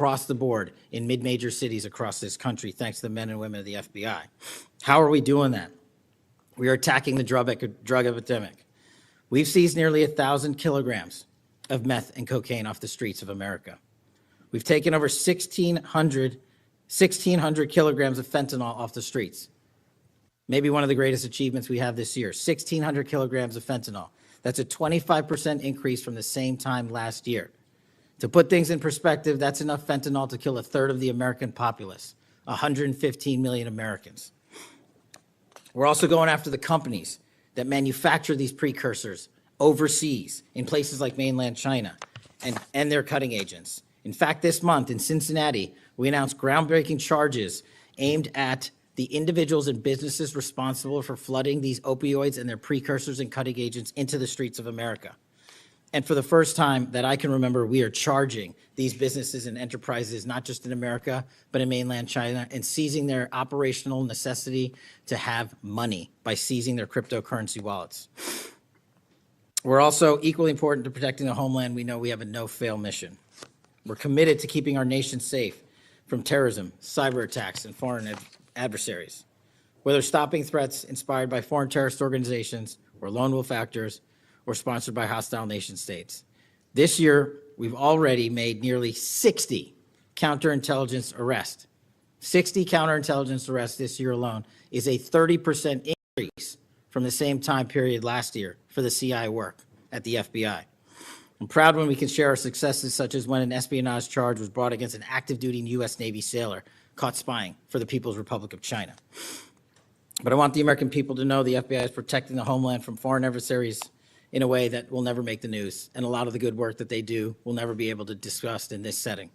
across the board in mid-major cities across this country, thanks to the men and women of the FBI. How are we doing that? We are attacking the drug epidemic. We've seized nearly 1,000 kilograms of meth and cocaine off the streets of America. We've taken over 1,600 kilograms of fentanyl off the streets. Maybe one of the greatest achievements we have this year, 1,600 kilograms of fentanyl. That's a 25% increase from the same time last year. To put things in perspective, that's enough fentanyl to kill a third of the American populace, 115 million Americans. We're also going after the companies that manufacture these precursors overseas in places like mainland China and their cutting agents. In fact, this month in Cincinnati, we announced groundbreaking charges aimed at the individuals and businesses responsible for flooding these opioids and their precursors and cutting agents into the streets of America. And for the first time that I can remember, we are charging these businesses and enterprises, not just in America, but in mainland China, and seizing their operational necessity to have money by seizing their cryptocurrency wallets. We're also equally important to protecting the homeland. We know we have a no-fail mission. We're committed to keeping our nation safe from terrorism, cyber attacks, and foreign adversaries. Whether stopping threats inspired by foreign terrorist organizations or lone wolf actors, or sponsored by hostile nation states. This year, we've already made nearly 60 counterintelligence arrests. 60 counterintelligence arrests this year alone is a 30% increase from the same time period last year for the CI work at the FBI. I'm proud when we can share our successes, such as when an espionage charge was brought against an active duty U.S. Navy sailor caught spying for the People's Republic of China. But I want the American people to know the FBI is protecting the homeland from foreign adversaries in a way that will never make the news, and a lot of the good work that they do will never be able to discuss in this setting.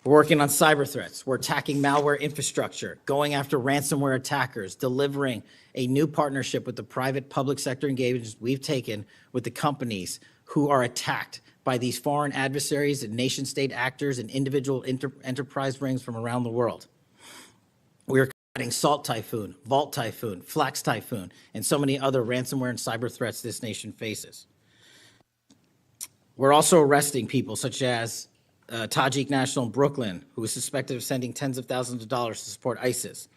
We're working on cyber threats. We're attacking malware infrastructure, going after ransomware attackers, delivering a new partnership with the private public sector engagements we've taken with the companies who are attacked by these foreign adversaries and nation-state actors and individual enterprise rings from around the world. We are combating Salt Typhoon, Vault Typhoon, Flax Typhoon, and so many other ransomware and cyber threats this nation faces. We're also arresting people such as Tajik national in Brooklyn, who is suspected of sending tens of thousands of dollars to support ISIS.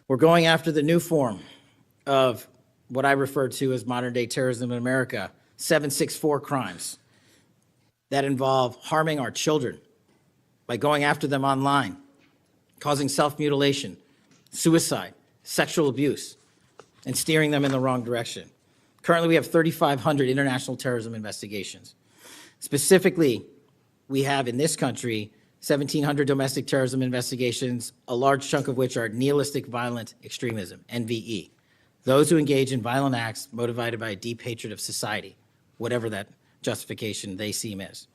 We're going after the new form of what I refer to as modern-day terrorism in America, 764 crimes that involve harming our children by going after them online, causing self-mutilation, suicide, sexual abuse, and steering them in the wrong direction. Currently, we have 3,500 international terrorism investigations. Specifically, we have in this country 1,700 domestic terrorism investigations, a large chunk of which are nihilistic violent extremism, NVE. Those who engage in violent acts motivated by a deep hatred of society, whatever that justification they seem is.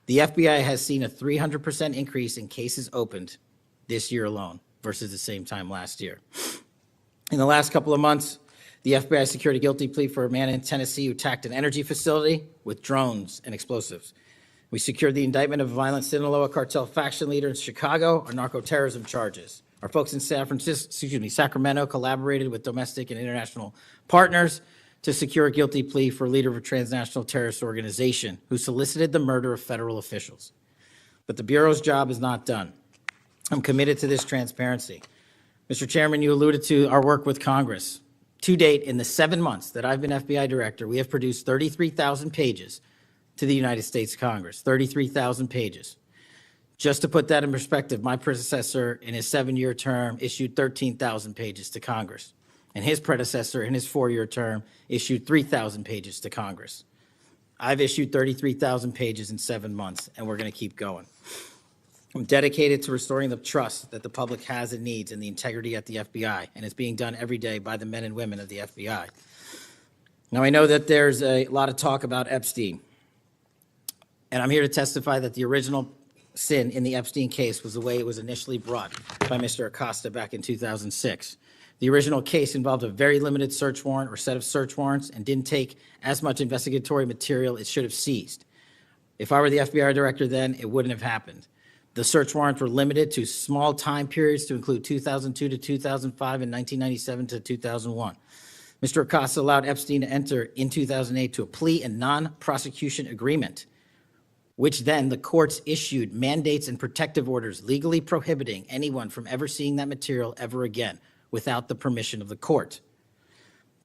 The FBI has seen a 300% increase in cases opened this year alone versus the same time last year. In the last couple of months, the FBI secured a guilty plea for a man in Tennessee who attacked an energy facility with drones and explosives. We secured the indictment of a violent Sinaloa cartel faction leader in Chicago on narco-terrorism charges. Our folks in Sacramento collaborated with domestic and international partners to secure a guilty plea for a leader of a transnational terrorist organization who solicited the murder of federal officials. But the Bureau's job is not done. I'm committed to this transparency. Mr. Chairman, you alluded to our work with Congress. To date, in the 7 months that I've been FBI director, we have produced 33,000 pages to the United States Congress, 33,000 pages. Just to put that in perspective, my predecessor in his 7-year term issued 13,000 pages to Congress, and his predecessor in his 4-year term issued 3,000 pages to Congress. I've issued 33,000 pages in 7 months, and we're going to keep going. I'm dedicated to restoring the trust that the public has and needs in the integrity at the FBI, and it's being done every day by the men and women of the FBI. Now, I know that there's a lot of talk about Epstein, and I'm here to testify that the original sin in the Epstein case was the way it was initially brought by Mr. Acosta back in 2006. The original case involved a very limited search warrant or set of search warrants and didn't take as much investigatory material it should have seized. If I were the FBI director then, it wouldn't have happened. The search warrants were limited to small time periods to include 2002 to 2005 and 1997 to 2001. Mr. Acosta allowed Epstein to enter in 2008 to a plea and non-prosecution agreement which then the courts issued mandates and protective orders legally prohibiting anyone from ever seeing that material ever again without the permission of the court.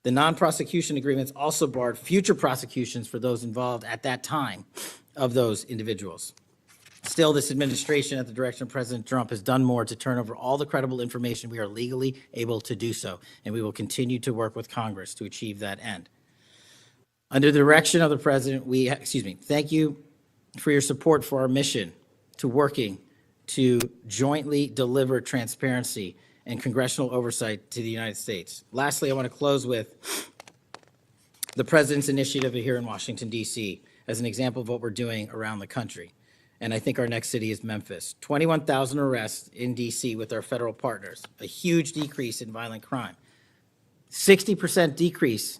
The non-prosecution agreements also barred future prosecutions for those involved at that time of those individuals. Still, this administration, at the direction of President Trump, has done more to turn over all the credible information we are legally able to do so, and we will continue to work with Congress to achieve that end. Under the direction of the President, thank you for your support for our mission to working to jointly deliver transparency and congressional oversight to the United States. Lastly, I want to close with the President's initiative here in Washington, D.C. as an example of what we're doing around the country. And I think our next city is Memphis. 21,000 arrests in D.C. with our federal partners, a huge decrease in violent crime, 60% decrease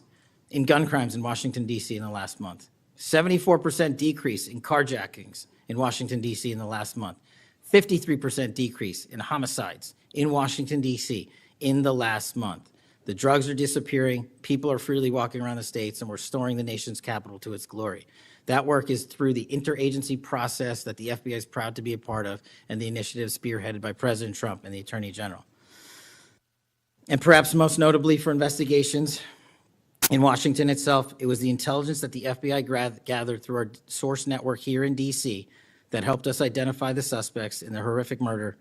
in gun crimes in Washington, D.C. in the last month, 74% decrease in carjackings in Washington, D.C. in the last month, 53% decrease in homicides in Washington, D.C. in the last month. The drugs are disappearing, people are freely walking around the states, and we're restoring the nation's capital to its glory. That work is through the interagency process that the FBI is proud to be a part of, and the initiative spearheaded by President Trump and the Attorney General. And perhaps most notably for investigations in Washington itself, it was the intelligence that the FBI gathered through our source network here in D.C. that helped us identify the suspects in the horrific murder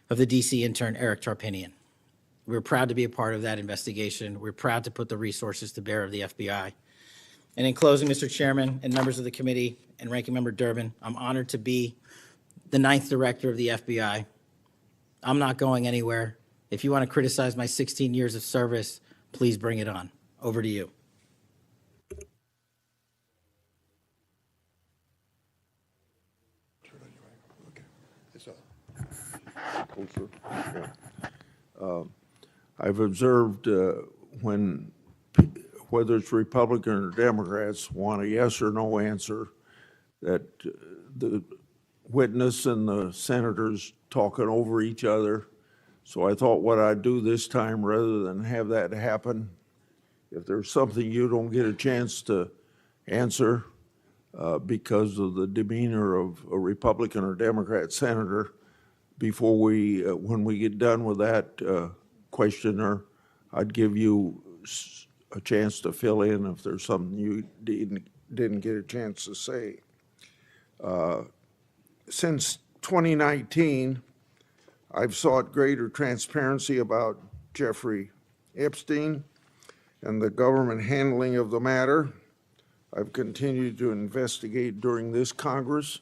of the D.C. intern Eric Tarpinian. We're proud to be a part of that investigation. We're proud to put the resources to bear of the FBI. And in closing, Mr. Chairman and members of the committee and Ranking Member Durbin, I'm honored to be the 9th director of the FBI. I'm not going anywhere. If you want to criticize my 16 years of service, please bring it on. Over to you. I've observed when whether it's Republican or Democrats want a yes or no answer, that the witness and the senators talking over each other. So I thought what I'd do this time, rather than have that happen, if there's something you don't get a chance to answer because of the demeanor of a Republican or Democrat senator, before we, when we get done with that questioner, I'd give you a chance to fill in if there's something you didn't get a chance to say. Since 2019, I've sought greater transparency about Jeffrey Epstein and the government handling of the matter. I've continued to investigate during this Congress.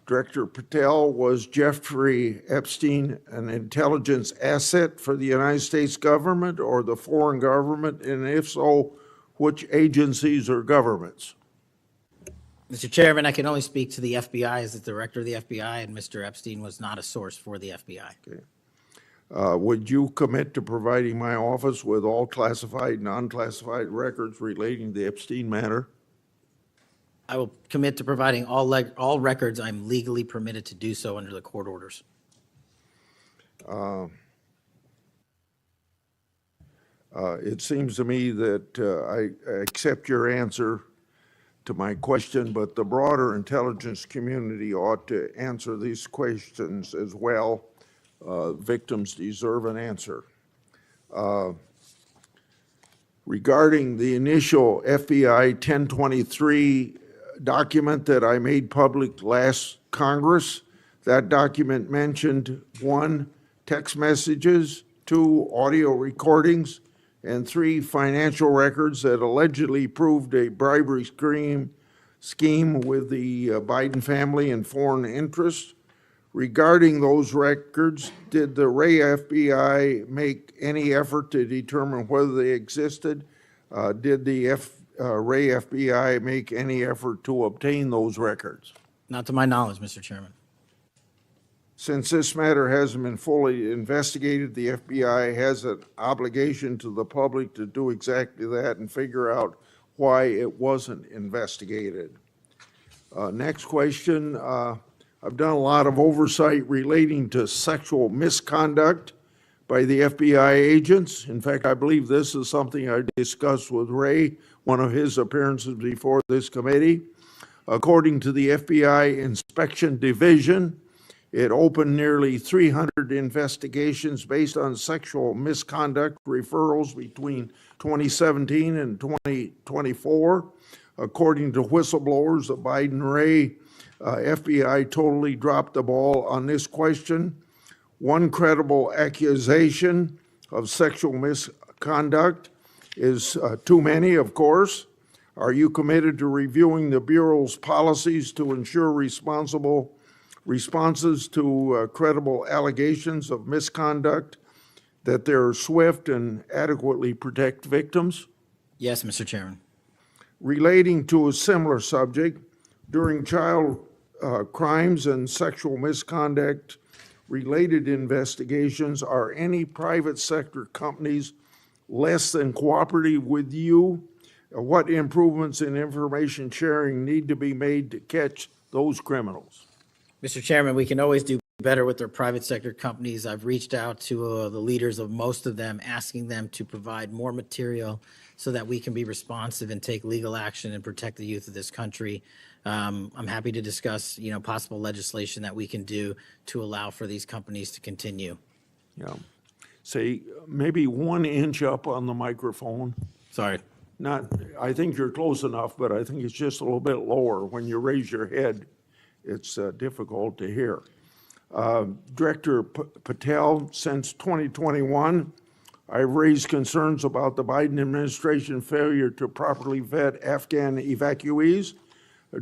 Director Patel, was Jeffrey Epstein an intelligence asset for the United States government or the foreign government? And if so, which agencies or governments? Mr. Chairman, I can only speak to the FBI as the director of the FBI, and Mr. Epstein was not a source for the FBI. Okay. Would you commit to providing my office with all classified and unclassified records relating to the Epstein matter? I will commit to providing all records I'm legally permitted to do so under the court orders. It seems to me that I accept your answer to my question, but the broader intelligence community ought to answer these questions as well. Victims deserve an answer. Regarding the initial FBI 1023 document that I made public last Congress, that document mentioned 1, text messages, 2, audio recordings, and 3, financial records that allegedly proved a bribery scheme with the Biden family and foreign interests. Regarding those records, did the Ray FBI make any effort to determine whether they existed? Did the Ray FBI make any effort to obtain those records? Not to my knowledge, Mr. Chairman. Since this matter hasn't been fully investigated, the FBI has an obligation to the public to do exactly that and figure out why it wasn't investigated. Next question. I've done a lot of oversight relating to sexual misconduct by the FBI agents. In fact, I believe this is something I discussed with Ray, one of his appearances before this committee. According to the FBI Inspection Division, it opened nearly 300 investigations based on sexual misconduct referrals between 2017 and 2024. According to whistleblowers, the Biden-Ray FBI totally dropped the ball on this question. One credible accusation of sexual misconduct is too many, of course. Are you committed to reviewing the Bureau's policies to ensure responsible responses to credible allegations of misconduct, that they're swift and adequately protect victims? Yes, Mr. Chairman. Relating to a similar subject, during child crimes and sexual misconduct related investigations, are any private sector companies less than cooperative with you? What improvements in information sharing need to be made to catch those criminals? Mr. Chairman, we can always do better with our private sector companies. I've reached out to the leaders of most of them, asking them to provide more material so that we can be responsive and take legal action and protect the youth of this country. I'm happy to discuss, possible legislation that we can do to allow for these companies to continue. Yeah. Say, maybe 1 inch up on the microphone. Sorry. I think you're close enough, but I think it's just a little bit lower. When you raise your head, it's difficult to hear. Director Patel, since 2021, I've raised concerns about the Biden administration failure to properly vet Afghan evacuees.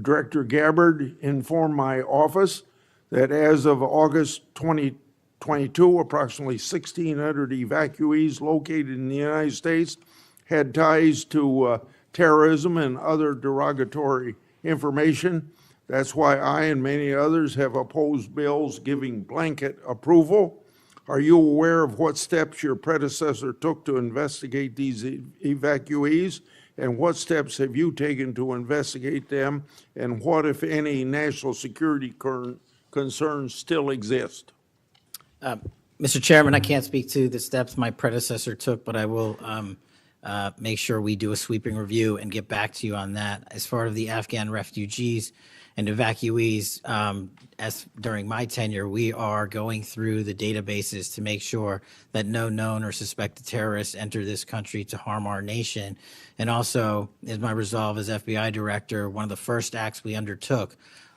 Director Gabbard informed my office that as of August 2022, approximately 1,600 evacuees located in the United States had ties to terrorism and other derogatory information. That's why I and many others have opposed bills giving blanket approval. Are you aware of what steps your predecessor took to investigate these evacuees? And what steps have you taken to investigate them? And what, if any, national security concerns still exist? Mr. Chairman, I can't speak to the steps my predecessor took, but I will make sure we do a sweeping review and get back to you on that. As far as the Afghan refugees and evacuees, as during my tenure, we are going through the databases to make sure that no known or suspected terrorists enter this country to harm our nation. And also, as my resolve as FBI director, one of the first acts we undertook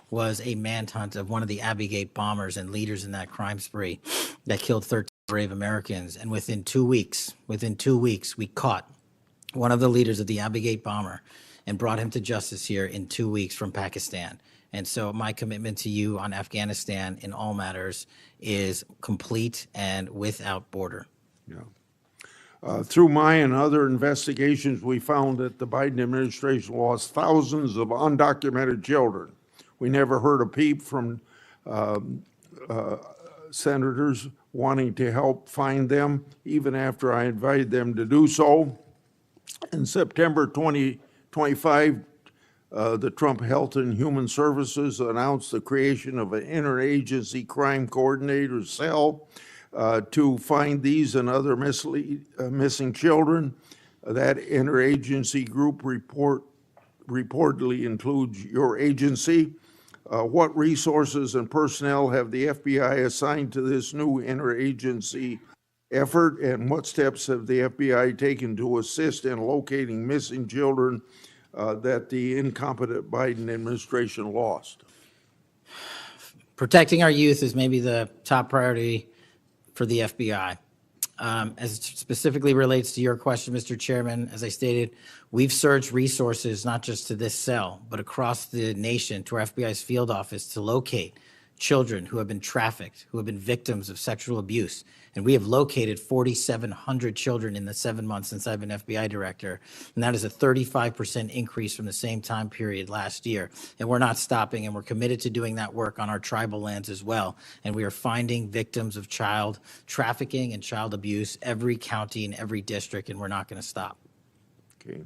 was a manhunt of one of the Abbey Gate bombers and leaders in that crime spree that killed 13 brave Americans. And within 2 weeks, we caught one of the leaders of the Abbey Gate bomber and brought him to justice here in 2 weeks from Pakistan. And so my commitment to you on Afghanistan in all matters is complete and without border. Yeah. Through my and other investigations, we found that the Biden administration lost thousands of undocumented children. We never heard a peep from senators wanting to help find them, even after I invited them to do so. In September 2025, the Trump Health and Human Services announced the creation of an interagency crime coordinator cell to find these and other missing children. That interagency group reportedly includes your agency. What resources and personnel have the FBI assigned to this new interagency effort, and what steps have the FBI taken to assist in locating missing children that the incompetent Biden administration lost? Protecting our youth is maybe the top priority for the FBI. As it specifically relates to your question, Mr. Chairman, as I stated, we've surged resources not just to this cell, but across the nation to our FBI's field office to locate children who have been trafficked, who have been victims of sexual abuse. And we have located 4,700 children in the 7 months since I've been FBI director. And that is a 35% increase from the same time period last year. And we're not stopping, and we're committed to doing that work on our tribal lands as well. And we are finding victims of child trafficking and child abuse every county and every district, and we're not going to stop. Okay.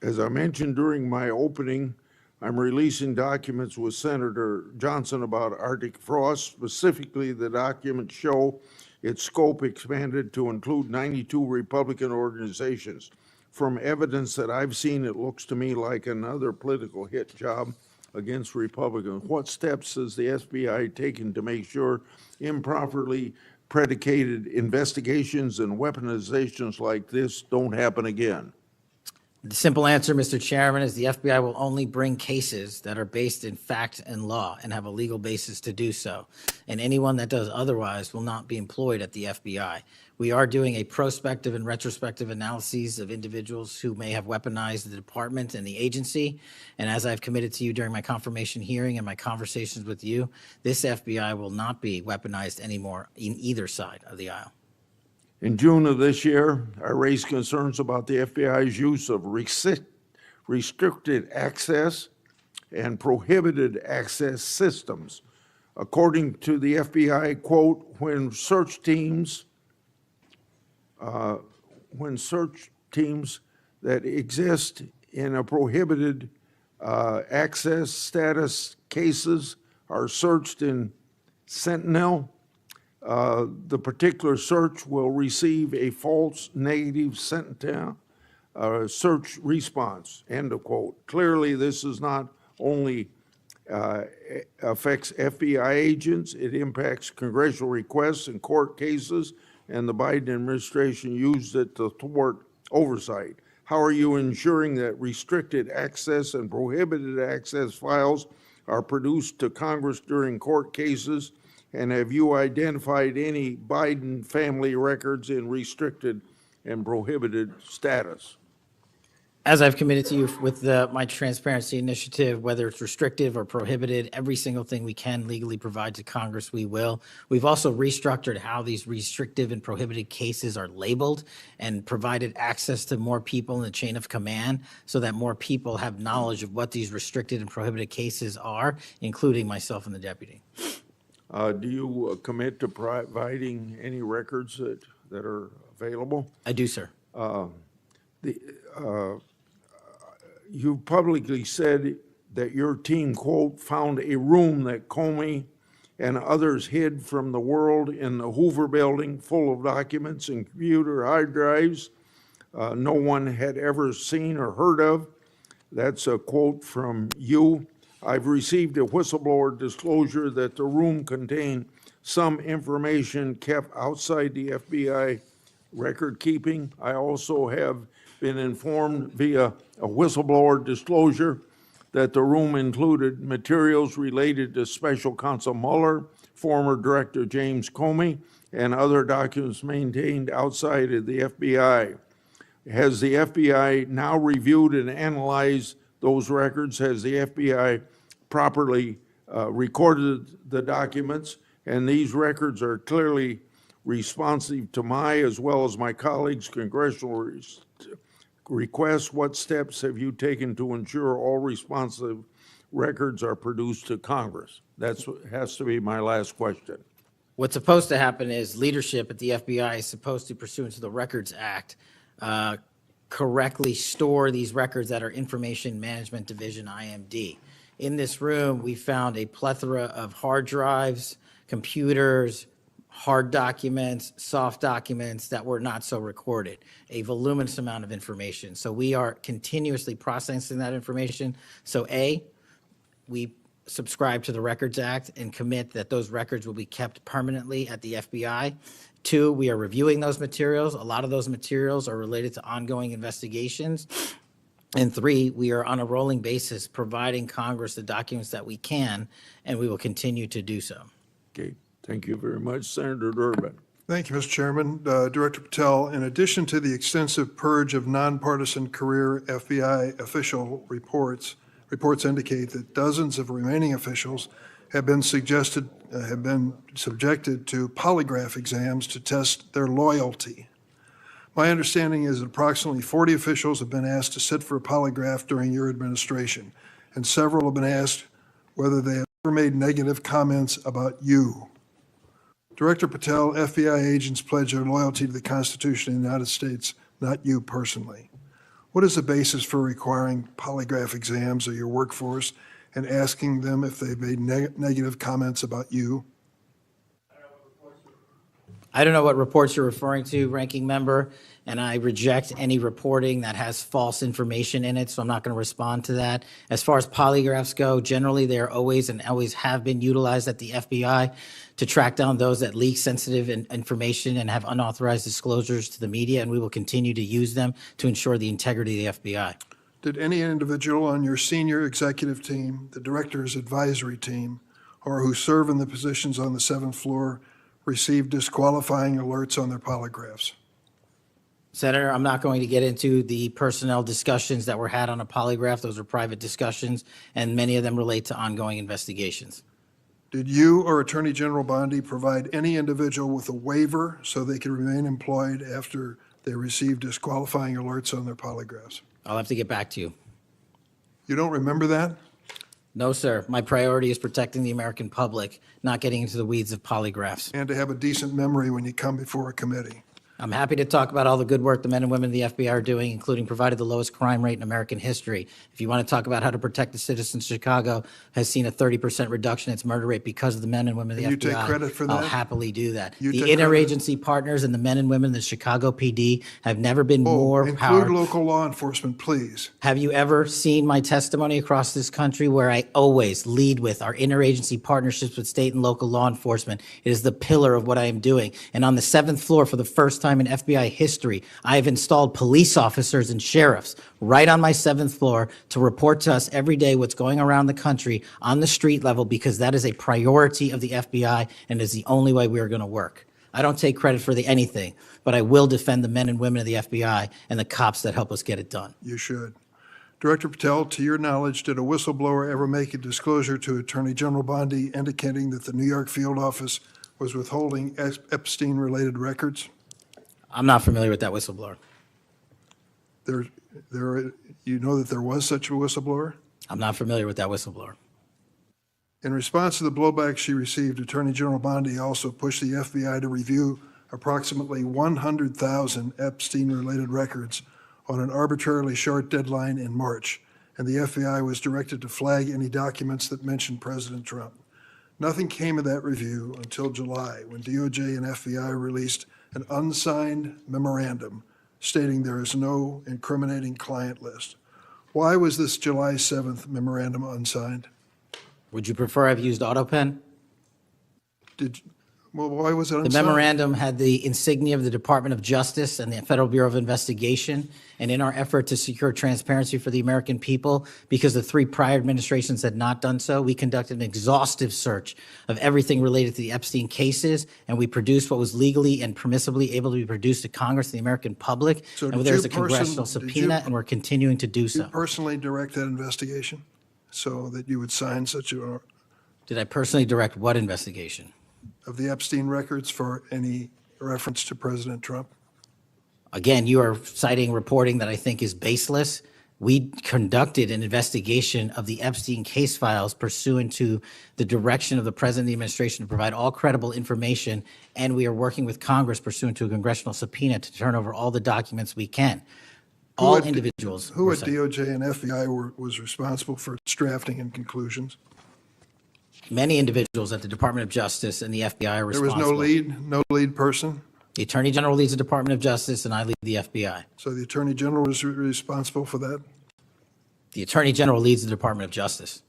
As I mentioned during my opening, I'm releasing documents with Senator Johnson about Arctic frost. Specifically, the documents show its scope expanded to include 92 Republican organizations. from evidence that I've seen, it looks to me like another political hit job against Republicans. What steps has the FBI taken to make sure improperly predicated investigations and weaponizations like this don't happen again? The simple answer, Mr. Chairman, is the FBI will only bring cases that are based in fact and law and have a legal basis to do so. And anyone that does otherwise will not be employed at the FBI. We are doing a prospective and retrospective analyses of individuals who may have weaponized the department and the agency. And as I've committed to you during my confirmation hearing and my conversations with you, this FBI will not be weaponized anymore in either side of the aisle. In June of this year, I raised concerns about the FBI's use of restricted access and prohibited access systems. According to the FBI, quote, when search teams that exist in a prohibited access status cases are searched in fentanyl, the particular search will receive a false negative search response, end of quote. Clearly, this is not only affects FBI agents, it impacts congressional requests and court cases, and the Biden administration used it to thwart oversight. How are you ensuring that restricted access and prohibited access files are produced to Congress during court cases? And have you identified any Biden family records in restricted and prohibited status? As I've committed to you with my transparency initiative, whether it's restrictive or prohibited, every single thing we can legally provide to Congress, we will. We've also restructured how these restrictive and prohibited cases are labeled and provided access to more people in the chain of command so that more people have knowledge of what these restricted and prohibited cases are, including myself and the deputy. Do you commit to providing any records that are available? I do, sir. You publicly said that your team, quote, found a room that Comey and others hid from the world in the Hoover building full of documents and computer hard drives no one had ever seen or heard of. That's a quote from you. I've received a whistleblower disclosure that the room contained some information kept outside the FBI record keeping. I also have been informed via a whistleblower disclosure that the room included materials related to Special Counsel Mueller, former Director James Comey, and other documents maintained outside of the FBI. Has the FBI now reviewed and analyzed those records? Has the FBI properly recorded the documents? And these records are clearly responsive to my, as well as my colleagues' congressional requests. What steps have you taken to ensure all responsive records are produced to Congress? That has to be my last question. What's supposed to happen is leadership at the FBI is supposed to, pursuant to the Records Act, correctly store these records at our Information Management Division, IMD. In this room, we found a plethora of hard drives, computers, hard documents, soft documents that were not so recorded, a voluminous amount of information. So we are continuously processing that information. So A, we subscribe to the Records Act and commit that those records will be kept permanently at the FBI. Two, we are reviewing those materials. A lot of those materials are related to ongoing investigations. And three, we are on a rolling basis providing Congress the documents that we can, and we will continue to do so. Okay, thank you very much. Senator Durbin. Thank you, Mr. Chairman. Director Patel, in addition to the extensive purge of nonpartisan career FBI official reports indicate that dozens of remaining officials have been subjected to polygraph exams to test their loyalty. My understanding is that approximately 40 officials have been asked to sit for a polygraph during your administration, and several have been asked whether they have ever made negative comments about you. Director Patel, FBI agents pledge their loyalty to the Constitution of the United States, not you personally. What is the basis for requiring polygraph exams of your workforce and asking them if they've made negative comments about you? I don't know what reports you're referring to, Ranking Member, and I reject any reporting that has false information in it, so I'm not going to respond to that. As far as polygraphs go, generally, they are always and always have been utilized at the FBI to track down those that leak sensitive information and have unauthorized disclosures to the media, and we will continue to use them to ensure the integrity of the FBI. Did any individual on your senior executive team, the director's advisory team, or who serve in the positions on the 7th floor receive disqualifying alerts on their polygraphs? Senator, I'm not going to get into the personnel discussions that were had on a polygraph. Those are private discussions, and many of them relate to ongoing investigations. Did you or Attorney General Bondi provide any individual with a waiver so they could remain employed after they received disqualifying alerts on their polygraphs? I'll have to get back to you. You don't remember that? No, sir. My priority is protecting the American public, not getting into the weeds of polygraphs. And to have a decent memory when you come before a committee. I'm happy to talk about all the good work the men and women of the FBI are doing, including provided the lowest crime rate in American history. If you want to talk about how to protect the citizens of Chicago, has seen a 30% reduction in its murder rate because of the men and women of the And FBI. you take credit for I'll that? happily do that. You The take credit? interagency partners and the men and women of the Chicago PD have never been Oh, more include powerful. local law enforcement, please. Have you ever seen my testimony across this country where I always lead with our interagency partnerships with state and local law enforcement? It is the pillar of what I am doing. And on the 7th floor, for the first time in FBI history, I have installed police officers and sheriffs right on my 7th floor to report to us every day what's going around the country on the street level, because that is a priority of the FBI and is the only way we are going to work. I don't take credit for anything, but I will defend the men and women of the FBI and the cops that help us get it done. You should. Director Patel, to your knowledge, did a whistleblower ever make a disclosure to Attorney General Bondi indicating that the New York field office was withholding Epstein-related records? I'm not familiar with that whistleblower. You know that there was such a whistleblower? I'm not familiar with that whistleblower. In response to the blowback she received, Attorney General Bondi also pushed the FBI to review approximately 100,000 Epstein-related records on an arbitrarily short deadline in March, and the FBI was directed to flag any documents that mentioned President Trump. Nothing came of that review until July, when DOJ and FBI released an unsigned memorandum stating there is no incriminating client list. Why was this July 7th memorandum unsigned? Would you prefer I've used AutoPen? Why was it The unsigned? memorandum had the insignia of the Department of Justice and the Federal Bureau of Investigation. And in our effort to secure transparency for the American people, because the 3 prior administrations had not done so, we conducted an exhaustive search of everything related to the Epstein cases, and we produced what was legally and permissibly able to be produced to Congress and the American public. So And did there's you a congressional did you- subpoena, and we're continuing to do You so. personally direct that investigation so that you would sign such a, Did I personally direct what investigation? of the Epstein records for any reference to President Trump? Again, you are citing reporting that I think is baseless. We conducted an investigation of the Epstein case files pursuant to the direction of the President of the administration to provide all credible information, and we are working with Congress pursuant to a congressional subpoena to turn over all the documents we can. All at- individuals. Who were at cited. DOJ and FBI was responsible for its drafting and conclusions? Many individuals at the Department of Justice and the FBI are There was responsible. no lead person? The Attorney General leads the Department of Justice, and I lead the FBI. So the Attorney General was responsible for that? The Attorney General leads the Department of Justice.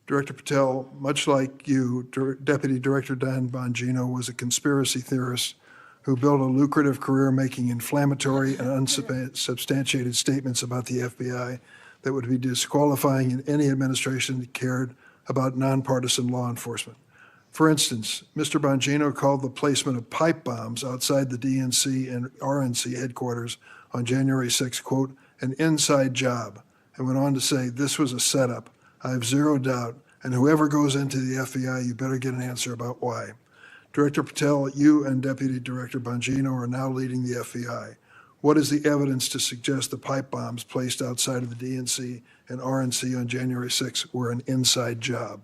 Director Patel, much like you, Deputy Director Dan Bongino was a conspiracy theorist who built a lucrative career making inflammatory and unsubstantiated statements about the FBI that would be disqualifying in any administration that cared about nonpartisan law enforcement. For instance, Mr. Bongino called the placement of pipe bombs outside the DNC and RNC headquarters on January 6, quote, an inside job, and went on to say, this was a setup. I have zero doubt, and whoever goes into the FBI, you better get an answer about why. Director Patel, you and Deputy Director Bongino are now leading the FBI. What is the evidence to suggest the pipe bombs placed outside of the DNC and RNC on January 6 were an inside job?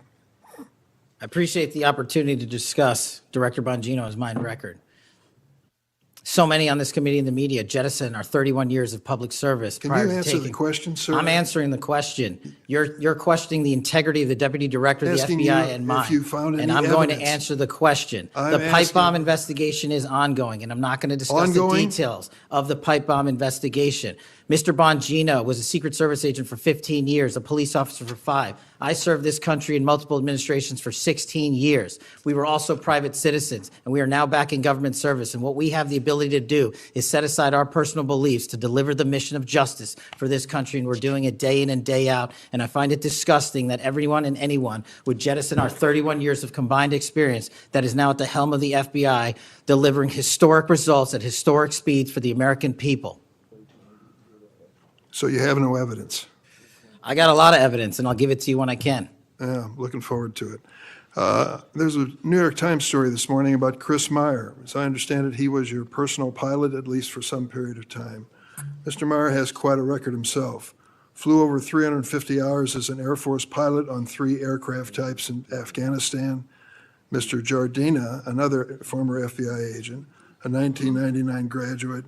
I appreciate the opportunity to discuss Director Bongino's mind record. So many on this committee and the media jettison our 31 years of public service. Can prior you to answer the taking- question, sir? I'm answering the question. You're questioning the integrity of the deputy director of the Asking FBI you and if mine. you found And any I'm going to evidence. answer the question. I'm The pipe bomb asking- investigation is ongoing, and I'm not going to discuss the Ongoing? details of the pipe bomb investigation. Mr. Bongino was a Secret Service agent for 15 years, a police officer for 5. I served this country in multiple administrations for 16 years. We were also private citizens, and we are now back in government service. And what we have the ability to do is set aside our personal beliefs to deliver the mission of justice for this country, and we're doing it day in and day out. And I find it disgusting that everyone and anyone would jettison our 31 years of combined experience that is now at the helm of the FBI, delivering historic results at historic speeds for the American people. So you have no evidence? I got a lot of evidence, and I'll give it to you when I can. Yeah, I'm looking forward to it. There's a New York Times story this morning about Chris Meyer. As I understand it, he was your personal pilot, at least for some period of time. Mr. Meyer has quite a record himself. Flew over 350 hours as an Air Force pilot on 3 aircraft types in Afghanistan. Mr. Jardina, another former FBI agent, a 1999 graduate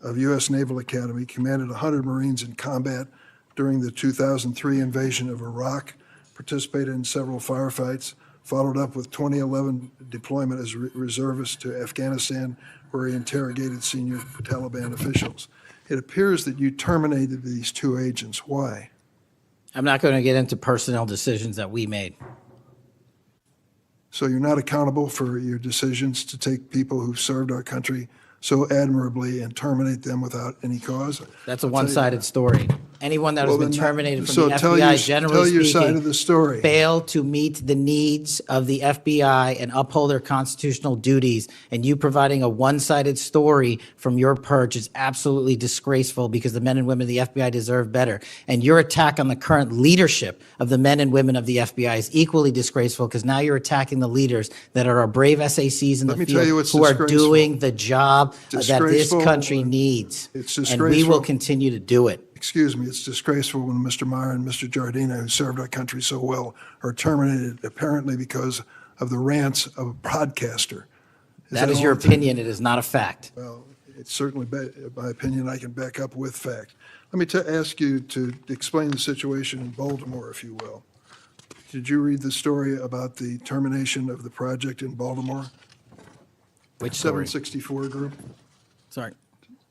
of U.S. Naval Academy, commanded 100 Marines in combat during the 2003 invasion of Iraq, participated in several firefights, followed up with 2011 deployment as reservist to Afghanistan, where he interrogated senior Taliban officials. It appears that you terminated these 2 agents. Why? I'm not going to get into personnel decisions that we made. So you're not accountable for your decisions to take people who served our country so admirably and terminate them without any cause? That's a one-sided story. Anyone that has Well, been then, terminated from so the tell FBI, your- generally tell your side speaking, of the story. failed to meet the needs of the FBI and uphold their constitutional duties. And you providing a one-sided story from your perch is absolutely disgraceful, because the men and women of the FBI deserve better. And your attack on the current leadership of the men and women of the FBI is equally disgraceful, because now you're attacking the leaders that are our brave SACs in Let the me tell you field what's who are disgraceful. doing the job that this Disgraceful. country needs. It's And we will disgraceful. continue to do it. Excuse me, it's disgraceful when Mr. Meyer and Mr. Jardina, who served our country so well, are terminated apparently because of the rants of a podcaster. That is your all? opinion. It is not a fact. Well, it's certainly my opinion I can back up with fact. Let me ask you to explain the situation in Baltimore, if you will. Did you read the story about the termination of the project in Baltimore? Which story? 764 Group? Sorry.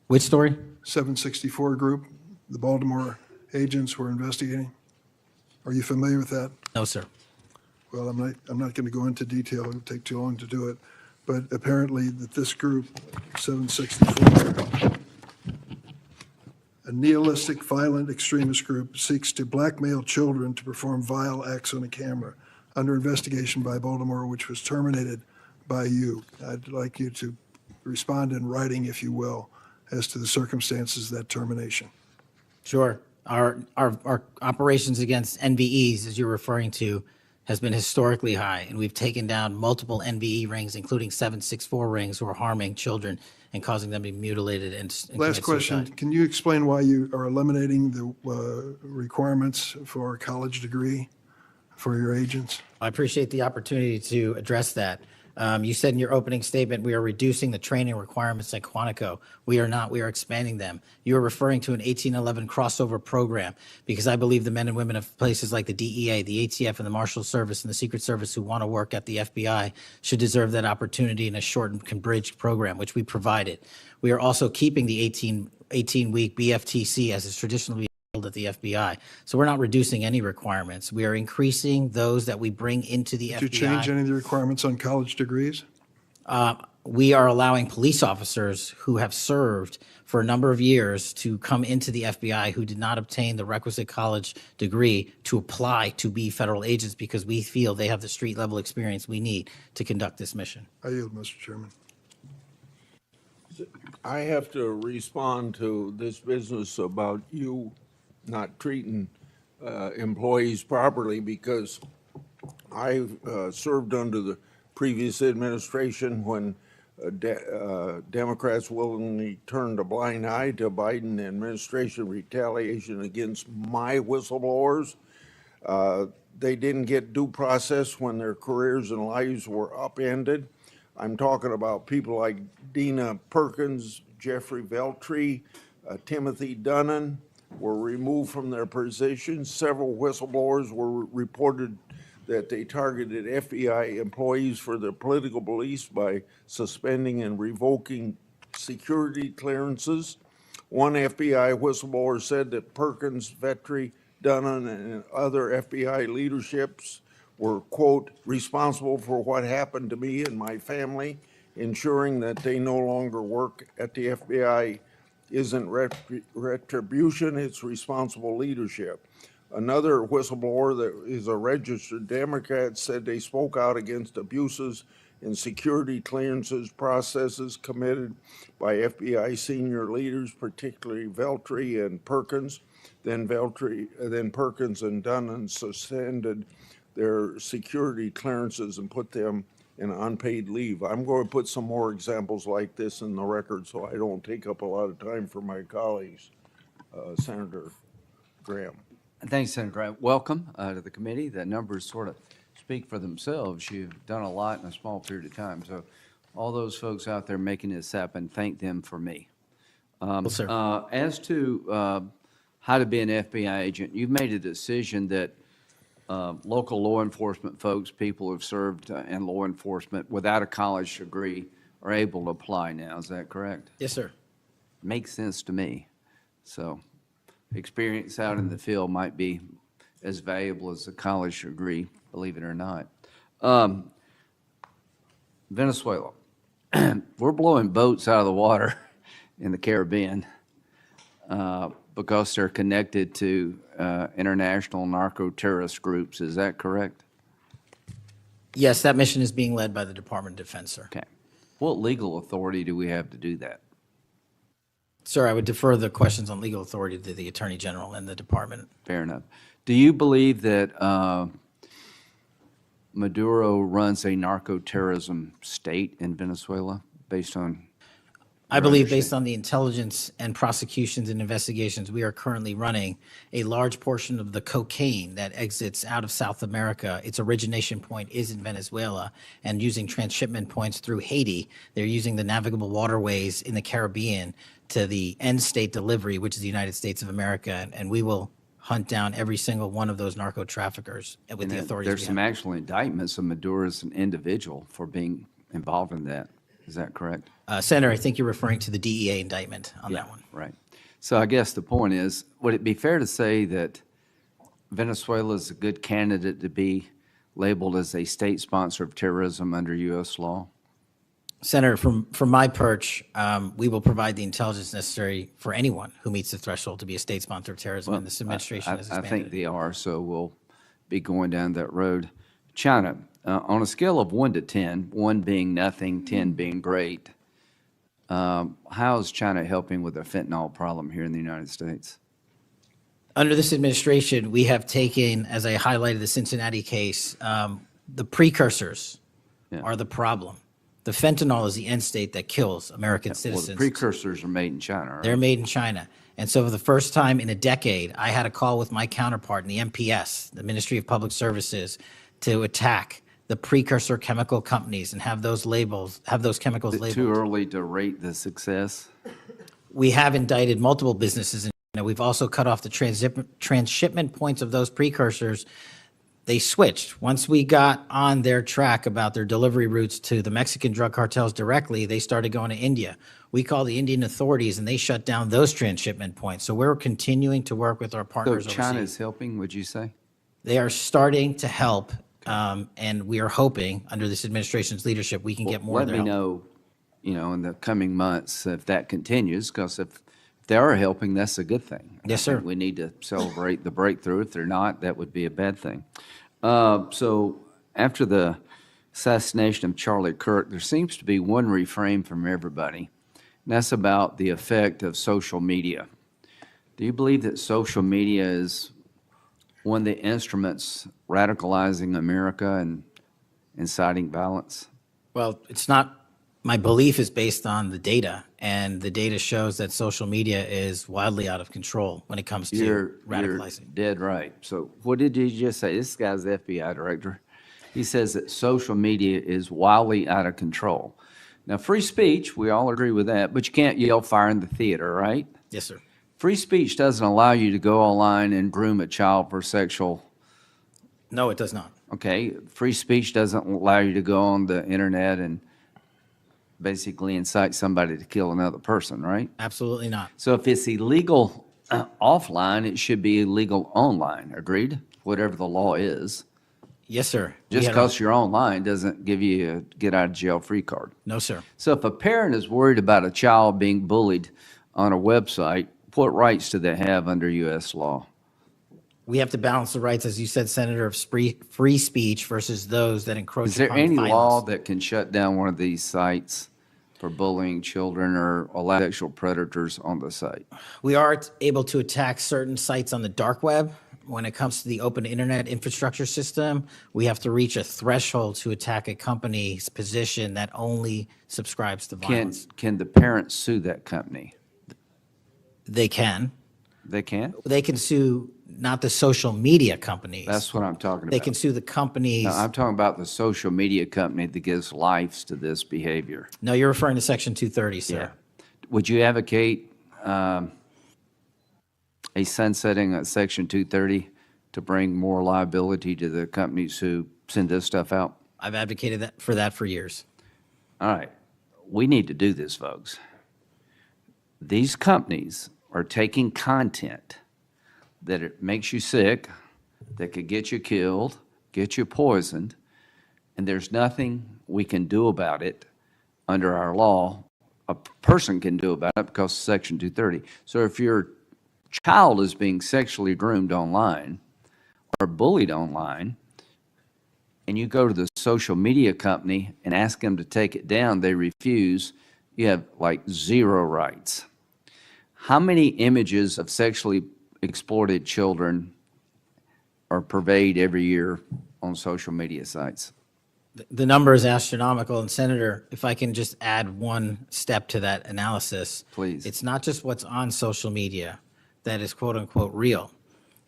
Which story? 764 Group, the Baltimore agents were investigating. Are you familiar with that? No, sir. Well, I'm not going to go into detail. It would take too long to do it. But apparently that this group, 764, a nihilistic, violent extremist group, seeks to blackmail children to perform vile acts on a camera, under investigation by Baltimore, which was terminated by you. I'd like you to respond in writing, if you will, as to the circumstances of that termination. Sure. Our operations against NVEs, as you're referring to, has been historically high, and we've taken down multiple NVE rings, including 764 rings, who are harming children and causing them to be mutilated and Last commit question, suicide. can you explain why you are eliminating the requirements for a college degree for your agents? I appreciate the opportunity to address that. You said in your opening statement, we are reducing the training requirements at Quantico. We are not, we are expanding them. You're referring to an 1811 crossover program, because I believe the men and women of places like the DEA, the ATF, and the Marshal Service and the Secret Service who want to work at the FBI should deserve that opportunity in a shortened bridge program, which we provided. We are also keeping the 18-week BFTC as is traditionally at the FBI. So we're not reducing any requirements. We are increasing those that we bring into the FBI. Did you change any of the requirements on college degrees? We are allowing police officers who have served for a number of years to come into the FBI who did not obtain the requisite college degree to apply to be federal agents, because we feel they have the street level experience we need to conduct this mission. I yield, Mr. Chairman. I have to respond to this business about you not treating employees properly, because I served under the previous administration when Democrats willingly turned a blind eye to Biden administration retaliation against my whistleblowers. They didn't get due process when their careers and lives were upended. I'm talking about people like Dina Perkins, Jeffrey Veltri, Timothy Dunnan were removed from their positions. Several whistleblowers were reported that they targeted FBI employees for their political beliefs by suspending and revoking security clearances. One FBI whistleblower said that Perkins, Vetri, Dunnan, and other FBI leaderships were, quote, responsible for what happened to me and my family, ensuring that they no longer work at the FBI isn't retribution, it's responsible leadership. Another whistleblower that is a registered Democrat said they spoke out against abuses in security clearances processes committed by FBI senior leaders, particularly Veltri and Perkins. Then Perkins and Dunnan suspended their security clearances and put them in unpaid leave. I'm going to put some more examples like this in the record so I don't take up a lot of time for my colleagues. Senator Graham. Thanks, Senator Graham. Welcome to the committee. The numbers sort of speak for themselves. You've done a lot in a small period of time. So all those folks out there making this happen, thank them for me. Well, sir. As to how to be an FBI agent, you've made a decision that local law enforcement folks, people who've served in law enforcement without a college degree are able to apply now. Is that correct? Yes, sir. Makes sense to me. So experience out in the field might be as valuable as a college degree, believe it or not. Venezuela. We're blowing boats out of the water in the Caribbean because they're connected to international narco-terrorist groups. Is that correct? Yes, that mission is being led by the Department of Defense, sir. Okay. What legal authority do we have to do that? Sir, I would defer the questions on legal authority to the Attorney General and the department. Fair enough. Do you believe that Maduro runs a narco-terrorism state in Venezuela based on? I believe based on the intelligence and prosecutions and investigations we are currently running, a large portion of the cocaine that exits out of South America, its origination point is in Venezuela, and using transshipment points through Haiti, they're using the navigable waterways in the Caribbean to the end state delivery, which is the United States of America, and we will hunt down every single one of those narco traffickers with the authorities. There's we some have. actual indictments of Maduro as an individual for being involved in that. Is that correct? Senator, I think you're referring to the DEA indictment on that one. Right. So I guess the point is, would it be fair to say that Venezuela is a good candidate to be labeled as a state sponsor of terrorism under U.S. law? Senator, from my perch, we will provide the intelligence necessary for anyone who meets the threshold to be a state sponsor of terrorism, and this administration has I expanded think it. they are, so we'll be going down that road. China, on a scale of 1 to 10, 1 being nothing, 10 being great, how is China helping with the fentanyl problem here in the United States? Under this administration, we have taken, as I highlighted the Cincinnati case, the precursors are the problem. The fentanyl is the end state that kills American Well, citizens. the precursors are made in China, right? They're made in China. And so for the first time in a decade, I had a call with my counterpart in the MPS, the Ministry of Public Services, to attack the precursor chemical companies and have those chemicals Is it labeled. too early to rate the success? We have indicted multiple businesses in China. We've also cut off the transshipment points of those precursors. They switched. Once we got on their track about their delivery routes to the Mexican drug cartels directly, they started going to India. We called the Indian authorities and they shut down those transshipment points. So we're continuing to work with our So partners China overseas. is helping, would you say? They are starting to help, and we are hoping under this administration's leadership we can get more of Let their me help. know, in the coming months if that continues, because if they are helping, that's a good thing. Yes, I think sir. we need to celebrate the breakthrough. If they're not, that would be a bad thing. So after the assassination of Charlie Kirk, there seems to be one refrain from everybody, and that's about the effect of social media. Do you believe that social media is one of the instruments radicalizing America and inciting violence? Well, it's not. My belief is based on the data, and the data shows that social media is wildly out of control when it comes to You're radicalizing. dead right. So what did you just say? This guy's the FBI director. He says that social media is wildly out of control. Now, free speech, we all agree with that, but you can't yell fire in the theater, right? Yes, sir. Free speech doesn't allow you to go online and groom a child for sexual. No, it does not. Okay, free speech doesn't allow you to go on the internet and basically incite somebody to kill another person, right? Absolutely not. So if it's illegal offline, it should be illegal online, agreed? Whatever the law is. Yes, sir. We Just had because you're online doesn't give you a get-out-of-jail-free card. No, sir. So if a parent is worried about a child being bullied on a website, what rights do they have under U.S. law? We have to balance the rights, as you said, Senator, of free speech versus those that encroach Is there upon any violence. law that can shut down one of these sites for bullying children or allow sexual predators on the site? We are able to attack certain sites on the dark web. When it comes to the open internet infrastructure system, we have to reach a threshold to attack a company's position that only subscribes to violence. Can the parents sue that company? They can. They can? They can sue not the social media companies. That's what I'm talking They about. can sue the companies. No, I'm talking about the social media company that gives lives to this behavior. No, you're referring to Section 230, sir. Would you advocate a sunsetting of Section 230 to bring more liability to the companies who send this stuff out? I've advocated for that for years. All right. We need to do this, folks. These companies are taking content that it makes you sick, that could get you killed, get you poisoned, and there's nothing we can do about it under our law. A person can do about it because of Section 230. So if your child is being sexually groomed online or bullied online, and you go to the social media company and ask them to take it down, they refuse, you have like zero rights. How many images of sexually exploited children are purveyed every year on social media sites? The number is astronomical, and Senator, if I can just add one step to that analysis. Please. It's not just what's on social media that is quote unquote real.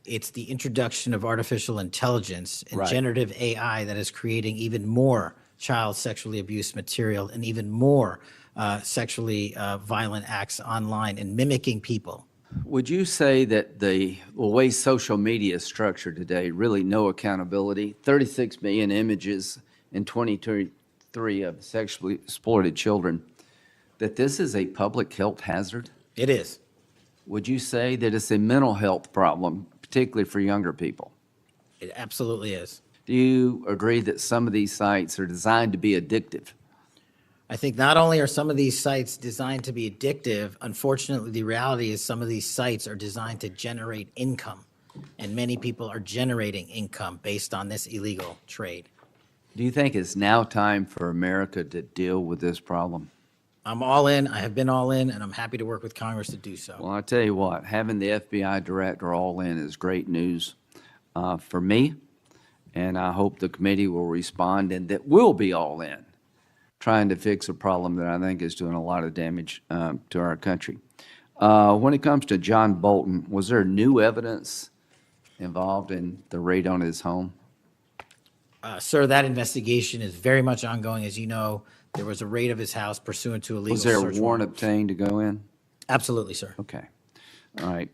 It's the introduction of artificial intelligence and Right. generative AI that is creating even more child sexually abused material and even more sexually violent acts online and mimicking people. Would you say that the way social media is structured today, really no accountability, 36 million images in 2023 of sexually exploited children, that this is a public health hazard? It is. Would you say that it's a mental health problem, particularly for younger people? It absolutely is. Do you agree that some of these sites are designed to be addictive? I think not only are some of these sites designed to be addictive, unfortunately, the reality is some of these sites are designed to generate income, and many people are generating income based on this illegal trade. Do you think it's now time for America to deal with this problem? I'm all in, I have been all in, and I'm happy to work with Congress to do so. Well, I tell you what, having the FBI director all in is great news for me, and I hope the committee will respond and that we'll be all in, trying to fix a problem that I think is doing a lot of damage to our country. When it comes to John Bolton, was there new evidence involved in the raid on his home? Sir, that investigation is very much ongoing. As you know, there was a raid of his house pursuant to a legal Was there search a warrant obtained to go in? Absolutely, sir. Okay. All right.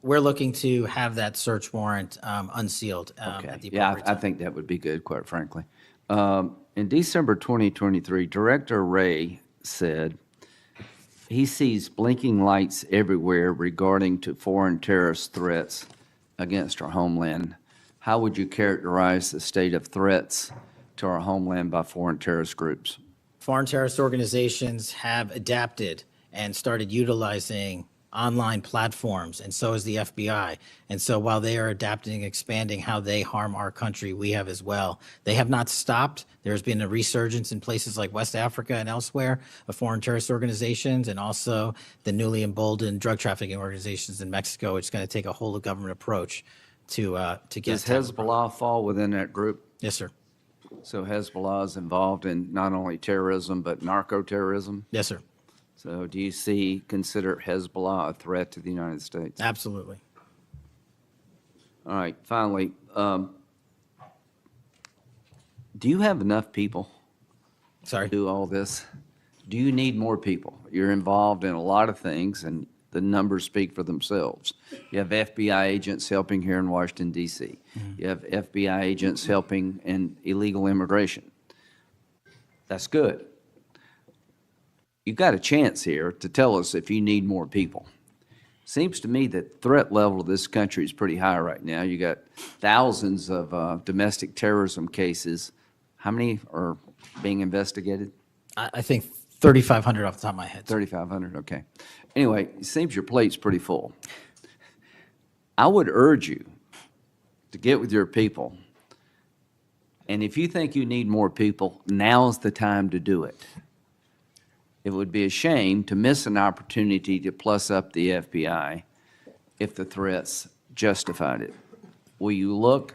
We're looking to have that search warrant unsealed at the Okay. appropriate Yeah, I time. think that would be good, quite frankly. In December 2023, Director Wray said he sees blinking lights everywhere regarding to foreign terrorist threats against our homeland. How would you characterize the state of threats to our homeland by foreign terrorist groups? Foreign terrorist organizations have adapted and started utilizing online platforms, and so has the FBI. And so while they are adapting and expanding how they harm our country, we have as well. They have not stopped. There's been a resurgence in places like West Africa and elsewhere of foreign terrorist organizations, and also the newly emboldened drug trafficking organizations in Mexico. It's going to take a whole of government approach to get. Does Hezbollah fall within that group? Yes, sir. So Hezbollah is involved in not only terrorism, but narco-terrorism? Yes, sir. So do you consider Hezbollah a threat to the United States? Absolutely. All right, finally, Do you have enough people Sorry. to do all this? Do you need more people? You're involved in a lot of things, and the numbers speak for themselves. You have FBI agents helping here in Washington, D.C. You have FBI agents helping in illegal immigration. That's good. You've got a chance here to tell us if you need more people. Seems to me that threat level of this country is pretty high right now. You got thousands of domestic terrorism cases. How many are being investigated? I think 3,500 off the top of my head. 3,500, okay. Anyway, it seems your plate's pretty full. I would urge you to get with your people, and if you think you need more people, now's the time to do it. It would be a shame to miss an opportunity to plus up the FBI if the threats justified it. Will you look?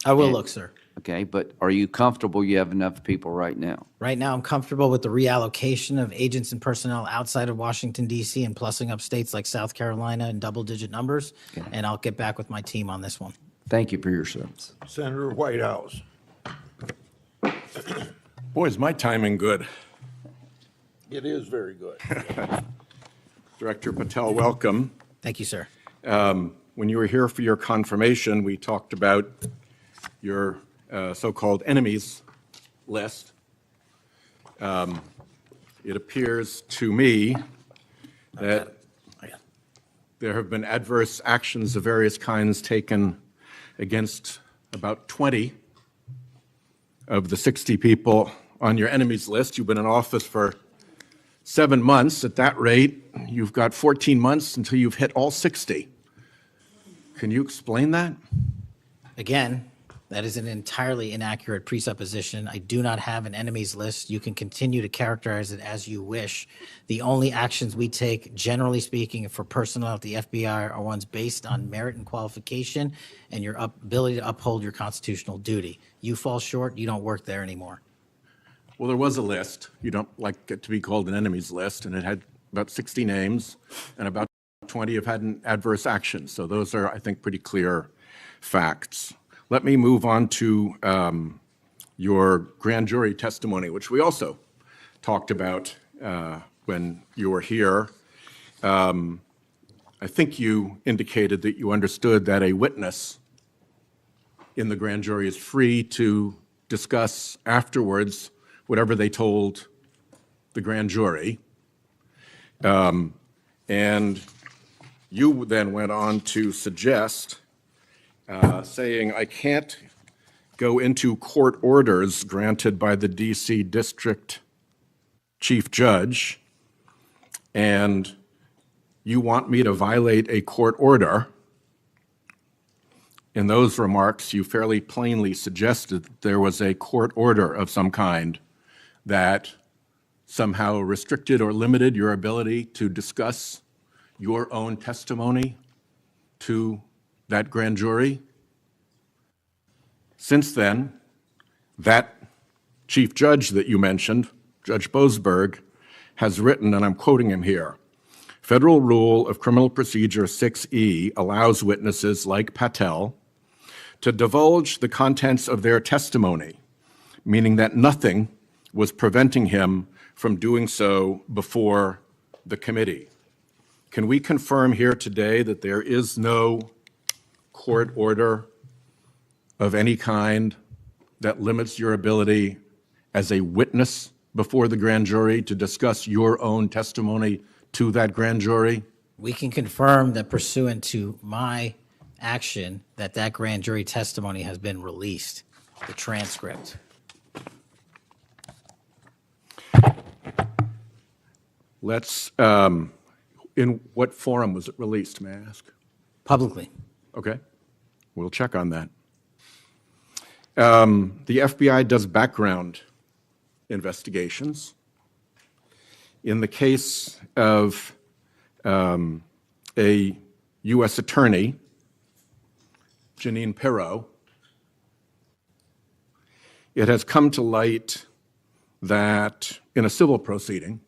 I will look, sir. Okay, but are you comfortable you have enough people right now? Right now, I'm comfortable with the reallocation of agents and personnel outside of Washington, D.C. and plussing up states like South Carolina in double-digit numbers, and I'll get back with my team on this one. Thank you for your service. Senator Whitehouse. Boy, is my timing good. It is very good. Director Patel, welcome. Thank you, sir. When you were here for your confirmation, we talked about your so-called enemies list. It appears to me that there have been adverse actions of various kinds taken against about 20 of the 60 people on your enemies list. You've been in office for 7 months. At that rate, you've got 14 months until you've hit all 60. Can you explain that? Again, that is an entirely inaccurate presupposition. I do not have an enemies list. You can continue to characterize it as you wish. The only actions we take, generally speaking, for personnel at the FBI are ones based on merit and qualification and your ability to uphold your constitutional duty. You fall short, you don't work there anymore. Well, there was a list. You don't like it to be called an enemies list, and it had about 60 names, and about 20 have had an adverse action. So those are, I think, pretty clear facts. Let me move on to your grand jury testimony, which we also talked about when you were here. I think you indicated that you understood that a witness in the grand jury is free to discuss afterwards whatever they told the grand jury. And you then went on to suggest, saying, I can't go into court orders granted by the DC District Chief Judge, and you want me to violate a court order. In those remarks, you fairly plainly suggested that there was a court order of some kind that somehow restricted or limited your ability to discuss your own testimony to that grand jury. Since then, that chief judge that you mentioned, Judge Boasberg, has written, and I'm quoting him here, Federal Rule of Criminal Procedure 6E allows witnesses like Patel to divulge the contents of their testimony, meaning that nothing was preventing him from doing so before the committee. Can we confirm here today that there is no court order of any kind that limits your ability as a witness before the grand jury to discuss your own testimony to that grand jury? We can confirm that pursuant to my action, that grand jury testimony has been released, the transcript. Let's, in what forum was it released, may I ask? Publicly. Okay, we'll check on that. The FBI does background investigations. In the case of a U.S. attorney, Jeanine Pirro, it has come to light that in a civil proceeding,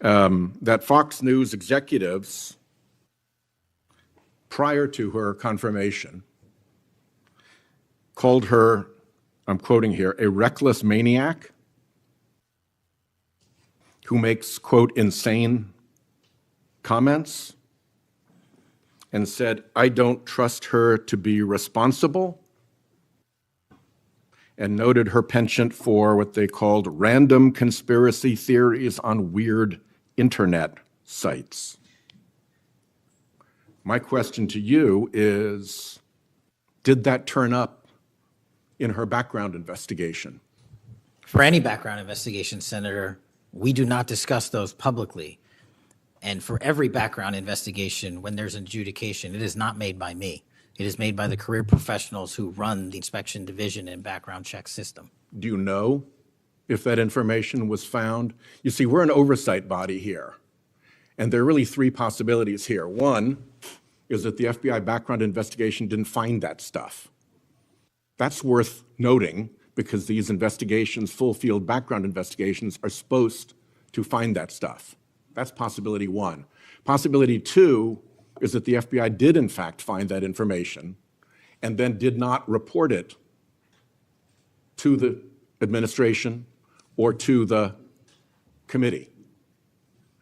that Fox News executives, prior to her confirmation, called her I'm quoting here, a reckless maniac who makes, quote, insane comments, and said, I don't trust her to be responsible, and noted her penchant for what they called random conspiracy theories on weird internet sites. My question to you is, did that turn up in her background investigation? For any background investigation, Senator, we do not discuss those publicly. And for every background investigation, when there's an adjudication, it is not made by me. It is made by the career professionals who run the inspection division and background check system. Do you know if that information was found? You see, we're an oversight body here, and there are really three possibilities here. One is that the FBI background investigation didn't find that stuff. That's worth noting because these investigations, full field background investigations, are supposed to find that stuff. That's possibility one. Possibility two is that the FBI did in fact find that information and then did not report it to the administration or to the committee.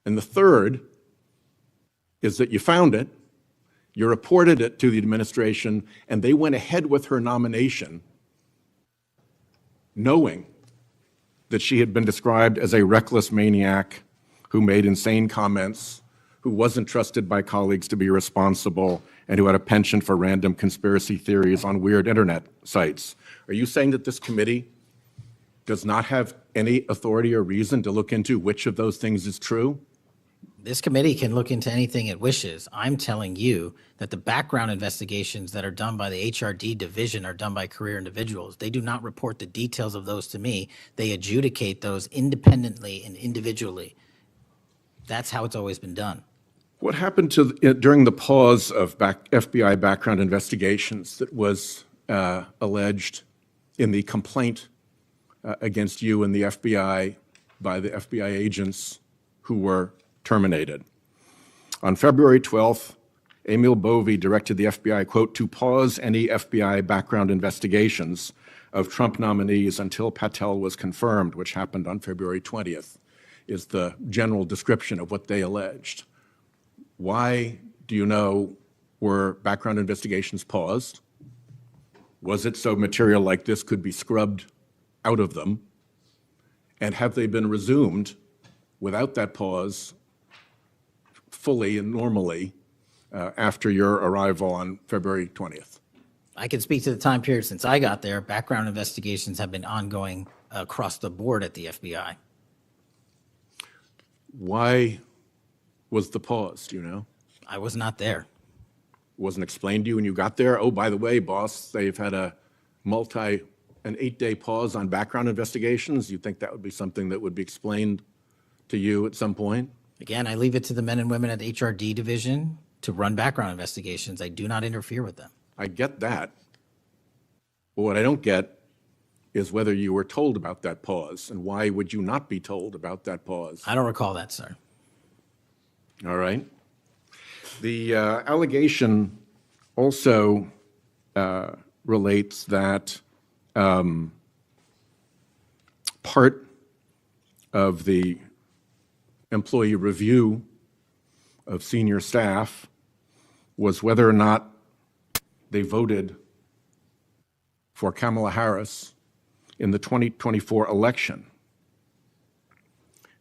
And the third is that you found it, you reported it to the administration, and they went ahead with her nomination knowing that she had been described as a reckless maniac who made insane comments, who wasn't trusted by colleagues to be responsible, and who had a penchant for random conspiracy theories on weird internet sites. Are you saying that this committee does not have any authority or reason to look into which of those things is true? This committee can look into anything it wishes. I'm telling you that the background investigations that are done by the HRD division are done by career individuals. They do not report the details of those to me. They adjudicate those independently and individually. That's how it's always been done. What happened during the pause of FBI background investigations that was alleged in the complaint against you and the FBI by the FBI agents who were terminated? On February 12th, Emil Bovee directed the FBI, quote, to pause any FBI background investigations of Trump nominees until Patel was confirmed, which happened on February 20th, is the general description of what they alleged. Why, do you know, were background investigations paused? Was it so material like this could be scrubbed out of them? And have they been resumed without that pause fully and normally after your arrival on February 20th? I can speak to the time period since I got there. Background investigations have been ongoing across the board at the FBI. Why was the pause, do you know? I was not there. Wasn't explained to you when you got there? Oh, by the way, boss, they've had an 8-day pause on background investigations. You think that would be something that would be explained to you at some point? Again, I leave it to the men and women at the HRD division to run background investigations. I do not interfere with them. I get that. But what I don't get is whether you were told about that pause, and why would you not be told about that pause? I don't recall that, sir. All right. The allegation also relates that part of the employee review of senior staff was whether or not they voted for Kamala Harris in the 2024 election.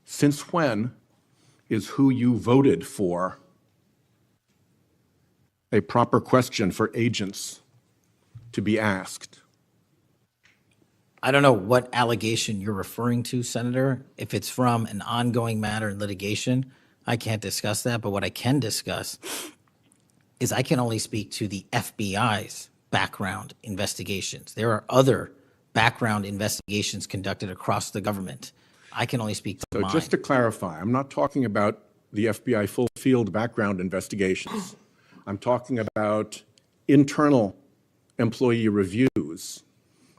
Since when is who you voted for a proper question for agents to be asked? I don't know what allegation you're referring to, Senator. If it's from an ongoing matter in litigation, I can't discuss that. But what I can discuss is I can only speak to the FBI's background investigations. There are other background investigations conducted across the government. I can only speak to So mine. just to clarify, I'm not talking about the FBI full field background investigations. I'm talking about internal employee reviews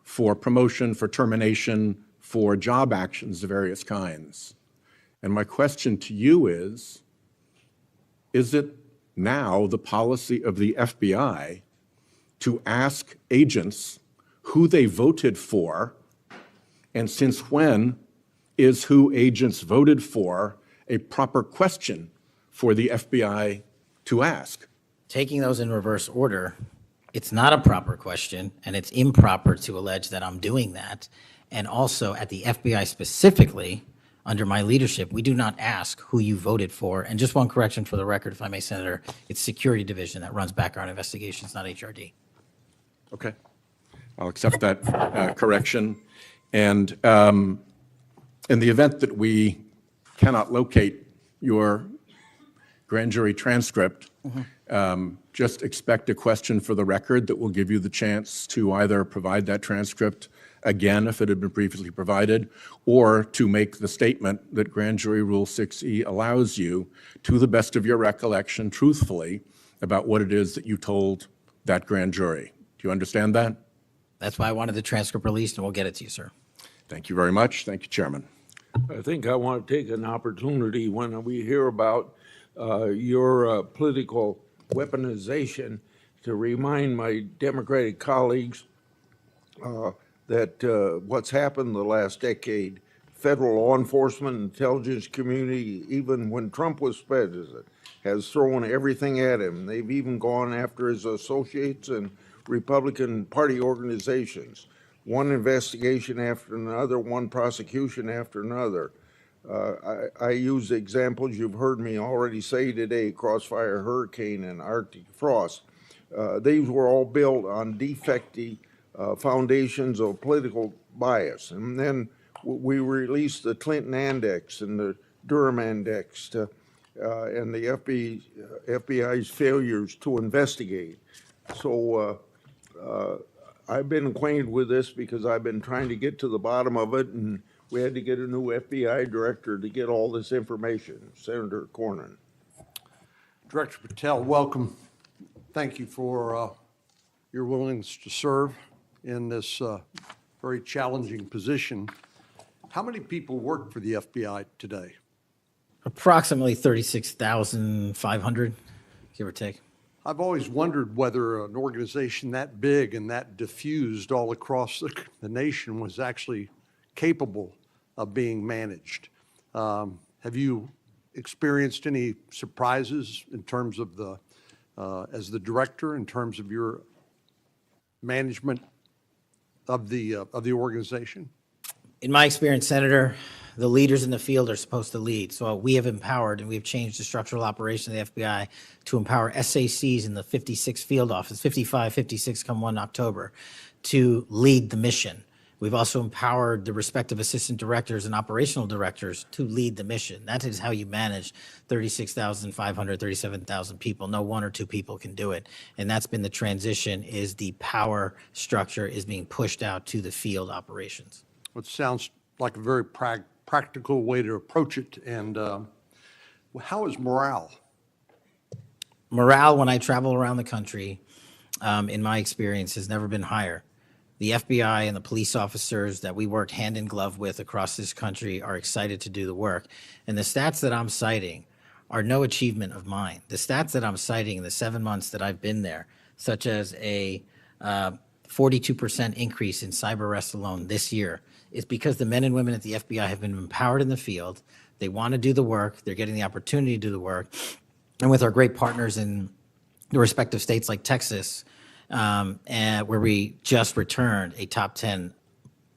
for promotion, for termination, for job actions of various kinds. And my question to you is it now the policy of the FBI to ask agents who they voted for, and since when is who agents voted for a proper question for the FBI to ask? Taking those in reverse order, it's not a proper question, and it's improper to allege that I'm doing that. And also, at the FBI specifically, under my leadership, we do not ask who you voted for. And just one correction for the record, if I may, Senator, it's Security Division that runs background investigations, not HRD. Okay. I'll accept that correction. And in the event that we cannot locate your grand jury transcript, just expect a question for the record that will give you the chance to either provide that transcript again if it had been previously provided, or to make the statement that Grand Jury Rule 6E allows you, to the best of your recollection, truthfully, about what it is that you told that grand jury. Do you understand that? That's why I wanted the transcript released, and we'll get it to you, sir. Thank you very much. Thank you, Chairman. I think I want to take an opportunity when we hear about your political weaponization to remind my Democratic colleagues that what's happened the last decade, federal law enforcement, intelligence community, even when Trump was president, has thrown everything at him. They've even gone after his associates and Republican Party organizations. One investigation after another, one prosecution after another. I use examples you've heard me already say today, Crossfire Hurricane and Arctic Frost. These were all built on defective foundations of political bias. And then we released the Clinton Index and the Durham Index and the FBI's failures to investigate. So I've been acquainted with this because I've been trying to get to the bottom of it, and we had to get a new FBI director to get all this information, Senator Cornyn. Director Patel, welcome. Thank you for your willingness to serve in this very challenging position. How many people work for the FBI today? Approximately 36,500, give or take. I've always wondered whether an organization that big and that diffused all across the nation was actually capable of being managed. Have you experienced any surprises in terms of the, as the director, in terms of your management of the organization? In my experience, Senator, the leaders in the field are supposed to lead. So we have empowered and we've changed the structural operation of the FBI to empower SACs in the 56 field office, 55, 56 come 1 October, to lead the mission. We've also empowered the respective assistant directors and operational directors to lead the mission. That is how you manage 36,500, 37,000 people. No one or two people can do it. And that's been the transition, is the power structure is being pushed out to the field operations. It sounds like a very practical way to approach it. And how is morale? Morale, when I travel around the country, in my experience, has never been higher. The FBI and the police officers that we work hand in glove with across this country are excited to do the work. And the stats that I'm citing are no achievement of mine. The stats that I'm citing in the 7 months that I've been there, such as a 42% increase in cyber arrests alone this year, is because the men and women at the FBI have been empowered in the field. They want to do the work. They're getting the opportunity to do the work. And with our great partners in the respective states like Texas, and where we just returned a top 10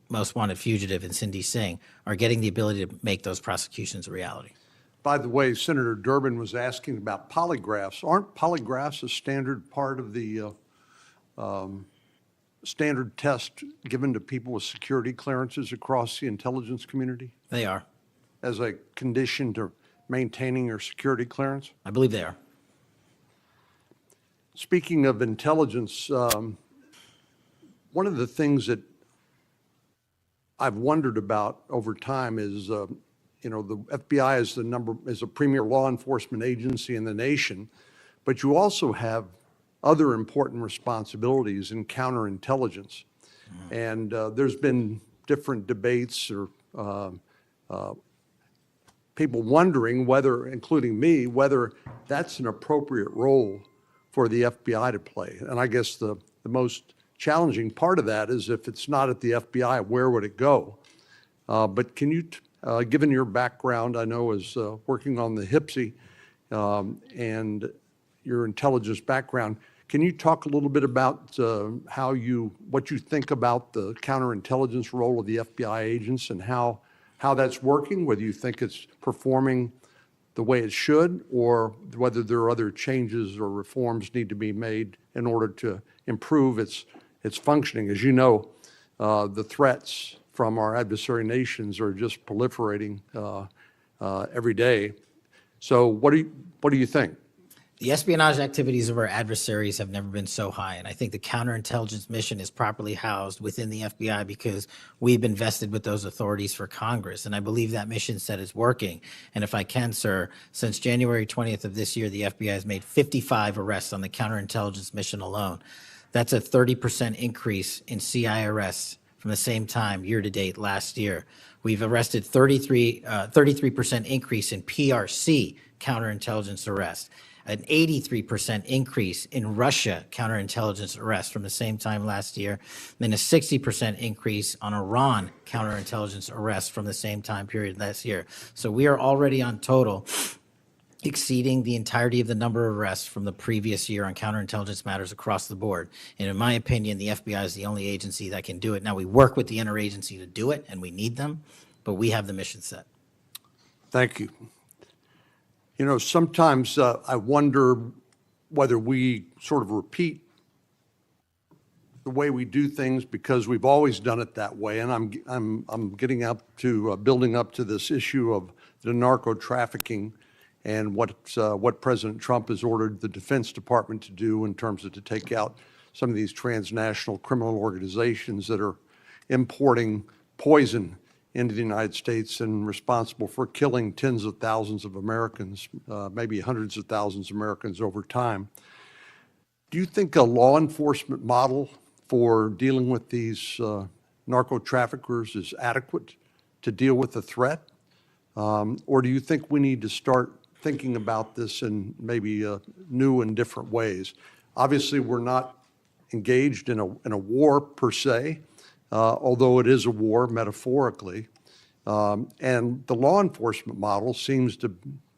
most wanted fugitive in Cindy Singh, are getting the ability to make those prosecutions a reality. By the way, Senator Durbin was asking about polygraphs. Aren't polygraphs a standard part of the standard test given to people with security clearances across the intelligence community They are. as a condition to maintaining your security clearance? I believe they are. Speaking of intelligence, one of the things that I've wondered about over time is, the FBI is a premier law enforcement agency in the nation, but you also have other important responsibilities in counterintelligence. And there's been different debates or people wondering whether, including me, whether that's an appropriate role for the FBI to play. And I guess the most challenging part of that is if it's not at the FBI, where would it go? But can you, given your background, I know as working on the HPSI and your intelligence background, can you talk a little bit about what you think about the counterintelligence role of the FBI agents and how that's working, whether you think it's performing the way it should, or whether there are other changes or reforms need to be made in order to improve its functioning? As you know, the threats from our adversary nations are just proliferating every day. So what do you think? The espionage activities of our adversaries have never been so high, and I think the counterintelligence mission is properly housed within the FBI because we've been vested with those authorities for Congress, and I believe that mission set is working. And if I can, sir, since January 20th of this year, the FBI has made 55 arrests on the counterintelligence mission alone. That's a 30% increase in CI arrests from the same time year-to-date last year. We've arrested 33% increase in PRC counterintelligence arrests, an 83% increase in Russia counterintelligence arrests from the same time last year, then a 60% increase on Iran counterintelligence arrests from the same time period last year. So we are already on total exceeding the entirety of the number of arrests from the previous year on counterintelligence matters across the board. And in my opinion, the FBI is the only agency that can do it. Now, we work with the interagency to do it, and we need them, but we have the mission set. Thank you. You know, sometimes I wonder whether we sort of repeat the way we do things because we've always done it that way. And I'm getting up to building up to this issue of the narco-trafficking and what President Trump has ordered the Defense Department to do in terms of to take out some of these transnational criminal organizations that are importing poison into the United States and responsible for killing tens of thousands of Americans, maybe hundreds of thousands of Americans over time. Do you think a law enforcement model for dealing with these narco-traffickers is adequate to deal with the threat? Or do you think we need to start thinking about this in maybe new and different ways? Obviously, we're not engaged in a war per se, although it is a war metaphorically. And the law enforcement model seems to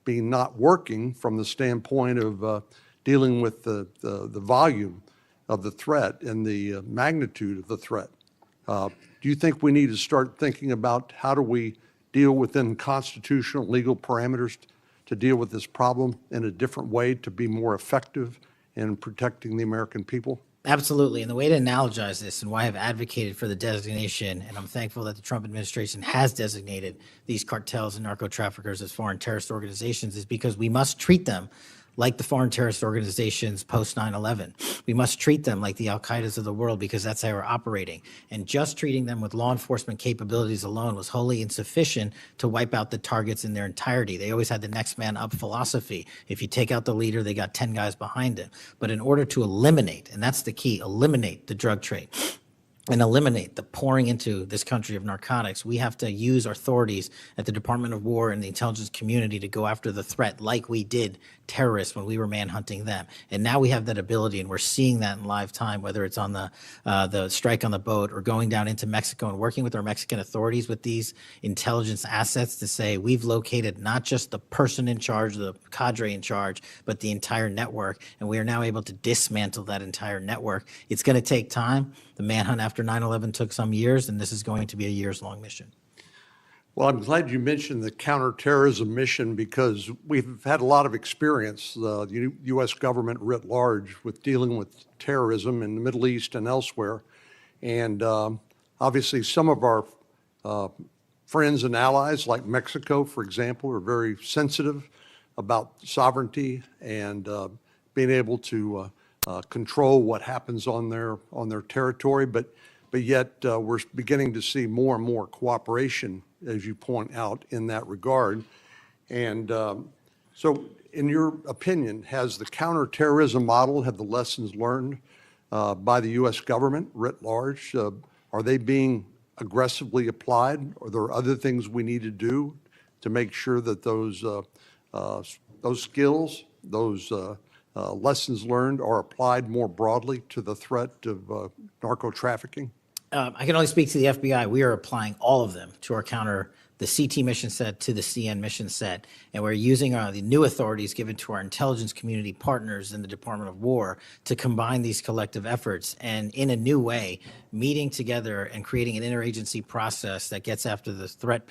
be not working from the standpoint of dealing with the volume of the threat and the magnitude of the threat. Do you think we need to start thinking about how do we deal within constitutional legal parameters to deal with this problem in a different way to be more effective in protecting the American people? Absolutely. And the way to analogize this and why I've advocated for the designation, and I'm thankful that the Trump administration has designated these cartels and narco traffickers as foreign terrorist organizations, is because we must treat them like the foreign terrorist organizations post 9/11. We must treat them like the Al-Qaedas of the world because that's how we're operating. And just treating them with law enforcement capabilities alone was wholly insufficient to wipe out the targets in their entirety. They always had the next man up philosophy. If you take out the leader, they got 10 guys behind him. But in order to eliminate, and that's the key, eliminate the drug trade, and eliminate the pouring into this country of narcotics, we have to use our authorities at the Department of War and the intelligence community to go after the threat like we did terrorists when we were manhunting them. And now we have that ability, and we're seeing that in live time, whether it's on the strike on the boat or going down into Mexico and working with our Mexican authorities with these intelligence assets to say we've located not just the person in charge, the cadre in charge, but the entire network. And we are now able to dismantle that entire network. It's going to take time. The manhunt after 9/11 took some years, and this is going to be a years-long mission. Well, I'm glad you mentioned the counterterrorism mission because we've had a lot of experience, the U.S. government writ large, with dealing with terrorism in the Middle East and elsewhere. And obviously, some of our friends and allies, like Mexico, for example, are very sensitive about sovereignty and being able to control what happens on their territory. But yet we're beginning to see more and more cooperation, as you point out, in that regard. And so in your opinion, has the counterterrorism model, have the lessons learned by the U.S. government writ large, are they being aggressively applied? Are there other things we need to do to make sure that those skills, those lessons learned are applied more broadly to the threat of narco trafficking? I can only speak to the FBI. We are applying all of them to our counter, the CT mission set to the CN mission set, and we're using the new authorities given to our intelligence community partners in the Department of War to combine these collective efforts and in a new way, meeting together and creating an interagency process that gets after the threat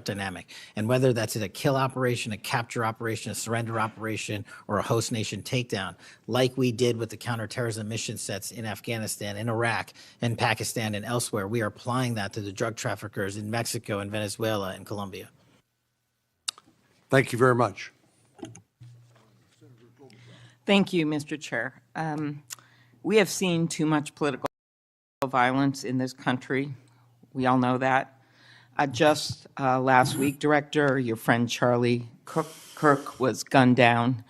dynamic. And whether that's in a kill operation, a capture operation, a surrender operation, or a host nation takedown, like we did with the counterterrorism mission sets in Afghanistan, in Iraq, and Pakistan, and elsewhere, we are applying that to the drug traffickers in Mexico and Venezuela and Colombia. Thank you very much. Thank you, Mr. Chair. We have seen too much political violence in this country. We all know that. Just last week, Director, your friend Charlie Kirk was gunned down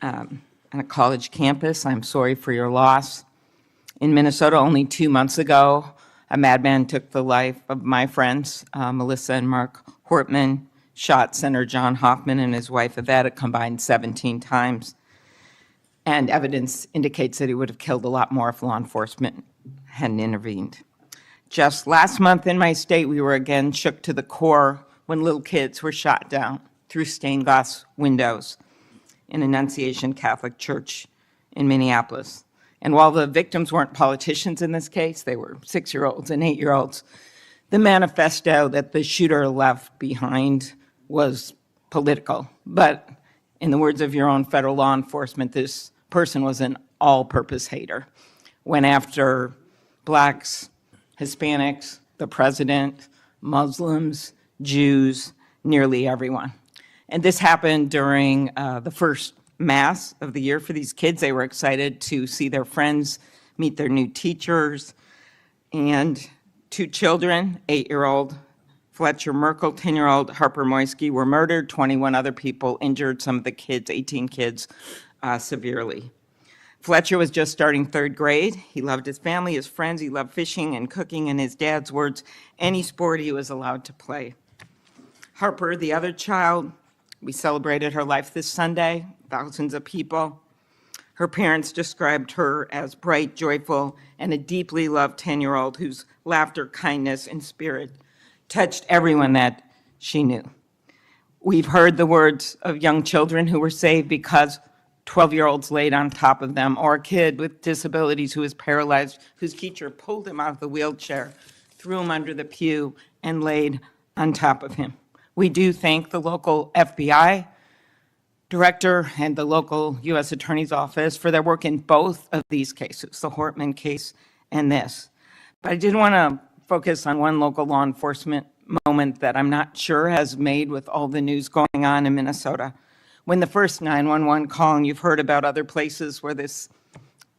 on a college campus. I'm sorry for your loss. In Minnesota, only 2 months ago, a madman took the life of my friends, Melissa and Mark Hortman, shot Senator John Hoffman and his wife Yvette a combined 17 times. And evidence indicates that he would have killed a lot more if law enforcement hadn't intervened. Just last month in my state, we were again shook to the core when little kids were shot down through stained glass windows in Annunciation Catholic Church in Minneapolis. And while the victims weren't politicians in this case, they were 6-year-olds and 8-year-olds, the manifesto that the shooter left behind was political. But in the words of your own federal law enforcement, this person was an all-purpose hater. Went after blacks, Hispanics, the president, Muslims, Jews, nearly everyone. And this happened during the first Mass of the year for these kids. They were excited to see their friends, meet their new teachers, and 2 children, 8-year-old Fletcher Merkel, 10-year-old Harper Moisky, were murdered. 21 other people injured, some of the kids, 18 kids, severely. Fletcher was just starting 3rd grade. He loved his family, his friends. He loved fishing and cooking, in his dad's words, any sport he was allowed to play. Harper, the other child, we celebrated her life this Sunday, thousands of people. Her parents described her as bright, joyful, and a deeply loved 10-year-old whose laughter, kindness, and spirit touched everyone that she knew. We've heard the words of young children who were saved because 12-year-olds laid on top of them, or a kid with disabilities who was paralyzed, whose teacher pulled him out of the wheelchair, threw him under the pew, and laid on top of him. We do thank the local FBI director and the local U.S. Attorney's Office for their work in both of these cases, the Hortman case and this. But I did want to focus on one local law enforcement moment that I'm not sure has made with all the news going on in Minnesota. When the first 911 call, and you've heard about other places where this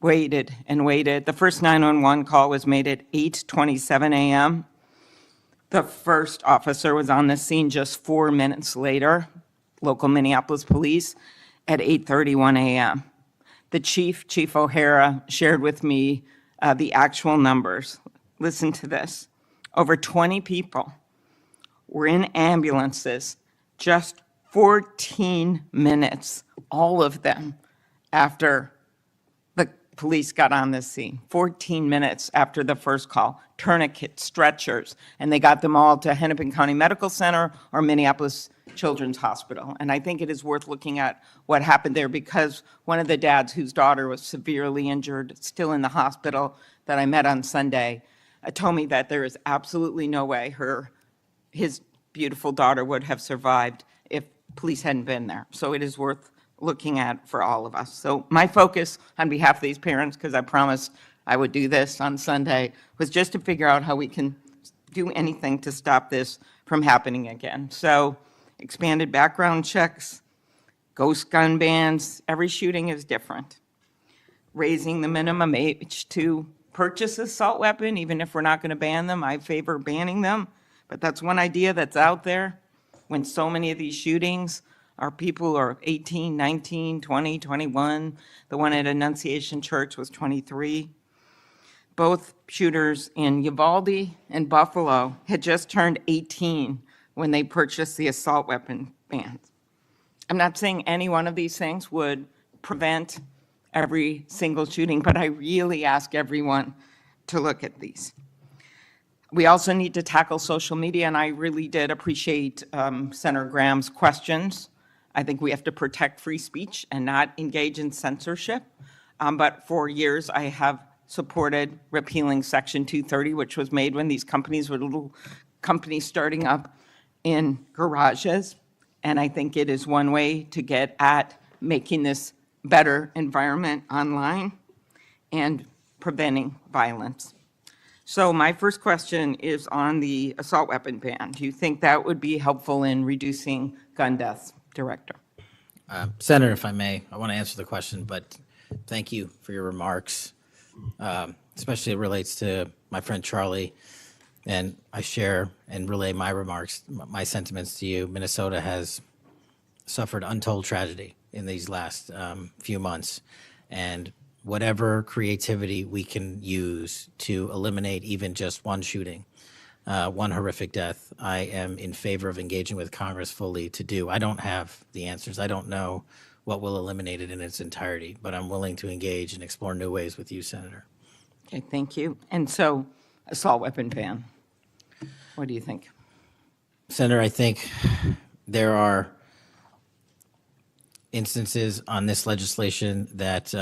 waited and waited, the first 911 call was made at 8:27 a.m. The first officer was on the scene just 4 minutes later, local Minneapolis police, at 8:31 a.m. The Chief O'Hara, shared with me the actual numbers. Listen to this. Over 20 people were in ambulances just 14 minutes, all of them, after the police got on the scene. 14 minutes after the first call, tourniquets, stretchers, and they got them all to Hennepin County Medical Center or Minneapolis Children's Hospital. And I think it is worth looking at what happened there, because one of the dads whose daughter was severely injured, still in the hospital, that I met on Sunday, told me that there is absolutely no way his beautiful daughter would have survived if police hadn't been there. So it is worth looking at for all of us. So my focus on behalf of these parents, because I promised I would do this on Sunday, was just to figure out how we can do anything to stop this from happening again. So expanded background checks, ghost gun bans, every shooting is different. Raising the minimum age to purchase an assault weapon, even if we're not going to ban them, I favor banning them. But that's one idea that's out there when so many of these shootings are people who are 18, 19, 20, 21. The one at Annunciation Church was 23. Both shooters in Uvalde and Buffalo had just turned 18 when they purchased the assault weapon bans. I'm not saying any one of these things would prevent every single shooting, but I really ask everyone to look at these. We also need to tackle social media, and I really did appreciate Senator Graham's questions. I think we have to protect free speech and not engage in censorship. But for years, I have supported repealing Section 230, which was made when these companies were little companies starting up in garages. And I think it is one way to get at making this better environment online and preventing violence. So my first question is on the assault weapon ban. Do you think that would be helpful in reducing gun deaths, Director? Senator, if I may, I want to answer the question, but thank you for your remarks. Especially it relates to my friend Charlie, and I share and relay my remarks, my sentiments to you. Minnesota has suffered untold tragedy in these last few months, and whatever creativity we can use to eliminate even just one shooting, one horrific death, I am in favor of engaging with Congress fully to do. I don't have the answers. I don't know what will eliminate it in its entirety, but I'm willing to engage and explore new ways with you, Senator. Okay, thank you. And so, assault weapon ban, what do you think? Senator, I think there are instances on this legislation that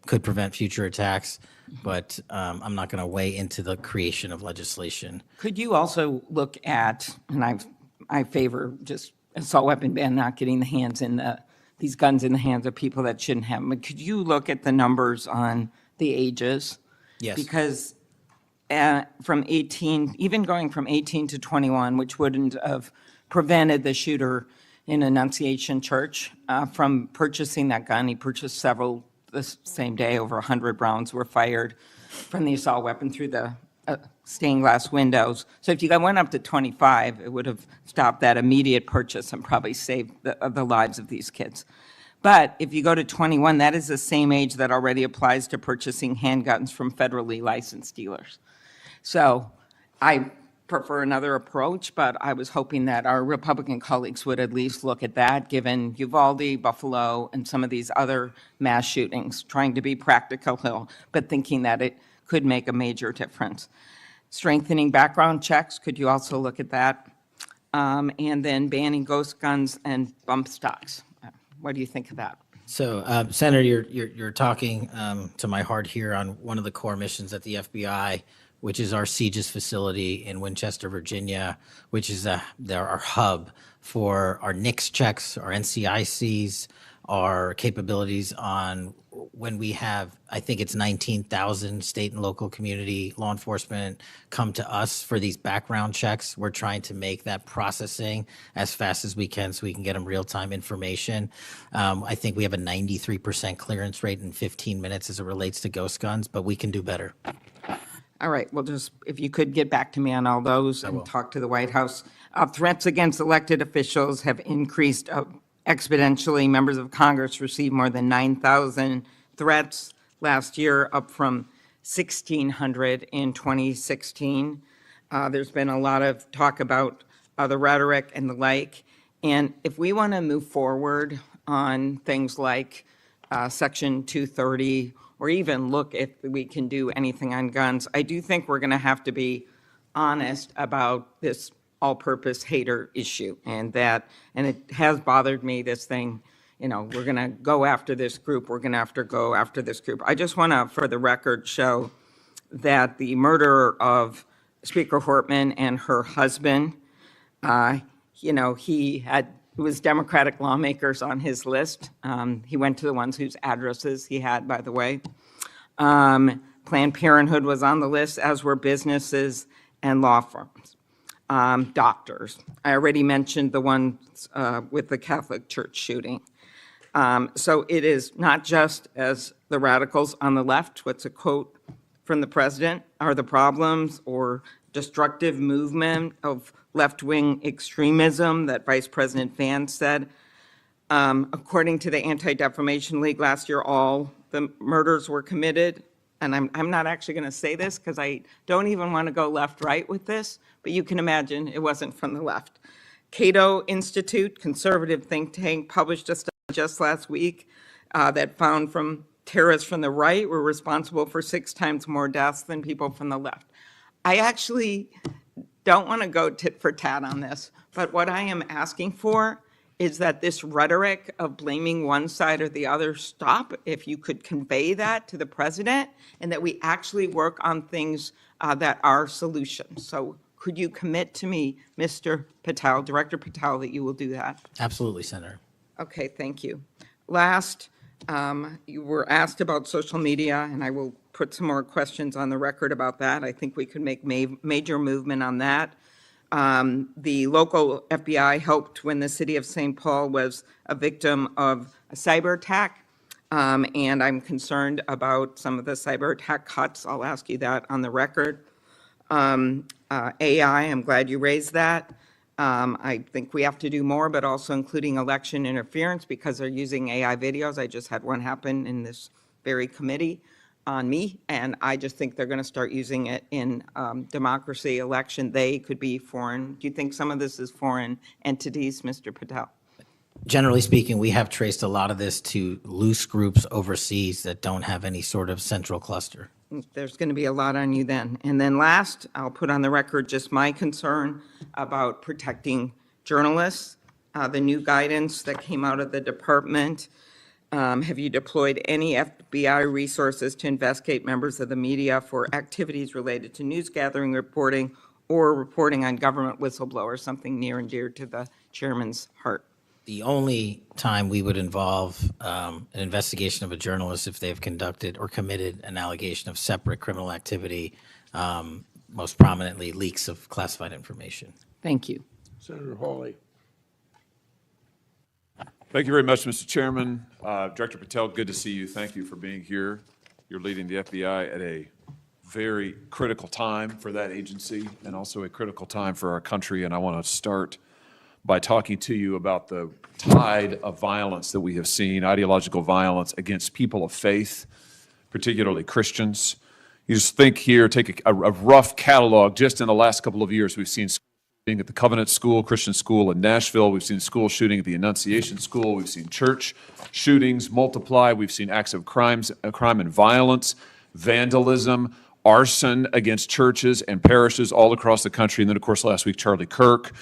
could prevent future attacks, but I'm not going to weigh into the creation of legislation. Could you also look at, and I favor just assault weapon ban, not getting these guns in the hands of people that shouldn't have them, but could you look at the numbers on the ages? Yes. Because from 18, even going from 18 to 21, which wouldn't have prevented the shooter in Annunciation Church from purchasing that gun. He purchased several the same day. Over 100 rounds were fired from the assault weapon through the stained glass windows. So if you went up to 25, it would have stopped that immediate purchase and probably saved the lives of these kids. But if you go to 21, that is the same age that already applies to purchasing handguns from federally licensed dealers. So I prefer another approach, but I was hoping that our Republican colleagues would at least look at that, given Uvalde, Buffalo, and some of these other mass shootings, trying to be practical, but thinking that it could make a major difference. Strengthening background checks, could you also look at that? And then banning ghost guns and bump stocks. What do you think of that? So, Senator, you're talking to my heart here on one of the core missions at the FBI, which is our CJIS facility in Winchester, Virginia, which is our hub for our NICS checks, our NCICs, our capabilities on when we have, I think it's 19,000 state and local community law enforcement come to us for these background checks. We're trying to make that processing as fast as we can so we can get them real-time information. I think we have a 93% clearance rate in 15 minutes as it relates to ghost guns, but we can do better. All right, well, just if you could get back to me on all those and talk to the White House. Threats against elected officials have increased exponentially. Members of Congress received more than 9,000 threats last year, up from 1,600 in 2016. There's been a lot of talk about the rhetoric and the like. And if we want to move forward on things like Section 230, or even look if we can do anything on guns, I do think we're going to have to be honest about this all-purpose hater issue, and it has bothered me, this thing, we're going to go after this group, we're going to have to go after this group. I just want to, for the record, show that the murder of Speaker Hortman and her husband, it was Democratic lawmakers on his list. He went to the ones whose addresses he had, by the way. Planned Parenthood was on the list, as were businesses and law firms. Doctors. I already mentioned the ones with the Catholic Church shooting. So it is not just as the radicals on the left, what's a quote from the president, are the problems or destructive movement of left-wing extremism that Vice President Vance said. According to the Anti-Defamation League last year, all the murders were committed. And I'm not actually going to say this because I don't even want to go left-right with this, but you can imagine it wasn't from the left. Cato Institute, conservative think tank, published a study just last week that found from terrorists from the right were responsible for 6 times more deaths than people from the left. I actually don't want to go tit for tat on this, but what I am asking for is that this rhetoric of blaming one side or the other stop, if you could convey that to the president, and that we actually work on things that are solutions. So could you commit to me, Mr. Patel, Director Patel, that you will do that? Absolutely, Senator. Okay, thank you. Last, you were asked about social media, and I will put some more questions on the record about that. I think we could make major movement on that. The local FBI helped when the city of St. Paul was a victim of a cyber attack, and I'm concerned about some of the cyber attack cuts. I'll ask you that on the record. AI, I'm glad you raised that. I think we have to do more, but also including election interference because they're using AI videos. I just had one happen in this very committee on me, and I just think they're going to start using it in democracy, election. They could be foreign. Do you think some of this is foreign entities, Mr. Patel? Generally speaking, we have traced a lot of this to loose groups overseas that don't have any sort of central cluster. There's going to be a lot on you then. And then last, I'll put on the record just my concern about protecting journalists. The new guidance that came out of the department. Have you deployed any FBI resources to investigate members of the media for activities related to news gathering, reporting, or reporting on government whistleblowers, something near and dear to the chairman's heart? The only time we would involve an investigation of a journalist if they've conducted or committed an allegation of separate criminal activity, most prominently leaks of classified information. Thank you. Senator Hawley. Thank you very much, Mr. Chairman. Director Patel, good to see you. Thank you for being here. You're leading the FBI at a very critical time for that agency and also a critical time for our country. And I want to start by talking to you about the tide of violence that we have seen, ideological violence against people of faith, particularly Christians. You just think here, take a rough catalog. Just in the last couple of years, we've seen shooting at the Covenant School, Christian school in Nashville. We've seen school shooting at the Annunciation School. We've seen church shootings multiply. We've seen acts of crime and violence, vandalism, arson against churches and parishes all across the country. And then, of course, last week, Charlie Kirk,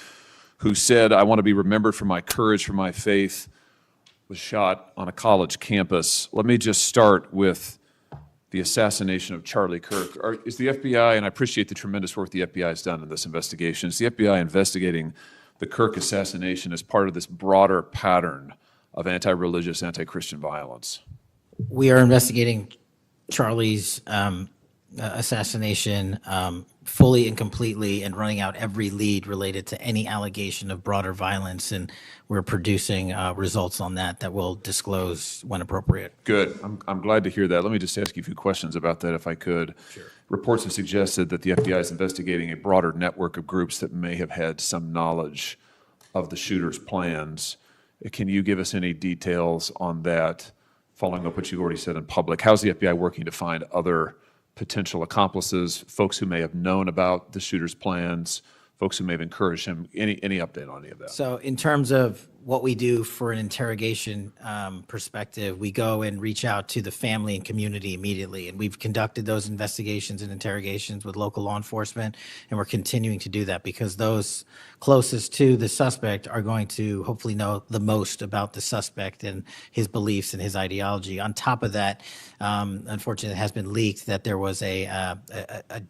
who said, "I want to be remembered for my courage, for my faith," was shot on a college campus. Let me just start with the assassination of Charlie Kirk. Is the FBI, and I appreciate the tremendous work the FBI has done in this investigation, is the FBI investigating the Kirk assassination as part of this broader pattern of anti-religious, anti-Christian violence? We are investigating Charlie's assassination fully and completely and running out every lead related to any allegation of broader violence, and we're producing results on that we'll disclose when appropriate. Good. I'm glad to hear that. Let me just ask you a few questions about that, if I could. Sure. Reports have suggested that the FBI is investigating a broader network of groups that may have had some knowledge of the shooter's plans. Can you give us any details on that, following up what you already said in public? How's the FBI working to find other potential accomplices, folks who may have known about the shooter's plans, folks who may have encouraged him? Any update on any of that? So in terms of what we do for an interrogation perspective, we go and reach out to the family and community immediately. And we've conducted those investigations and interrogations with local law enforcement, and we're continuing to do that because those closest to the suspect are going to hopefully know the most about the suspect and his beliefs and his ideology. On top of that, unfortunately, it has been leaked that there was a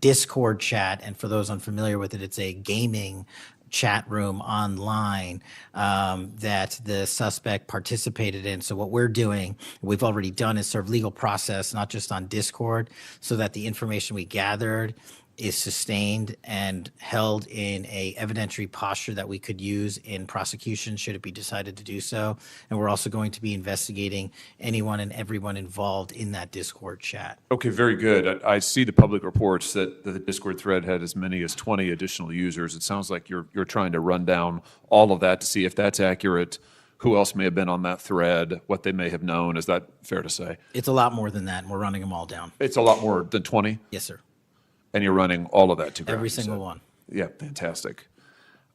Discord chat, and for those unfamiliar with it, it's a gaming chat room online that the suspect participated in. So what we're doing, we've already done, is serve legal process, not just on Discord, so that the information we gathered is sustained and held in a evidentiary posture that we could use in prosecution should it be decided to do so. And we're also going to be investigating anyone and everyone involved in that Discord chat. Okay, very good. I see the public reports that the Discord thread had as many as 20 additional users. It sounds like you're trying to run down all of that to see if that's accurate, who else may have been on that thread, what they may have known. Is that fair to say? It's a lot more than that, and we're running them all down. It's a lot more than 20? Yes, sir. And you're running all of that to ground? Every you single said? one. Yeah, fantastic.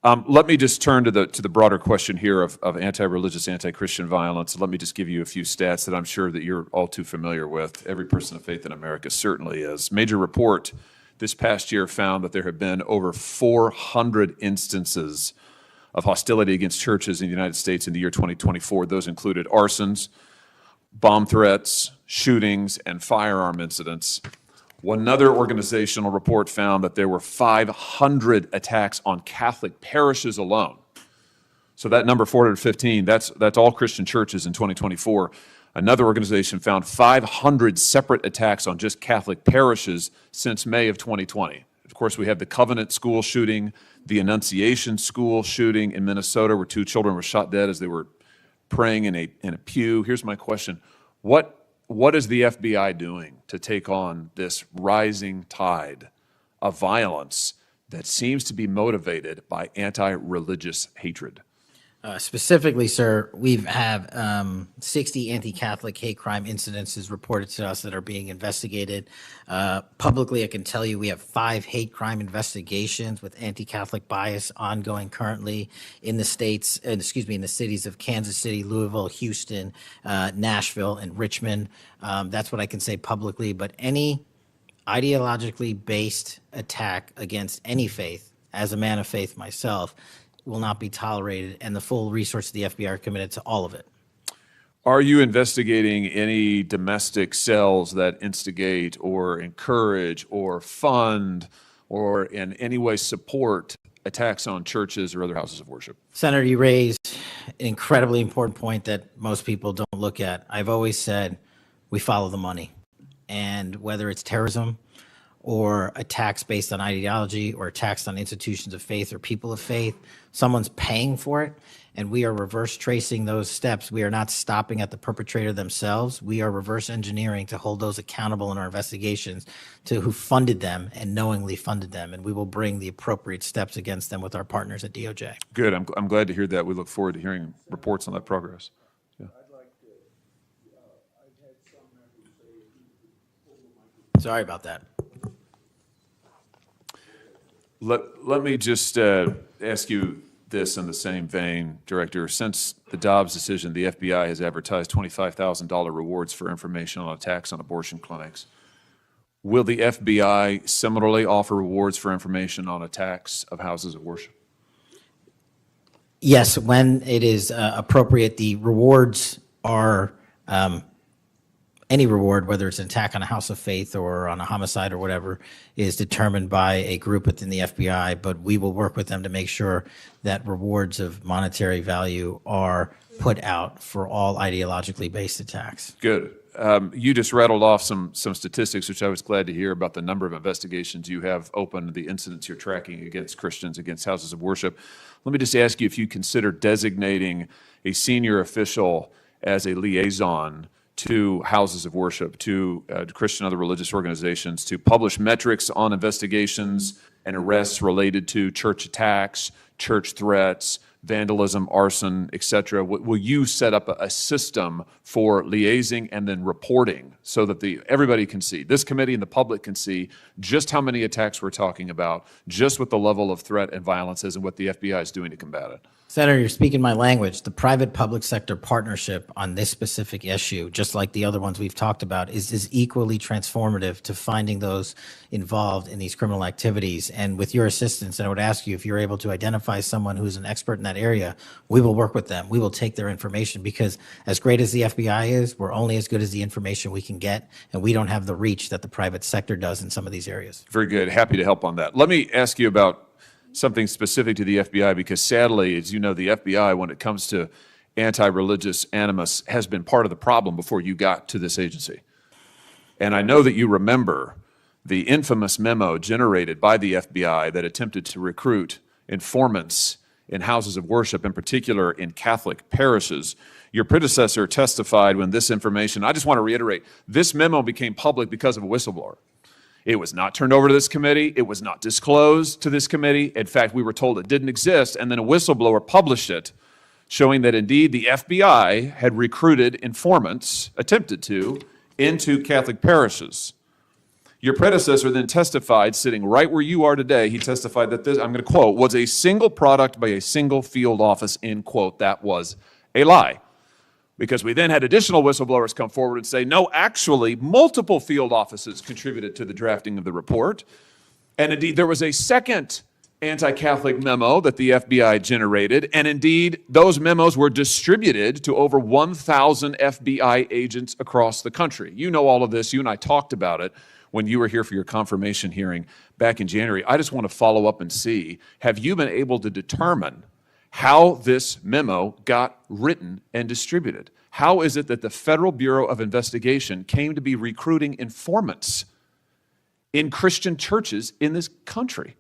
Let me just turn to the broader question here of anti-religious, anti-Christian violence. Let me just give you a few stats that I'm sure that you're all too familiar with. Every person of faith in America certainly is. Major report this past year found that there have been over 400 instances of hostility against churches in the United States in the year 2024. Those included arsons, bomb threats, shootings, and firearm incidents. Another organizational report found that there were 500 attacks on Catholic parishes alone. So that number 415, that's all Christian churches in 2024. Another organization found 500 separate attacks on just Catholic parishes since May of 2020. Of course, we have the Covenant school shooting, the Annunciation school shooting in Minnesota, where 2 children were shot dead as they were praying in a pew. Here's my question. What is the FBI doing to take on this rising tide of violence that seems to be motivated by anti-religious hatred? Specifically, sir, we have 60 anti-Catholic hate crime incidences reported to us that are being investigated. Publicly, I can tell you we have 5 hate crime investigations with anti-Catholic bias ongoing currently in the states, in the cities of Kansas City, Louisville, Houston, Nashville, and Richmond. That's what I can say publicly, but any ideologically based attack against any faith, as a man of faith myself, will not be tolerated, and the full resources of the FBI are committed to all of it. Are you investigating any domestic cells that instigate or encourage or fund or in any way support attacks on churches or other houses of worship? Senator, you raised an incredibly important point that most people don't look at. I've always said we follow the money, and whether it's terrorism or attacks based on ideology or attacks on institutions of faith or people of faith, someone's paying for it, and we are reverse tracing those steps. We are not stopping at the perpetrator themselves. We are reverse engineering to hold those accountable in our investigations to who funded them and knowingly funded them, and we will bring the appropriate steps against them with our partners at DOJ. Good. I'm glad to hear that. We look forward to hearing reports on that progress. Yeah. Sorry about that. Let me just ask you this in the same vein, Director. Since the Dobbs decision, the FBI has advertised $25,000 rewards for information on attacks on abortion clinics. Will the FBI similarly offer rewards for information on attacks of houses of worship? Yes, when it is appropriate, the rewards are any reward, whether it's an attack on a house of faith or on a homicide or whatever, is determined by a group within the FBI, but we will work with them to make sure that rewards of monetary value are put out for all ideologically based attacks. Good. You just rattled off some statistics, which I was glad to hear, about the number of investigations you have open, the incidents you're tracking against Christians, against houses of worship. Let me just ask you if you consider designating a senior official as a liaison to houses of worship, to Christian and other religious organizations, to publish metrics on investigations and arrests related to church attacks, church threats, vandalism, arson, et cetera. Will you set up a system for liaising and then reporting so that everybody can see, this committee and the public can see just how many attacks we're talking about, just what the level of threat and violence is and what the FBI is doing to combat it? Senator, you're speaking my language. The private-public sector partnership on this specific issue, just like the other ones we've talked about, is equally transformative to finding those involved in these criminal activities. And with your assistance, I would ask you if you're able to identify someone who's an expert in that area, we will work with them. We will take their information, because as great as the FBI is, we're only as good as the information we can get, and we don't have the reach that the private sector does in some of these areas. Very good. Happy to help on that. Let me ask you about something specific to the FBI, because sadly, as you know, the FBI, when it comes to anti-religious animus, has been part of the problem before you got to this agency. And I know that you remember the infamous memo generated by the FBI that attempted to recruit informants in houses of worship, in particular in Catholic parishes. Your predecessor testified when this information, I just want to reiterate, this memo became public because of a whistleblower. It was not turned over to this committee. It was not disclosed to this committee. In fact, we were told it didn't exist, and then a whistleblower published it, showing that indeed the FBI had recruited informants, attempted to, into Catholic parishes. Your predecessor then testified, sitting right where you are today, he testified that this, I'm going to quote, was a single product by a single field office, end quote. That was a lie. Because we then had additional whistleblowers come forward and say, no, actually, multiple field offices contributed to the drafting of the report. And indeed, there was a second anti-Catholic memo that the FBI generated. And indeed, those memos were distributed to over 1,000 FBI agents across the country. You know all of this. You and I talked about it when you were here for your confirmation hearing back in January. I just want to follow up and see, have you been able to determine how this memo got written and distributed? How is it that the Federal Bureau of Investigation came to be recruiting informants in Christian churches in this country?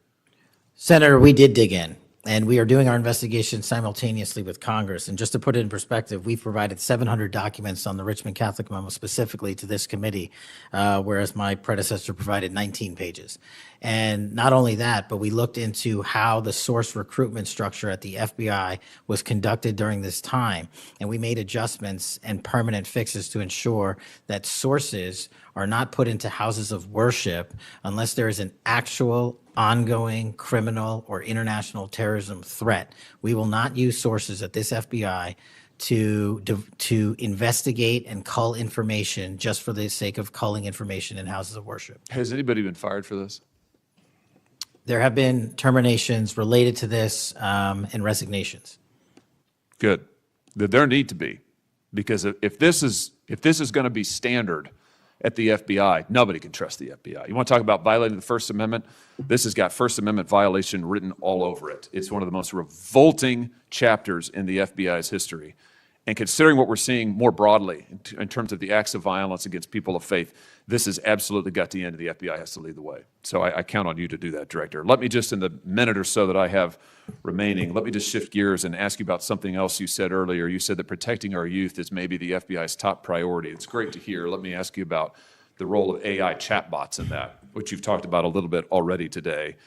Senator, we did dig in, and we are doing our investigation simultaneously with Congress. And just to put it in perspective, we've provided 700 documents on the Richmond Catholic memo specifically to this committee, whereas my predecessor provided 19 pages. And not only that, but we looked into how the source recruitment structure at the FBI was conducted during this time. And we made adjustments and permanent fixes to ensure that sources are not put into houses of worship unless there is an actual ongoing criminal or international terrorism threat. We will not use sources at this FBI to investigate and cull information just for the sake of culling information in houses of worship. Has anybody been fired for this? There have been terminations related to this and resignations. Good. There need to be, because if this is going to be standard at the FBI, nobody can trust the FBI. You want to talk about violating the First Amendment? This has got First Amendment violation written all over it. It's one of the most revolting chapters in the FBI's history. And considering what we're seeing more broadly in terms of the acts of violence against people of faith, this has absolutely got to end, and the FBI has to lead the way. So I count on you to do that, Director. Let me just, in the minute or so that I have remaining, let me just shift gears and ask you about something else you said earlier. You said that protecting our youth is maybe the FBI's top priority. It's great to hear. Let me ask you about the role of AI chatbots in that, which you've talked about a little bit already today.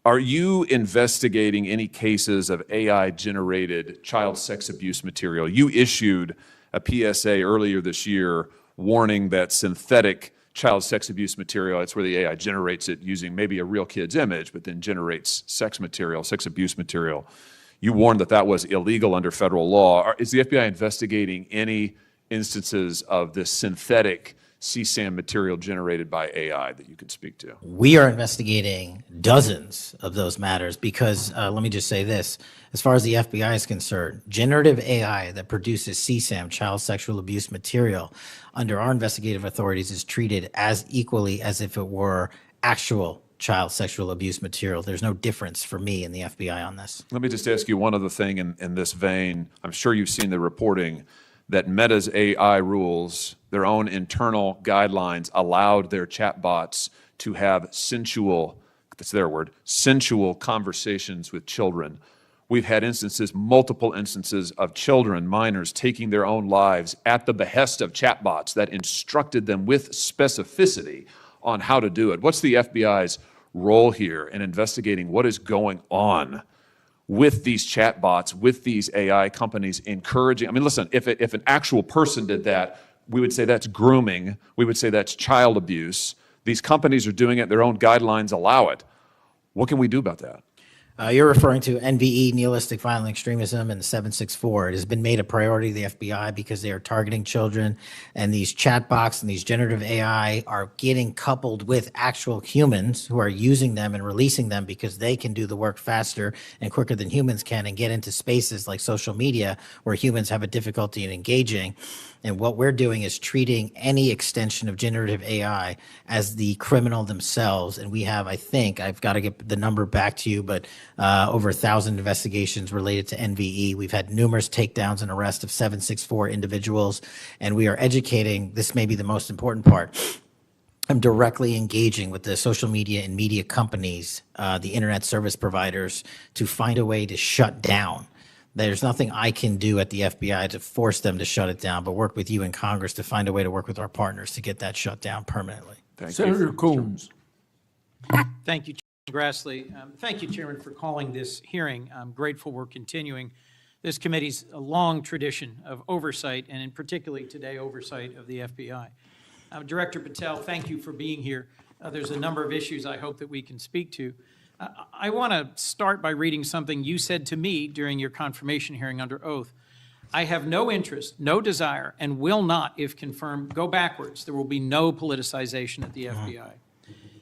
Are you investigating any cases of AI-generated child sex abuse material? You issued a PSA earlier this year warning that synthetic child sex abuse material, it's where the AI generates it using maybe a real kid's image, but then generates sex material, sex abuse material. You warned that that was illegal under federal law. Is the FBI investigating any instances of this synthetic CSAM material generated by AI that you could speak to? We are investigating dozens of those matters because, let me just say this, as far as the FBI is concerned, generative AI that produces CSAM, child sexual abuse material, under our investigative authorities is treated as equally as if it were actual child sexual abuse material. There's no difference for me in the FBI on this. Let me just ask you one other thing in this vein. I'm sure you've seen the reporting that Meta's AI rules, their own internal guidelines, allowed their chatbots to have sensual, that's their word, sensual conversations with children. We've had instances, multiple instances of children, minors, taking their own lives at the behest of chatbots that instructed them with specificity on how to do it. What's the FBI's role here in investigating what is going on with these chatbots, with these AI companies encouraging? I mean, listen, if an actual person did that, we would say that's grooming. We would say that's child abuse. These companies are doing it. Their own guidelines allow it. What can we do about that? You're referring to NVE, nihilistic violent extremism, and the 764. It has been made a priority of the FBI because they are targeting children, and these chatbots and these generative AI are getting coupled with actual humans who are using them and releasing them because they can do the work faster and quicker than humans can and get into spaces like social media where humans have a difficulty in engaging. And what we're doing is treating any extension of generative AI as the criminal themselves. And we have, I think, I've got to get the number back to you, but over 1,000 investigations related to NVE. We've had numerous takedowns and arrests of 764 individuals. And we are educating, this may be the most important part, I'm directly engaging with the social media and media companies, the internet service providers, to find a way to shut down. There's nothing I can do at the FBI to force them to shut it down, but work with you in Congress to find a way to work with our partners to get that shut down permanently. Thank Senator you. Coons. Thank you, Chairman Grassley. Thank you, Chairman, for calling this hearing. I'm grateful we're continuing this committee's long tradition of oversight, and in particularly today, oversight of the FBI. Director Patel, thank you for being here. There's a number of issues I hope that we can speak to. I want to start by reading something you said to me during your confirmation hearing under oath. I have no interest, no desire, and will not, if confirmed, go backwards. There will be no politicization at the FBI.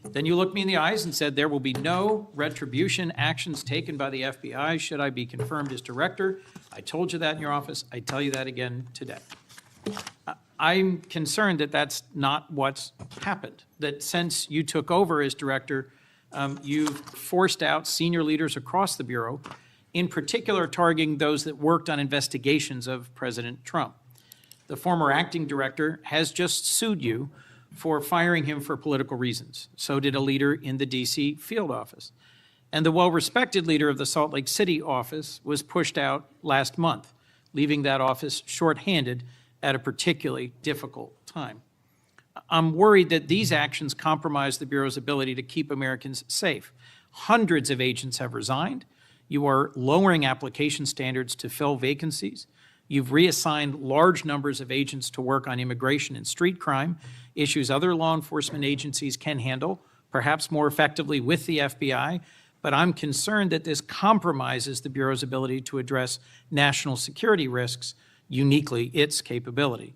Then you looked me in the eyes and said there will be no retribution actions taken by the FBI should I be confirmed as director. I told you that in your office. I tell you that again today. I'm concerned that that's not what's happened, that since you took over as director, you've forced out senior leaders across the Bureau, in particular targeting those that worked on investigations of President Trump. The former acting director has just sued you for firing him for political reasons. So did a leader in the D.C. field office. And the well-respected leader of the Salt Lake City office was pushed out last month, leaving that office shorthanded at a particularly difficult time. I'm worried that these actions compromise the Bureau's ability to keep Americans safe. Hundreds of agents have resigned. You are lowering application standards to fill vacancies. You've reassigned large numbers of agents to work on immigration and street crime, issues other law enforcement agencies can handle, perhaps more effectively with the FBI, but I'm concerned that this compromises the Bureau's ability to address national security risks, uniquely its capability.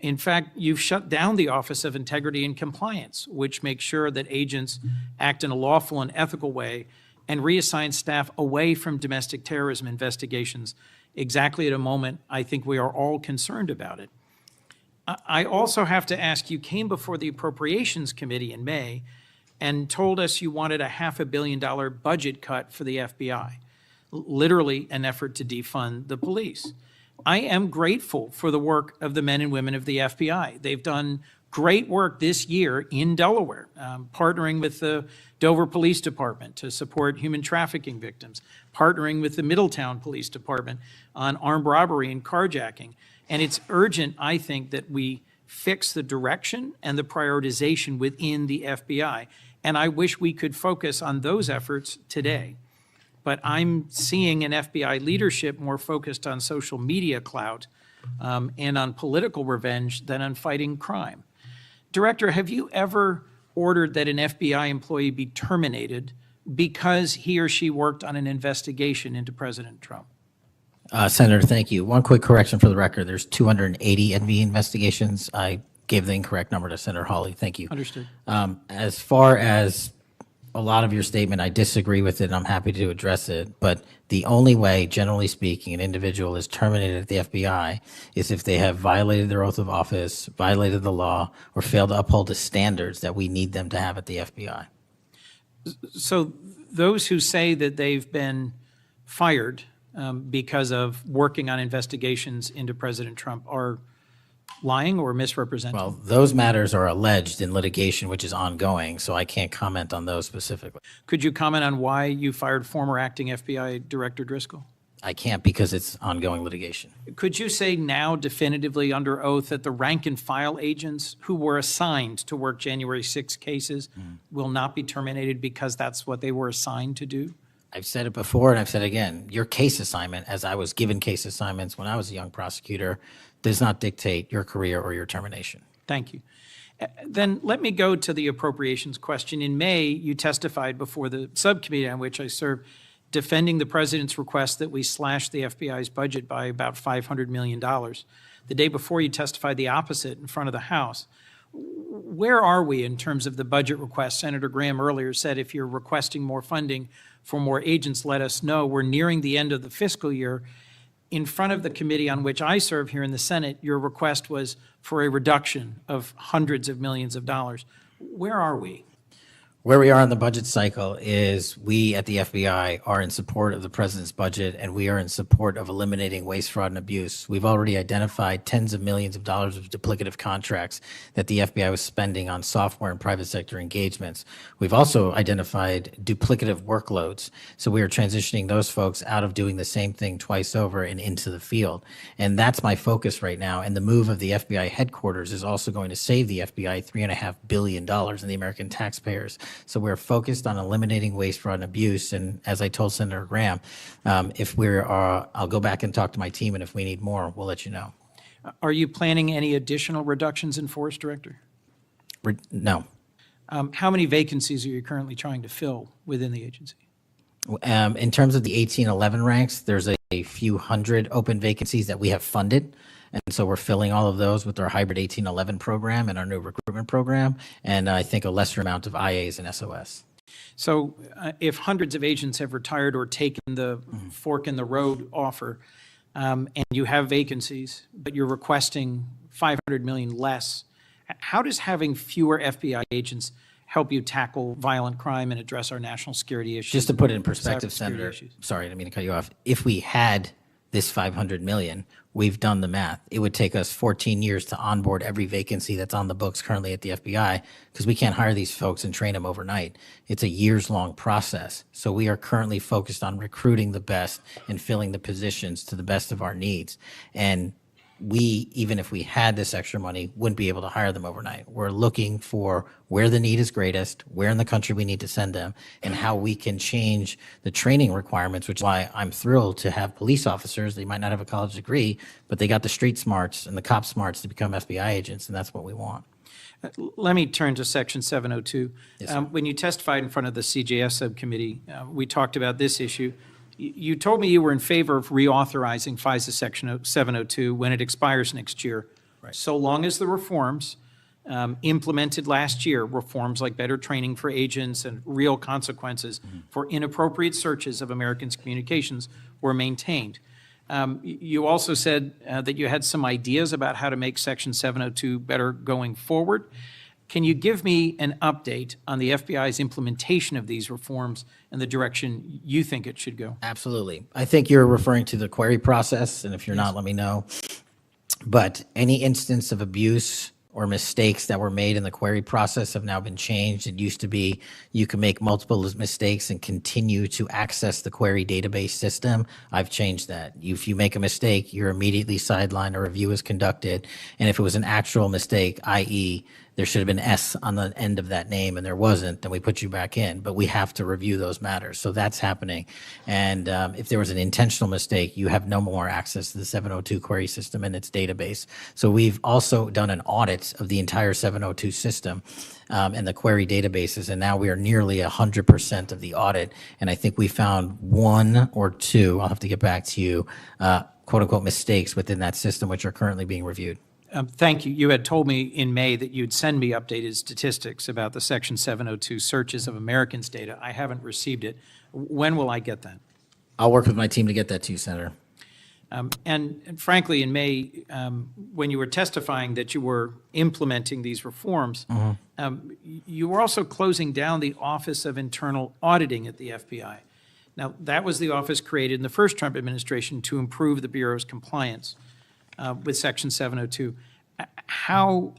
In fact, you've shut down the Office of Integrity and Compliance, which makes sure that agents act in a lawful and ethical way, and reassign staff away from domestic terrorism investigations exactly at a moment I think we are all concerned about it. I also have to ask, you came before the Appropriations Committee in May and told us you wanted a $500 million budget cut for the FBI, literally an effort to defund the police. I am grateful for the work of the men and women of the FBI. They've done great work this year in Delaware, partnering with the Dover Police Department to support human trafficking victims, partnering with the Middletown Police Department on armed robbery and carjacking. And it's urgent, I think, that we fix the direction and the prioritization within the FBI. And I wish we could focus on those efforts today. But I'm seeing an FBI leadership more focused on social media clout and on political revenge than on fighting crime. Director, have you ever ordered that an FBI employee be terminated because he or she worked on an investigation into President Trump? Senator, thank you. One quick correction for the record. There's 280 NV investigations. I gave the incorrect number to Senator Hawley. Thank you. Understood. As far as a lot of your statement, I disagree with it, and I'm happy to address it. But the only way, generally speaking, an individual is terminated at the FBI is if they have violated their oath of office, violated the law, or failed to uphold the standards that we need them to have at the FBI. So those who say that they've been fired because of working on investigations into President Trump are lying or misrepresenting? Well, those matters are alleged in litigation, which is ongoing, so I can't comment on those specifically. Could you comment on why you fired former acting FBI Director Driscoll? I can't because it's ongoing litigation. Could you say now definitively under oath that the rank and file agents who were assigned to work January 6 cases will not be terminated because that's what they were assigned to do? I've said it before and I've said it again. Your case assignment, as I was given case assignments when I was a young prosecutor, does not dictate your career or your termination. Thank you. Then let me go to the appropriations question. In May, you testified before the subcommittee on which I serve, defending the president's request that we slash the FBI's budget by about $500 million. The day before, you testified the opposite in front of the House. Where are we in terms of the budget request? Senator Graham earlier said if you're requesting more funding for more agents, let us know. We're nearing the end of the fiscal year. In front of the committee on which I serve here in the Senate, your request was for a reduction of hundreds of millions of dollars. Where are we? Where we are in the budget cycle is we at the FBI are in support of the president's budget, and we are in support of eliminating waste, fraud, and abuse. We've already identified tens of millions of dollars of duplicative contracts that the FBI was spending on software and private sector engagements. We've also identified duplicative workloads. So we are transitioning those folks out of doing the same thing twice over and into the field. And that's my focus right now. And the move of the FBI headquarters is also going to save the FBI $3.5 billion in the American taxpayers. So we're focused on eliminating waste, fraud, and abuse. And as I told Senator Graham, if I'll go back and talk to my team, and if we need more, we'll let you know. Are you planning any additional reductions in force, Director? No. How many vacancies are you currently trying to fill within the agency? In terms of the 1811 ranks, there's a few hundred open vacancies that we have funded. And so we're filling all of those with our hybrid 1811 program and our new recruitment program, and I think a lesser amount of IAs and SOS. So if hundreds of agents have retired or taken the fork in the road offer, and you have vacancies, but you're requesting 500 million less, how does having fewer FBI agents help you tackle violent crime and address our national security issues? Just to put it in perspective, cybersecurity Senator, issues? sorry, I didn't mean to cut you off. If we had this 500 million, we've done the math. It would take us 14 years to onboard every vacancy that's on the books currently at the FBI, because we can't hire these folks and train them overnight. It's a years-long process. So we are currently focused on recruiting the best and filling the positions to the best of our needs. And we, even if we had this extra money, wouldn't be able to hire them overnight. We're looking for where the need is greatest, where in the country we need to send them, and how we can change the training requirements, which is why I'm thrilled to have police officers. They might not have a college degree, but they got the street smarts and the cop smarts to become FBI agents, and that's what we want. Let me turn to Section 702. Yes, sir. When you testified in front of the CJS subcommittee, we talked about this issue. You told me you were in favor of reauthorizing FISA Section 702 when it expires next year, so long as the reforms implemented last year, reforms like better training for agents and real consequences for inappropriate searches of Americans' communications, were maintained. You also said that you had some ideas about how to make Section 702 better going forward. Can you give me an update on the FBI's implementation of these reforms and the direction you think it should go? Absolutely. I think you're referring to the query process, and if you're not, let me know. But any instance of abuse or mistakes that were made in the query process have now been changed. It used to be you can make multiple mistakes and continue to access the query database system. I've changed that. If you make a mistake, you're immediately sidelined, a review is conducted, and if it was an actual mistake, i.e., there should have been S on the end of that name and there wasn't, then we put you back in. But we have to review those matters. So that's happening. And if there was an intentional mistake, you have no more access to the 702 query system and its database. So we've also done an audit of the entire 702 system and the query databases. And now we are nearly 100% of the audit. And I think we found one or two, I'll have to get back to you, quote unquote, mistakes within that system, which are currently being reviewed. Thank you. You had told me in May that you'd send me updated statistics about the Section 702 searches of Americans' data. I haven't received it. When will I get that? I'll work with my team to get that to you, Senator. And frankly, in May, when you were testifying that you were implementing these reforms, you were also closing down the Office of Internal Auditing at the FBI. Now, that was the office created in the first Trump administration to improve the Bureau's compliance with Section 702. How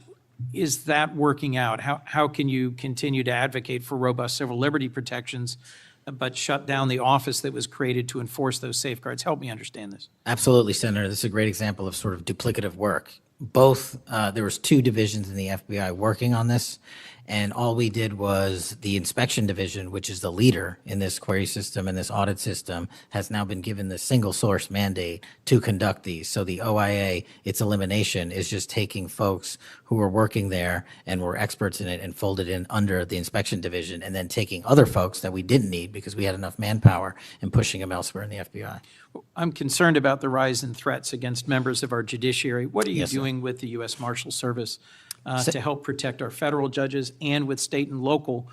is that working out? How can you continue to advocate for robust civil liberty protections, but shut down the office that was created to enforce those safeguards? Help me understand this. Absolutely, Senator. This is a great example of sort of duplicative work. Both, there was two divisions in the FBI working on this, and all we did was the inspection division, which is the leader in this query system and this audit system, has now been given the single source mandate to conduct these. So the OIA, its elimination, is just taking folks who were working there and were experts in it and folded in under the inspection division, and then taking other folks that we didn't need because we had enough manpower and pushing them elsewhere in the FBI. I'm concerned about the rise in threats against members of our judiciary. What are you Yes, sir. doing with the U.S. Marshal Service to help protect our federal judges and with state and local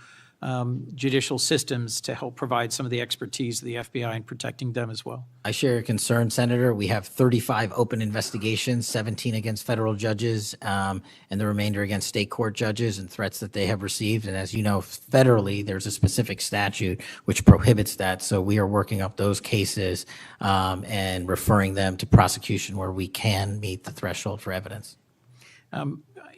judicial systems to help provide some of the expertise of the FBI in protecting them as well? I share your concern, Senator. We have 35 open investigations, 17 against federal judges, and the remainder against state court judges and threats that they have received. And as you know, federally, there's a specific statute which prohibits that. So we are working up those cases and referring them to prosecution where we can meet the threshold for evidence.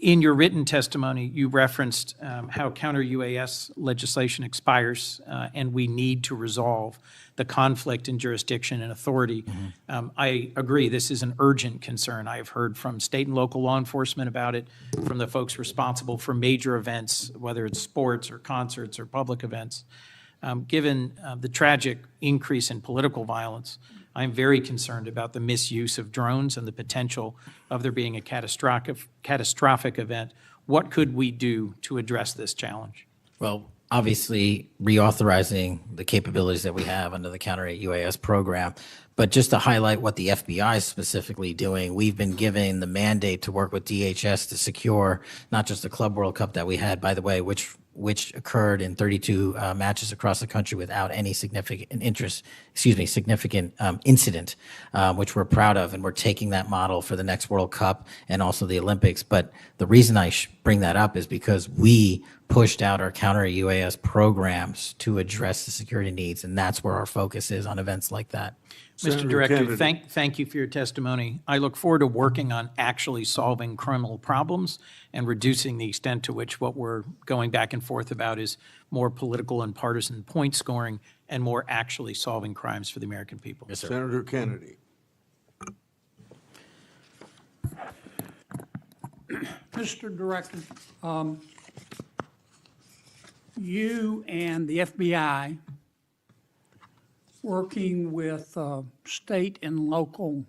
In your written testimony, you referenced how counter-UAS legislation expires and we need to resolve the conflict in jurisdiction and authority. I agree, this is an urgent concern. I have heard from state and local law enforcement about it, from the folks responsible for major events, whether it's sports or concerts or public events. Given the tragic increase in political violence, I'm very concerned about the misuse of drones and the potential of there being a catastrophic event. What could we do to address this challenge? Well, obviously, reauthorizing the capabilities that we have under the Counter-UAS program. But just to highlight what the FBI is specifically doing, we've been given the mandate to work with DHS to secure not just the Club World Cup that we had, by the way, which occurred in 32 matches across the country without any significant incident, which we're proud of, and we're taking that model for the next World Cup and also the Olympics. But the reason I bring that up is because we pushed out our counter-UAS programs to address the security needs, and that's where our focus is on events like that. Mr. Senator Director, Kennedy. thank you for your testimony. I look forward to working on actually solving criminal problems and reducing the extent to which what we're going back and forth about is more political and partisan point scoring and more actually solving crimes for the American people. Yes, sir. Senator Kennedy. Mr. Director, you and the FBI, working with state and local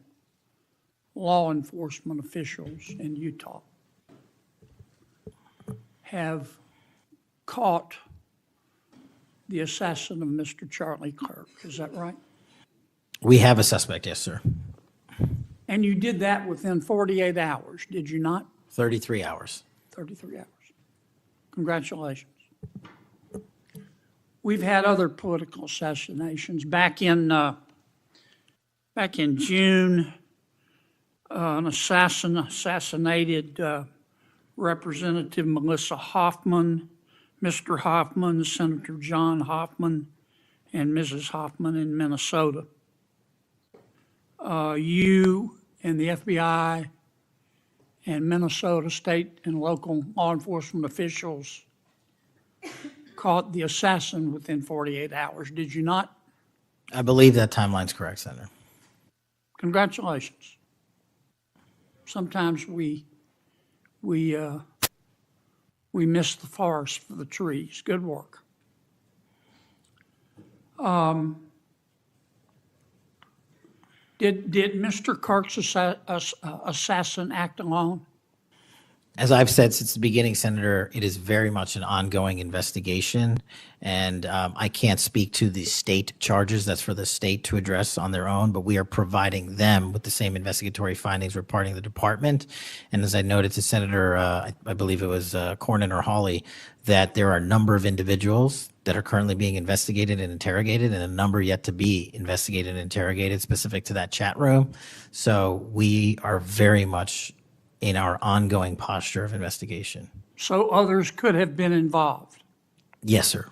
law enforcement officials in Utah, have caught the assassin of Mr. Charlie Kirk. Is that right? We have a suspect, yes, sir. And you did that within 48 hours, did you not? 33 hours. 33 hours. Congratulations. We've had other political assassinations. Back in June, an assassin assassinated Representative Melissa Hoffman, Mr. Hoffman, Senator John Hoffman, and Mrs. Hoffman in Minnesota. You and the FBI and Minnesota state and local law enforcement officials caught the assassin within 48 hours, did you not? I believe that timeline's correct, Senator. Congratulations. Sometimes we miss the forest for the trees. Good work. Did Mr. Kirk's assassin act alone? As I've said since the beginning, Senator, it is very much an ongoing investigation, and I can't speak to the state charges. That's for the state to address on their own, but we are providing them with the same investigatory findings reporting the department. And as I noted to Senator, I believe it was Cornyn or Hawley, that there are a number of individuals that are currently being investigated and interrogated, and a number yet to be investigated and interrogated specific to that chat room. So we are very much in our ongoing posture of investigation. So others could have been involved. Yes, sir.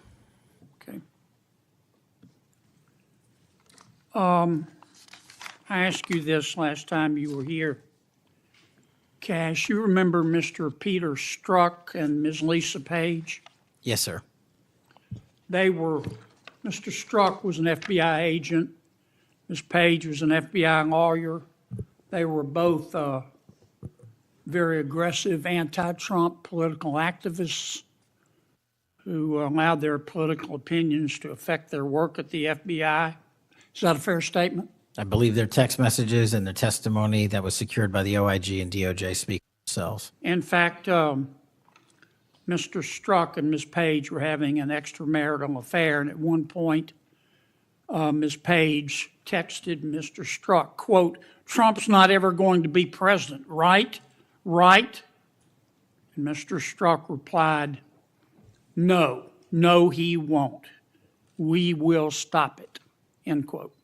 Okay. I asked you this last time you were here. Cash, you remember Mr. Peter Strzok and Ms. Lisa Page? Yes, sir. Mr. Strzok was an FBI agent. Ms. Page was an FBI lawyer. They were both very aggressive anti-Trump political activists who allowed their political opinions to affect their work at the FBI. Is that a fair statement? I believe their text messages and their testimony that was secured by the OIG and DOJ speak for themselves. In fact, Mr. Strzok and Ms. Page were having an extramarital affair, and at one point, Ms. Page texted Mr. Strzok, quote, "Trump's not ever going to be president, right? Right?" And Mr. Strzok replied, "No, he won't. We will stop it," end quote.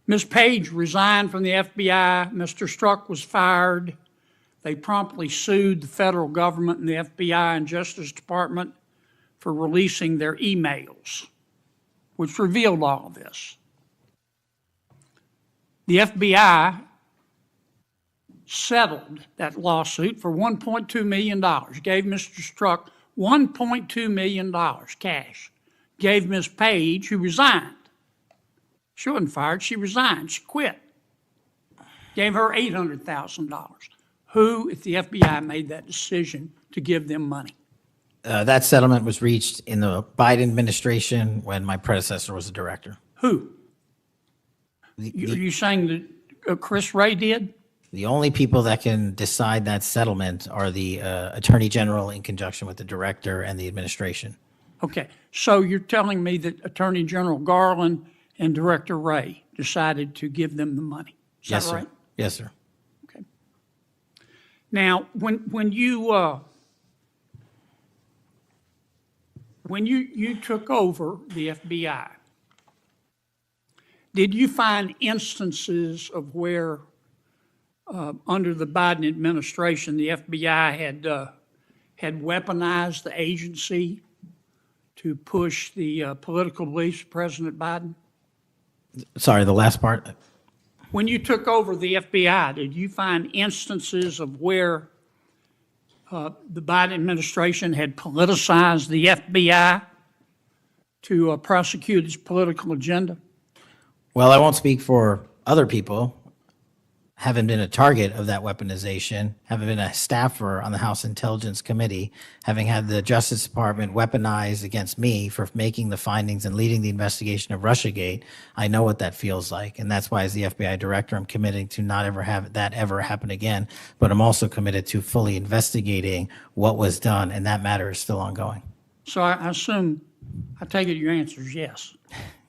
Ms. Page resigned from the FBI. Mr. Strzok was fired. They promptly sued the federal government and the FBI and Justice Department for releasing their emails, which revealed all of this. The FBI settled that lawsuit for $1.2 million, gave Mr. Strzok $1.2 million cash, gave Ms. Page, who resigned. She wasn't fired, she resigned, she quit. Gave her $800,000. Who, if the FBI made that decision to give them money? That settlement was reached in the Biden administration when my predecessor was the director. Who? Are you saying that Chris Wray did? The only people that can decide that settlement are the Attorney General in conjunction with the Director and the administration. Okay, so you're telling me that Attorney General Garland and Director Wray decided to give them the money? Is Yes, that sir. right? Yes, sir. Okay. Now, when you took over the FBI, did you find instances of where, under the Biden administration, the FBI had weaponized the agency to push the political beliefs of President Biden? Sorry, the last part. When you took over the FBI, did you find instances of where the Biden administration had politicized the FBI to prosecute its political agenda? Well, I won't speak for other people. Haven't been a target of that weaponization, haven't been a staffer on the House Intelligence Committee, having had the Justice Department weaponized against me for making the findings and leading the investigation of Russiagate. I know what that feels like, and that's why as the FBI director, I'm committing to not ever have that ever happen again, but I'm also committed to fully investigating what was done, and that matter is still ongoing. So I assume, I take it your answer is yes.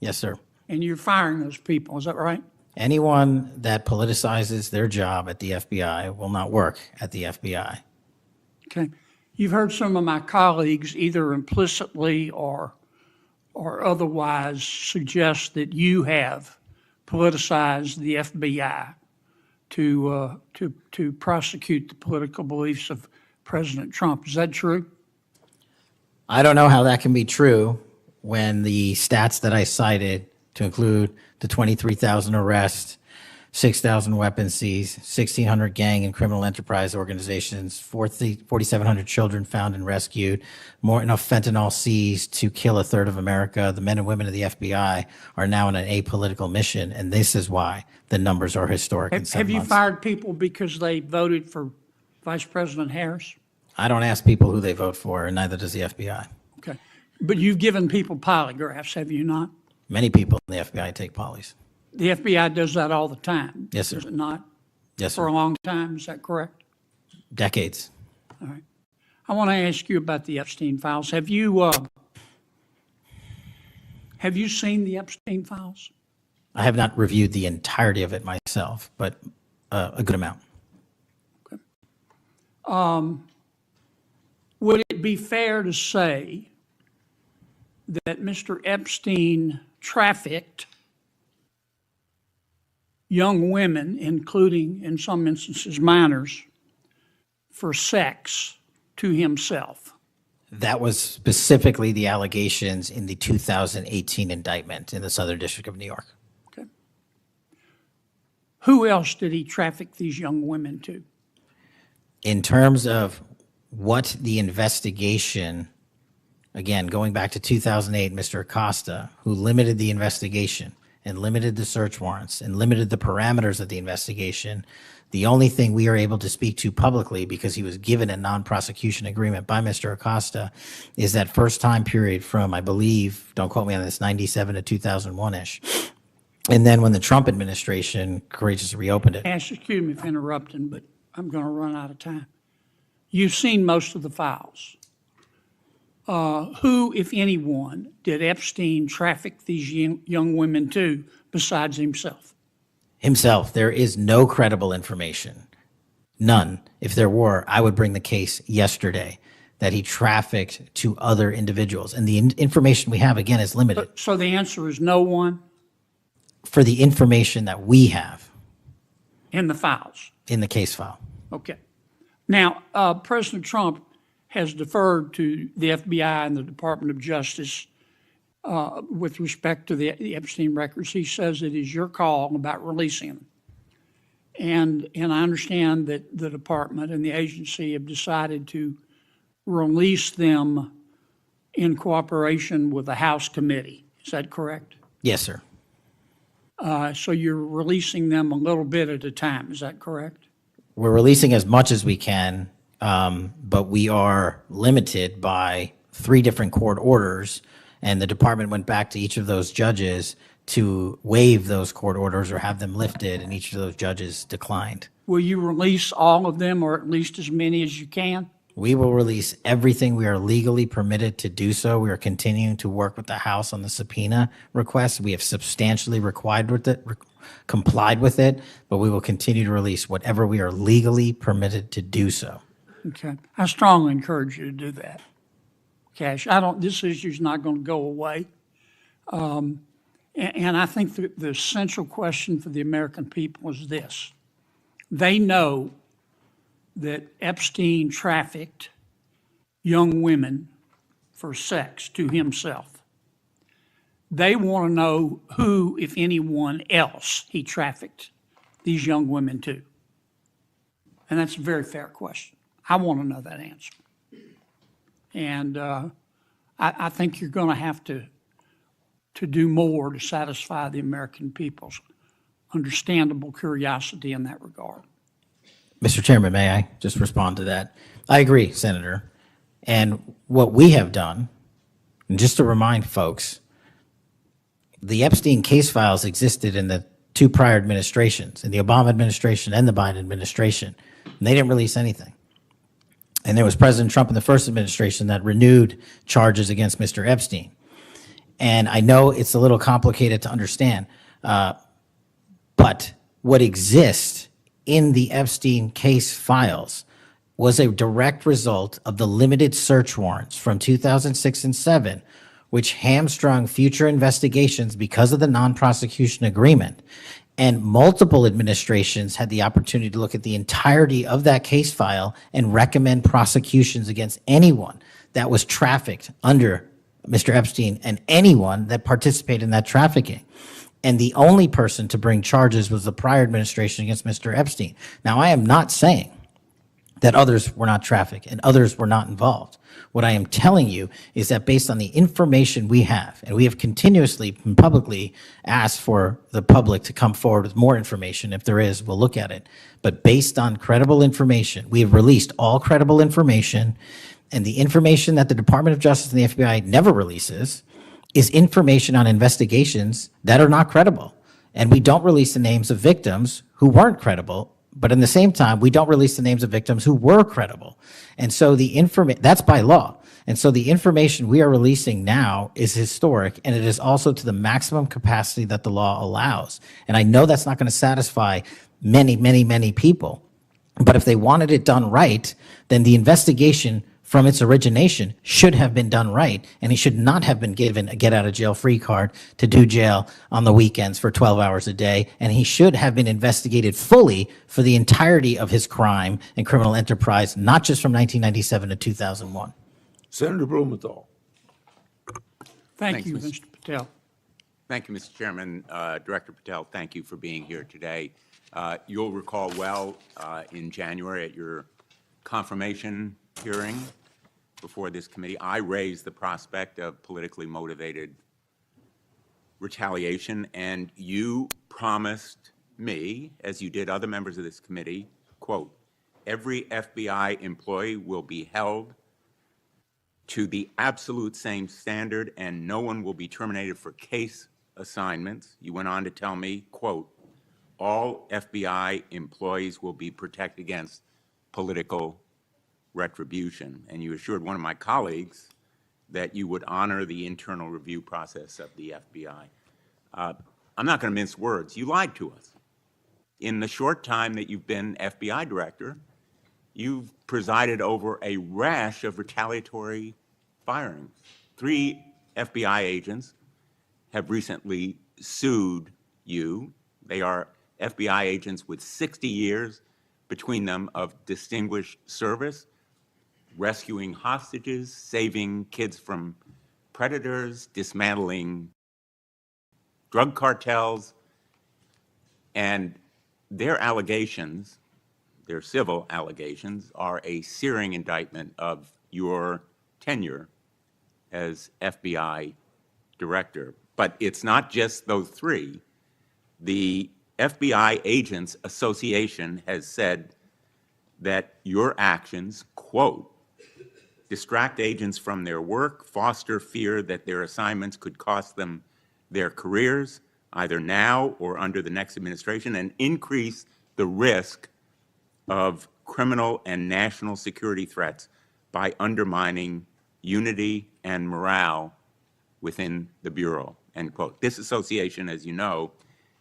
Yes, sir. And you're firing those people, is that right? Anyone that politicizes their job at the FBI will not work at the FBI. Okay. You've heard some of my colleagues either implicitly or otherwise suggest that you have politicized the FBI to prosecute the political beliefs of President Trump. Is that true? I don't know how that can be true when the stats that I cited, to include the 23,000 arrests, 6,000 weapons seized, 1,600 gang and criminal enterprise organizations, 4,700 children found and rescued, more enough fentanyl seized to kill a third of America. The men and women of the FBI are now on an apolitical mission, and this is why the numbers are historic in 7 Have you months. fired people because they voted for Vice President Harris? I don't ask people who they vote for, and neither does the FBI. Okay. But you've given people polygraphs, have you not? Many people in the FBI take polys. The FBI does that all the time. Yes, sir. Does it not? Yes, For sir. a long time, is that correct? Decades. All right. I want to ask you about the Epstein files. Have you seen the Epstein files? I have not reviewed the entirety of it myself, but a good amount. Would it be fair to say that Mr. Epstein trafficked young women, including, in some instances, minors, for sex to himself? That was specifically the allegations in the 2018 indictment in the Southern District of New York. Okay. Who else did he traffic these young women to? In terms of what the investigation, again, going back to 2008, Mr. Acosta, who limited the investigation and limited the search warrants and limited the parameters of the investigation, the only thing we are able to speak to publicly, because he was given a non-prosecution agreement by Mr. Acosta, is that first time period from, I believe, don't quote me on this, 97 to 2001-ish. And then when the Trump administration courageously reopened it. Excuse me for interrupting, but I'm going to run out of time. You've seen most of the files. Who, if anyone, did Epstein traffic these young women to besides himself? Himself. There is no credible information. None. If there were, I would bring the case yesterday that he trafficked to other individuals. And the information we have, again, is limited. So the answer is no one For the information that we have in the files? in the case file. Okay. Now, President Trump has deferred to the FBI and the Department of Justice with respect to the Epstein records. He says it is your call about releasing them. And I understand that the department and the agency have decided to release them in cooperation with the House committee. Is that correct? Yes, sir. So you're releasing them a little bit at a time. Is that correct? We're releasing as much as we can, but we are limited by 3 different court orders, and the department went back to each of those judges to waive those court orders or have them lifted, and each of those judges declined. Will you release all of them, or at least as many as you can? We will release everything we are legally permitted to do so. We are continuing to work with the House on the subpoena request. We have substantially complied with it, but we will continue to release whatever we are legally permitted to do so. Okay. I strongly encourage you to do that. Cash, this issue's not going to go away. And I think the essential question for the American people is this. They know that Epstein trafficked young women for sex to himself. They want to know who, if anyone else, he trafficked these young women to. And that's a very fair question. I want to know that answer. And I think you're going to have to do more to satisfy the American people's understandable curiosity in that regard. Mr. Chairman, may I just respond to that? I agree, Senator. And what we have done, and just to remind folks, the Epstein case files existed in the two prior administrations, in the Obama administration and the Biden administration, and they didn't release anything. And there was President Trump in the first administration that renewed charges against Mr. Epstein. And I know it's a little complicated to understand, but what exists in the Epstein case files was a direct result of the limited search warrants from 2006 and 7, which hamstrung future investigations because of the non-prosecution agreement. And multiple administrations had the opportunity to look at the entirety of that case file and recommend prosecutions against anyone that was trafficked under Mr. Epstein and anyone that participated in that trafficking. And the only person to bring charges was the prior administration against Mr. Epstein. Now, I am not saying that others were not trafficked and others were not involved. What I am telling you is that based on the information we have, and we have continuously and publicly asked for the public to come forward with more information. If there is, we'll look at it. But based on credible information, we have released all credible information, and the information that the Department of Justice and the FBI never releases is information on investigations that are not credible. And we don't release the names of victims who weren't credible, but in the same time, we don't release the names of victims who were credible. And so that's by law. And so the information we are releasing now is historic, and it is also to the maximum capacity that the law allows. And I know that's not going to satisfy many people, but if they wanted it done right, then the investigation from its origination should have been done right, and he should not have been given a get-out-of-jail-free card to do jail on the weekends for 12 hours a day, and he should have been investigated fully for the entirety of his crime and criminal enterprise, not just from 1997 to 2001. Senator Blumenthal. Thank Thanks, you, Mr. Mr. Patel. Thank you, Mr. Chairman. Director Patel, thank you for being here today. You'll recall well in January at your confirmation hearing before this committee, I raised the prospect of politically motivated retaliation, and you promised me, as you did other members of this committee, quote, every FBI employee will be held to the absolute same standard and no one will be terminated for case assignments. You went on to tell me, quote, all FBI employees will be protected against political retribution. And you assured one of my colleagues that you would honor the internal review process of the FBI. I'm not going to mince words. You lied to us. In the short time that you've been FBI director, you've presided over a rash of retaliatory firings. 3 FBI agents have recently sued you. They are FBI agents with 60 years between them of distinguished service, rescuing hostages, saving kids from predators, dismantling drug cartels, and their allegations, their civil allegations, are a searing indictment of your tenure as FBI director. But it's not just those 3. The FBI Agents Association has said that your actions, quote, distract agents from their work, foster fear that their assignments could cost them their careers, either now or under the next administration, and increase the risk of criminal and national security threats by undermining unity and morale within the Bureau, end quote. This association, as you know,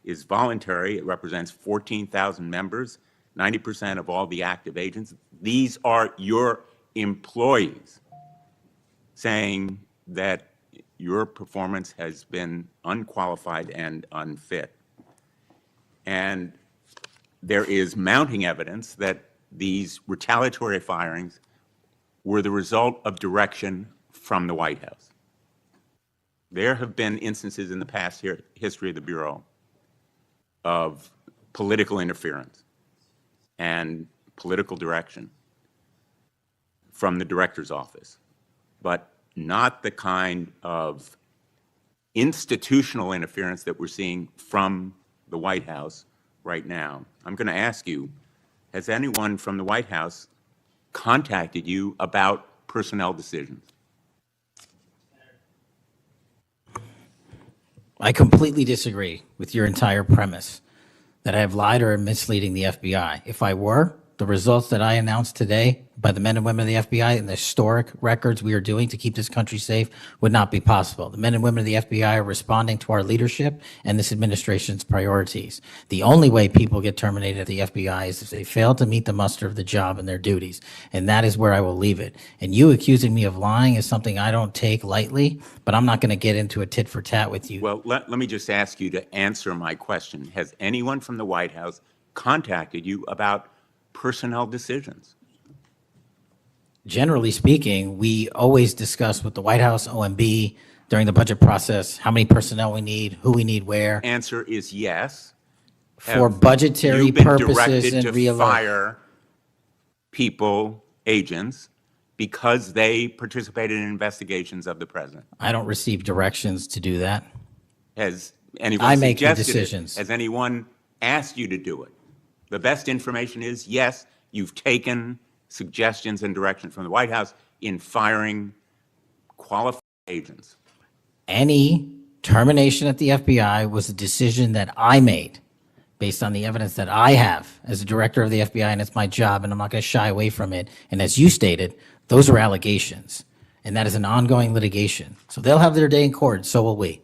is voluntary. It represents 14,000 members, 90% of all the active agents. These are your employees saying that your performance has been unqualified and unfit. And there is mounting evidence that these retaliatory firings were the result of direction from the White House. There have been instances in the past history of the Bureau of political interference and political direction from the director's office, but not the kind of institutional interference that we're seeing from the White House right now. I'm going to ask you, has anyone from the White House contacted you about personnel decisions? I completely disagree with your entire premise that I have lied or am misleading the FBI. If I were, the results that I announced today by the men and women of the FBI and the historic records we are doing to keep this country safe would not be possible. The men and women of the FBI are responding to our leadership and this administration's priorities. The only way people get terminated at the FBI is if they fail to meet the muster of the job and their duties. And that is where I will leave it. And you accusing me of lying is something I don't take lightly, but I'm not going to get into a tit for tat with you. Well, let me just ask you to answer my question. Has anyone from the White House contacted you about personnel decisions? Generally speaking, we always discuss with the White House, OMB, during the budget process, how many personnel we need, who we need where. Answer is yes. For Have budgetary you been purposes directed and to real. fire people, agents, because they participated in investigations of the president? I don't receive directions to do that. Has anyone I make the suggested it? decisions. Has anyone asked you to do it? The best information is, yes, you've taken suggestions and direction from the White House in firing qualified agents. Any termination at the FBI was a decision that I made based on the evidence that I have as a director of the FBI, and it's my job, and I'm not going to shy away from it. And as you stated, those are allegations, and that is an ongoing litigation. So they'll have their day in court, so will we.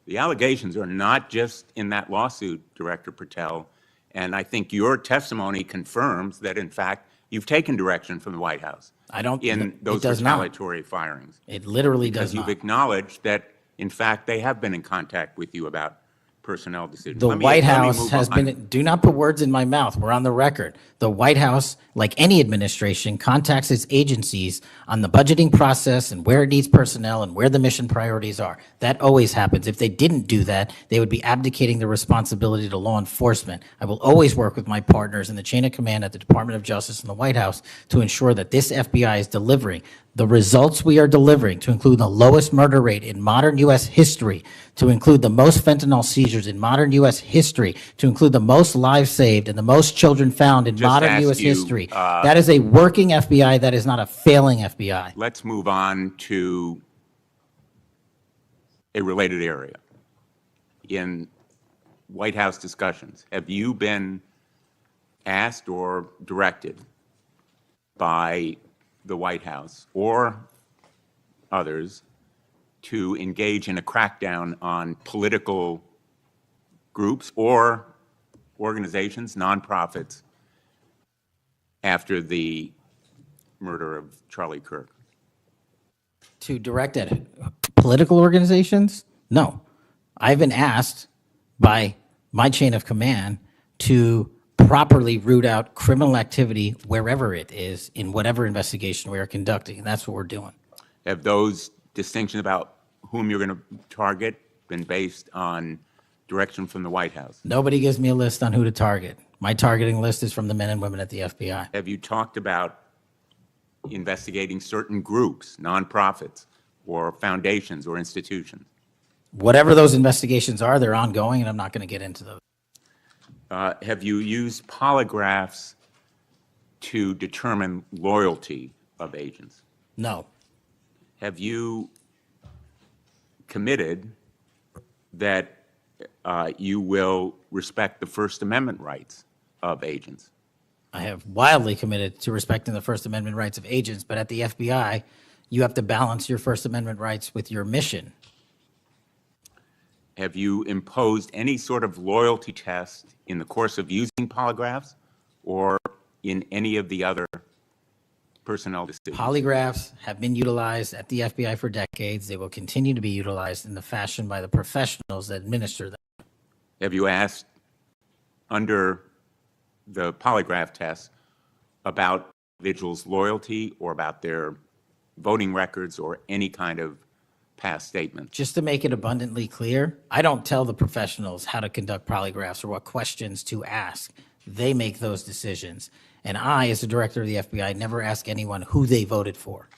The allegations are not just in that lawsuit, Director Patel, and I think your testimony confirms that, in fact, you've taken direction from the White House I don't. in It those does not. retaliatory firings. It literally does Because you've not. acknowledged that, in fact, they have been in contact with you about personnel decisions. The Let me- White let me House move has on. been, do not put words in my mouth, we're on the record. The White House, like any administration, contacts its agencies on the budgeting process and where it needs personnel and where the mission priorities are. That always happens. If they didn't do that, they would be abdicating the responsibility to law enforcement. I will always work with my partners in the chain of command at the Department of Justice and the White House to ensure that this FBI is delivering the results we are delivering, to include the lowest murder rate in modern U.S. history, to include the most fentanyl seizures in modern U.S. history, to include the most lives saved and the most children found in modern ask U.S. you, history. That is a working FBI. That is not a failing FBI. Let's move on to a related area. In White House discussions, have you been asked or directed by the White House or others to engage in a crackdown on political groups or organizations, nonprofits, after the murder of Charlie Kirk? To direct at political organizations? No. I've been asked by my chain of command to properly root out criminal activity wherever it is in whatever investigation we are conducting, and that's what we're doing. Have those distinctions about whom you're going to target been based on direction from the White House? Nobody gives me a list on who to target. My targeting list is from the men and women at the FBI. Have you talked about investigating certain groups, nonprofits, or foundations or institutions? Whatever those investigations are, they're ongoing, and I'm not going to get into those. Have you used polygraphs to determine loyalty of agents? No. Have you committed that you will respect the First Amendment rights of agents. I have wildly committed to respecting the First Amendment rights of agents, but at the FBI, you have to balance your First Amendment rights with your mission. Have you imposed any sort of loyalty test in the course of using polygraphs or in any of the other personnel decisions? Polygraphs have been utilized at the FBI for decades. They will continue to be utilized in the fashion by the professionals that administer them. Have you asked under the polygraph test about individuals' loyalty or about their voting records or any kind of past statements? Just to make it abundantly clear, I don't tell the professionals how to conduct polygraphs or what questions to ask. They make those decisions. And I, as the director of the FBI, never ask anyone who they voted for.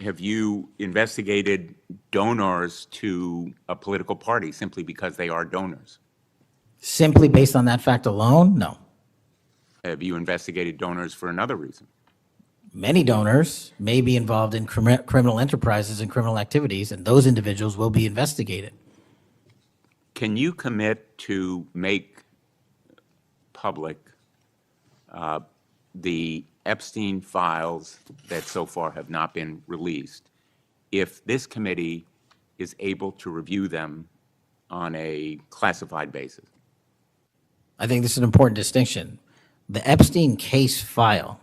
Have you investigated donors to a political party simply because they are donors? Simply based on that fact alone, no. Have you investigated donors for another reason? Many donors may be involved in criminal enterprises and criminal activities, and those individuals will be investigated. Can you commit to make public the Epstein files that so far have not been released if this committee is able to review them on a classified basis? I think this is an important distinction. The Epstein case file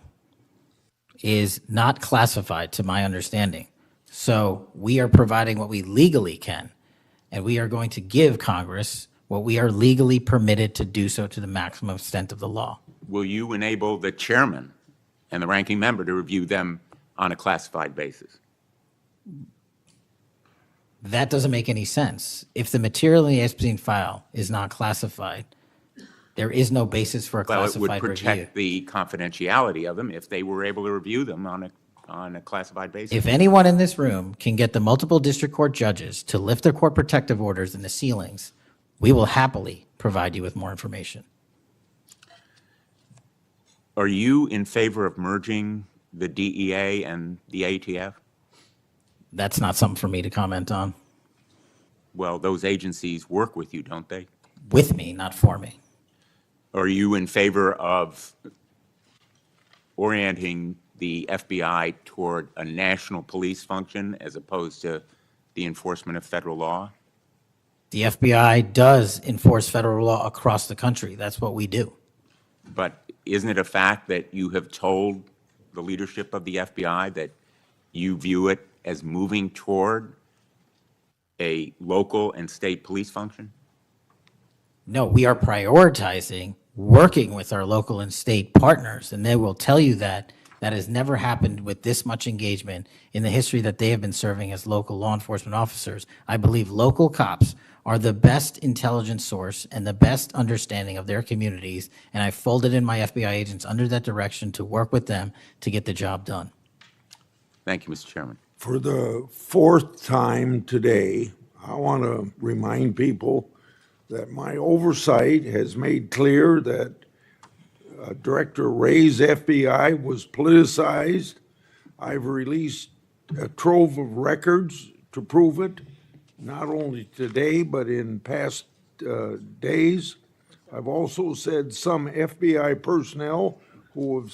is not classified to my understanding. So we are providing what we legally can, and we are going to give Congress what we are legally permitted to do so to the maximum extent of the law. Will you enable the chairman and the ranking member to review them on a classified basis? That doesn't make any sense. If the material in the Epstein file is not classified, there is no basis for a Well, it would classified review. protect the confidentiality of them if they were able to review them on a classified basis. If anyone in this room can get the multiple district court judges to lift their court protective orders in the ceilings, we will happily provide you with more information. Are you in favor of merging the DEA and the ATF? That's not something for me to comment on. Well, those agencies work with you, don't they? With me, not for me. Are you in favor of orienting the FBI toward a national police function as opposed to the enforcement of federal law? The FBI does enforce federal law across the country. That's what we do. But isn't it a fact that you have told the leadership of the FBI that you view it as moving toward a local and state police function? No, we are prioritizing working with our local and state partners, and they will tell you that that has never happened with this much engagement in the history that they have been serving as local law enforcement officers. I believe local cops are the best intelligence source and the best understanding of their communities, and I folded in my FBI agents under that direction to work with them to get the job done. Thank you, Mr. Chairman. For the fourth time today, I want to remind people that my oversight has made clear that Director Wray's FBI was politicized. I've released a trove of records to prove it, not only today, but in past days. I've also said some FBI personnel who have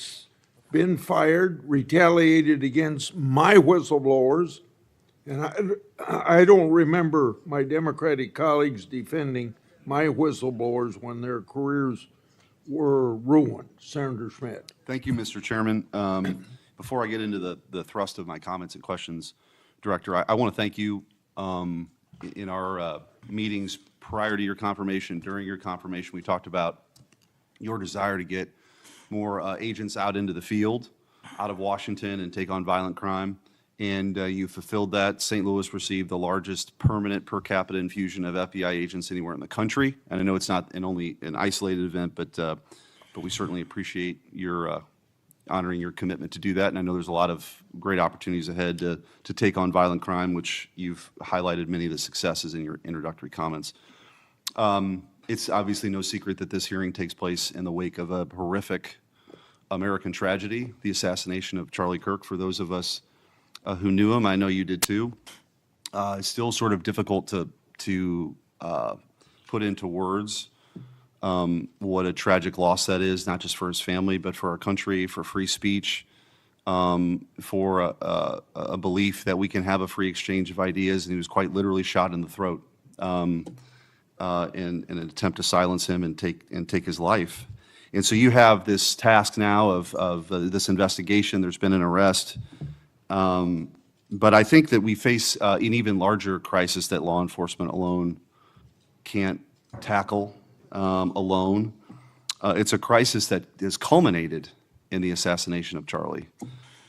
been fired, retaliated against my whistleblowers, and I don't remember my Democratic colleagues defending my whistleblowers when their careers were ruined. Senator Schmidt. Thank you, Mr. Chairman. Before I get into the thrust of my comments and questions, Director, I want to thank you in our meetings prior to your confirmation, during your confirmation. We talked about your desire to get more agents out into the field, out of Washington, and take on violent crime. And you fulfilled that. St. Louis received the largest permanent per capita infusion of FBI agents anywhere in the country. And I know it's not only an isolated event, but we certainly appreciate your honoring your commitment to do that. And I know there's a lot of great opportunities ahead to take on violent crime, which you've highlighted many of the successes in your introductory comments. It's obviously no secret that this hearing takes place in the wake of a horrific American tragedy, the assassination of Charlie Kirk. For those of us who knew him, I know you did too. It's still sort of difficult to put into words what a tragic loss that is, not just for his family, but for our country, for free speech, for a belief that we can have a free exchange of ideas. And he was quite literally shot in the throat in an attempt to silence him and take his life. And so you have this task now of this investigation. There's been an arrest. But I think that we face an even larger crisis that law enforcement alone can't tackle alone. It's a crisis that is culminated in the assassination of Charlie.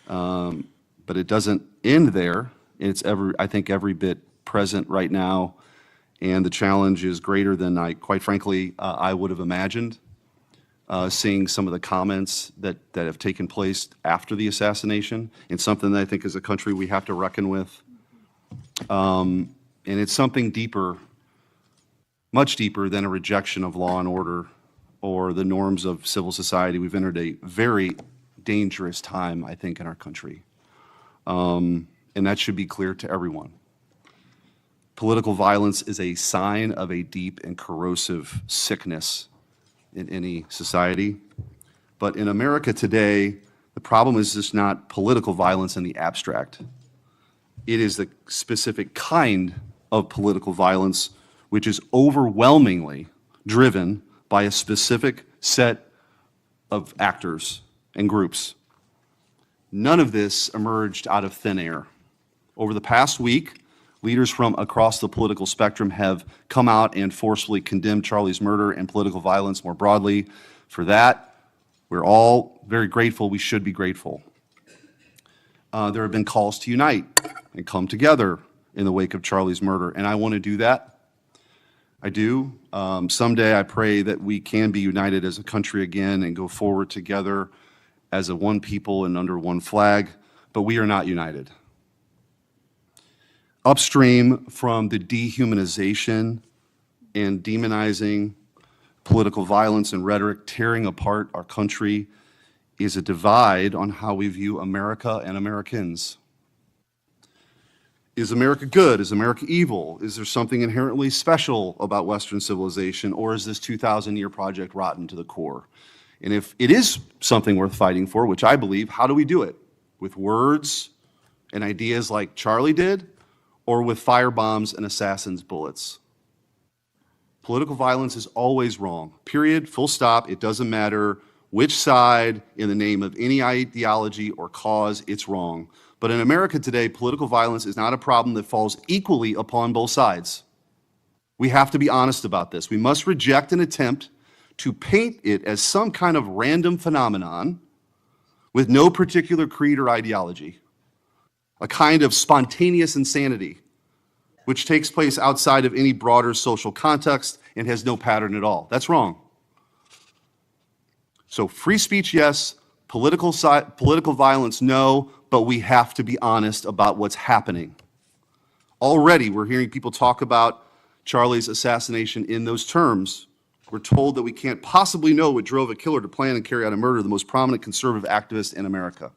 But it doesn't end there. It's I think every bit present right now, and the challenge is greater than quite frankly, I would have imagined. Seeing some of the comments that have taken place after the assassination, and something that I think as a country we have to reckon with. And it's something deeper, much deeper than a rejection of law and order or the norms of civil society. We've entered a very dangerous time, I think, in our country. And that should be clear to everyone. Political violence is a sign of a deep and corrosive sickness in any society. But in America today, the problem is just not political violence in the abstract. It is the specific kind of political violence which is overwhelmingly driven by a specific set of actors and groups. None of this emerged out of thin air. Over the past week, leaders from across the political spectrum have come out and forcefully condemned Charlie's murder and political violence more broadly. For that, we're all very grateful. We should be grateful. There have been calls to unite and come together in the wake of Charlie's murder, and I want to do that. I do. Someday I pray that we can be united as a country again and go forward together as a one people and under one flag, but we are not united. Upstream from the dehumanization and demonizing political violence and rhetoric tearing apart our country is a divide on how we view America and Americans. Is America good? Is America evil? Is there something inherently special about Western civilization, or is this 2,000-year project rotten to the core? And if it is something worth fighting for, which I believe, how do we do it? With words and ideas like Charlie did, or with firebombs and assassins' bullets? Political violence is always wrong. Period, full stop. It doesn't matter which side, in the name of any ideology or cause, it's wrong. But in America today, political violence is not a problem that falls equally upon both sides. We have to be honest about this. We must reject an attempt to paint it as some kind of random phenomenon with no particular creed or ideology, a kind of spontaneous insanity, which takes place outside of any broader social context and has no pattern at all. That's wrong. So free speech, yes. Political violence, no. But we have to be honest about what's happening. Already, we're hearing people talk about Charlie's assassination in those terms. We're told that we can't possibly know what drove a killer to plan and carry out a murder of the most prominent conservative activist in America.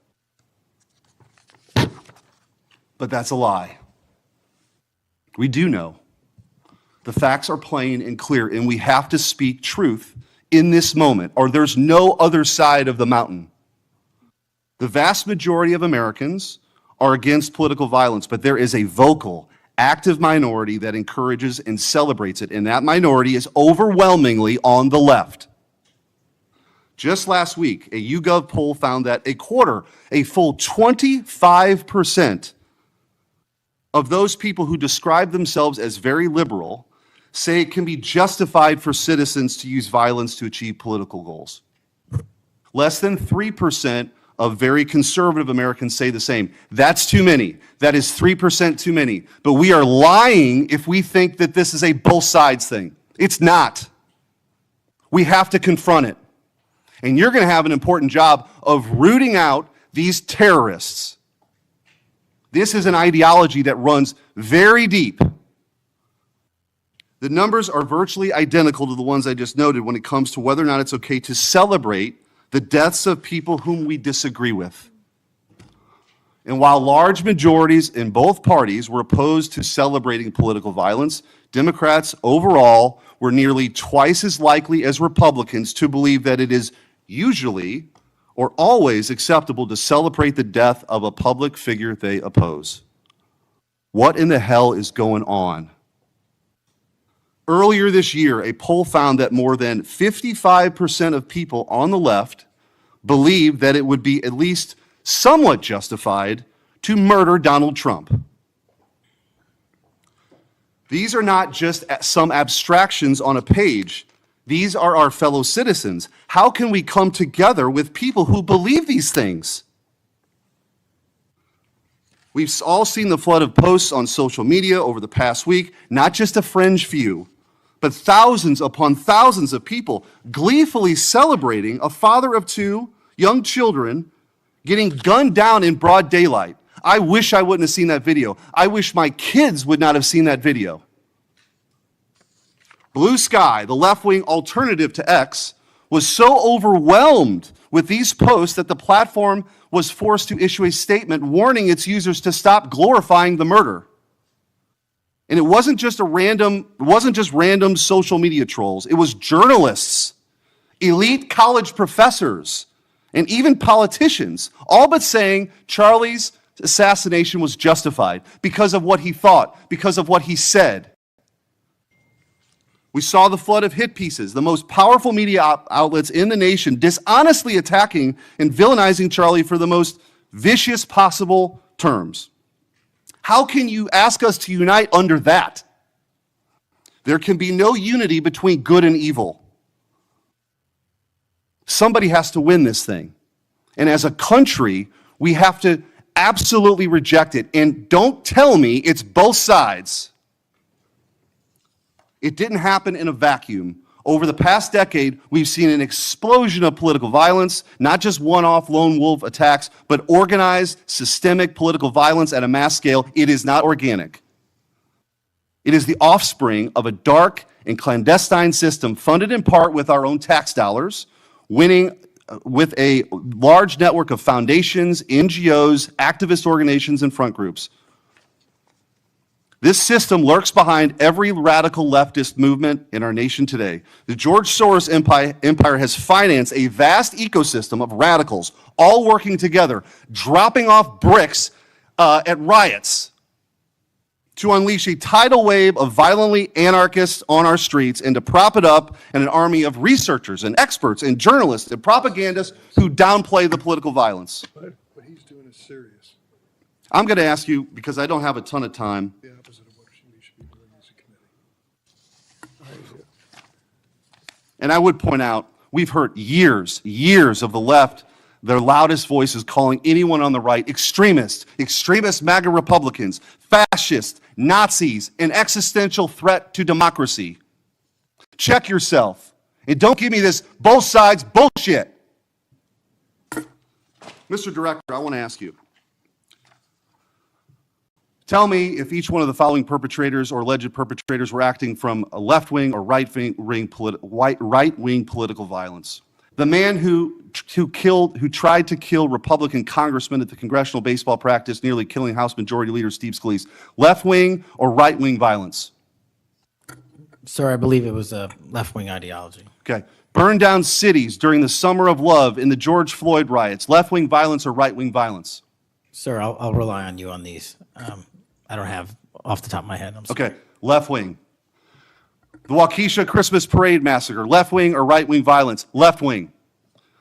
But that's a lie. We do know. The facts are plain and clear, and we have to speak truth in this moment, or there's no other side of the mountain. The vast majority of Americans are against political violence, but there is a vocal, active minority that encourages and celebrates it, and that minority is overwhelmingly on the left. Just last week, a YouGov poll found that a full 25% of those people who describe themselves as very liberal say it can be justified for citizens to use violence to achieve political goals. Less than 3% of very conservative Americans say the same. That's too many. That is 3% too many. But we are lying if we think that this is a both sides thing. It's not. We have to confront it. And you're going to have an important job of rooting out these terrorists. This is an ideology that runs very deep. The numbers are virtually identical to the ones I just noted when it comes to whether or not it's okay to celebrate the deaths of people whom we disagree with. And while large majorities in both parties were opposed to celebrating political violence, Democrats overall were nearly twice as likely as Republicans to believe that it is usually or always acceptable to celebrate the death of a public figure they oppose. What in the hell is going on? Earlier this year, a poll found that more than 55% of people on the left believe that it would be at least somewhat justified to murder Donald Trump. These are not just some abstractions on a page. These are our fellow citizens. How can we come together with people who believe these things? We've all seen the flood of posts on social media over the past week, not just a fringe few, but thousands upon thousands of people gleefully celebrating a father of two young children getting gunned down in broad daylight. I wish I wouldn't have seen that video. I wish my kids would not have seen that video. Blue Sky, the left-wing alternative to X, was so overwhelmed with these posts that the platform was forced to issue a statement warning its users to stop glorifying the murder. And it wasn't just random social media trolls. It was journalists, elite college professors, and even politicians, all but saying Charlie's assassination was justified because of what he thought, because of what he said. We saw the flood of hit pieces, the most powerful media outlets in the nation dishonestly attacking and villainizing Charlie for the most vicious possible terms. How can you ask us to unite under that? There can be no unity between good and evil. Somebody has to win this thing. And as a country, we have to absolutely reject it. And don't tell me it's both sides. It didn't happen in a vacuum. Over the past decade, we've seen an explosion of political violence, not just one-off lone wolf attacks, but organized, systemic political violence at a mass scale. It is not organic. It is the offspring of a dark and clandestine system funded in part with our own tax dollars, winning with a large network of foundations, NGOs, activist organizations, and front groups. This system lurks behind every radical leftist movement in our nation today. The George Soros empire has financed a vast ecosystem of radicals, all working together, dropping off bricks at riots to unleash a tidal wave of violently anarchists on our streets and to prop it up in an army of researchers and experts and journalists and propagandists who downplay the political violence. What he's doing is serious. I'm going to ask you, because I don't have a ton of time, The opposite of what we should be doing as a committee. and I would point out, we've heard years of the left, their loudest voices calling anyone on the right extremist MAGA Republicans, fascists, Nazis, an existential threat to democracy. Check yourself, and don't give me this both sides bullshit. Mr. Director, I want to ask you, tell me if each one of the following perpetrators or alleged perpetrators were acting from a left-wing or right-wing political violence. The man who tried to kill Republican congressman at the congressional baseball practice, nearly killing House Majority Leader Steve Scalise, left-wing or right-wing violence? Sir, I believe it was a left-wing ideology. Okay. Burned down cities during the Summer of Love in the George Floyd riots, left-wing violence or right-wing violence? Sir, I'll rely on you on these. I don't have off the top of my head. I'm sorry. Okay, left-wing. The Waukesha Christmas Parade massacre, left-wing or right-wing violence? Left-wing.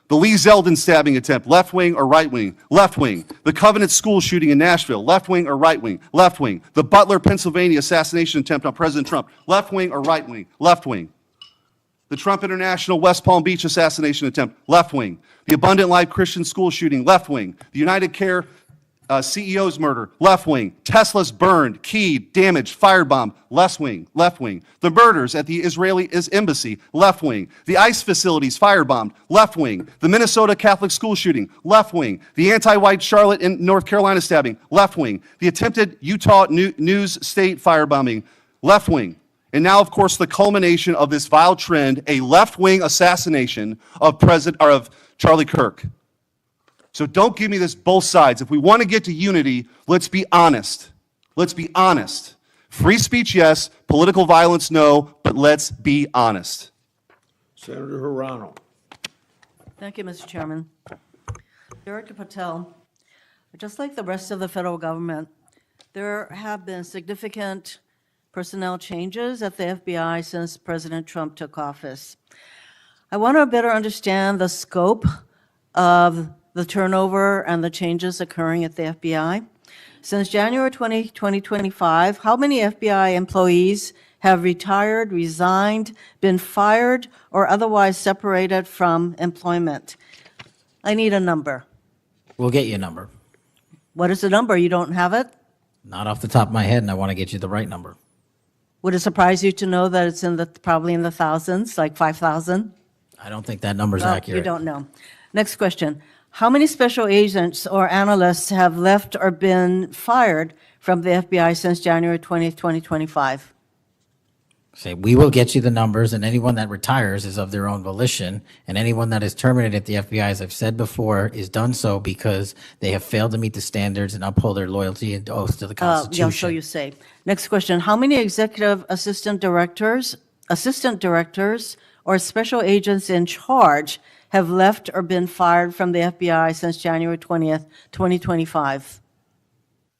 The Lee Zeldin stabbing attempt, left-wing or right-wing? Left-wing. The Covenant school shooting in Nashville, left-wing or right-wing? Left-wing. The Butler, Pennsylvania assassination attempt on President Trump, left-wing or right-wing? Left-wing. The Trump International West Palm Beach assassination attempt, left-wing. The Abundant Life Christian school shooting, left-wing. The United Care CEO's murder, left-wing. Tesla's burned, keyed, damaged, firebombed, left-wing. The murders at the Israeli embassy, left-wing. The ICE facilities firebombed, left-wing. The Minnesota Catholic school shooting, left-wing. The anti-white Charlotte and North Carolina stabbing, left-wing. The attempted Utah News State firebombing, left-wing. And now, of course, the culmination of this vile trend, a left-wing assassination of Charlie Kirk. So don't give me this both sides. If we want to get to unity, let's be honest. Let's be honest. Free speech, yes. Political violence, no. But let's be honest. Senator Hirano. Thank you, Mr. Chairman. Director Patel, just like the rest of the federal government, there have been significant personnel changes at the FBI since President Trump took office. I want to better understand the scope of the turnover and the changes occurring at the FBI. Since January 2025, how many FBI employees have retired, resigned, been fired, or otherwise separated from employment? I need a number. We'll get you a number. What is the number? You don't have it? Not off the top of my head, and I want to get you the right number. Would it surprise you to know that it's probably in the thousands, like 5,000? I don't think that number's Well, accurate. you don't know. Next question. How many special agents or analysts have left or been fired from the FBI since January 20th, 2025? Say, we will get you the numbers, and anyone that retires is of their own volition, and anyone that is terminated at the FBI, as I've said before, is done so because they have failed to meet the standards and uphold their loyalty and oath to the Yeah, so Constitution. you say. Next question. How many executive assistant directors, or special agents in charge have left or been fired from the FBI since January 20th, 2025?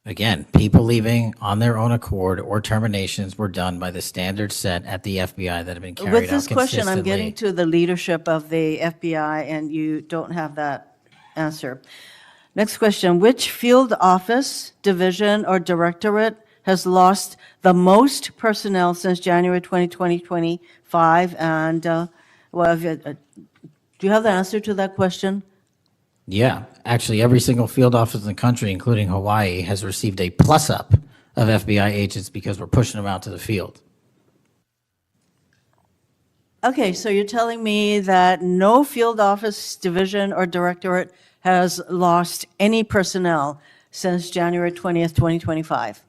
Again, people leaving on their own accord or terminations were done by the standards set at the FBI that have been carried out With consistently. this question, I'm getting to the leadership of the FBI, and you don't have that answer. Next question. Which field office, division, or directorate has lost the most personnel since January 2025? And do you have the answer to that question? Yeah, actually, every single field office in the country, including Hawaii, has received a plus-up of FBI agents because we're pushing them out to the field. Okay, so you're telling me that no field office, division, or directorate has lost any personnel since January 20th, 2025?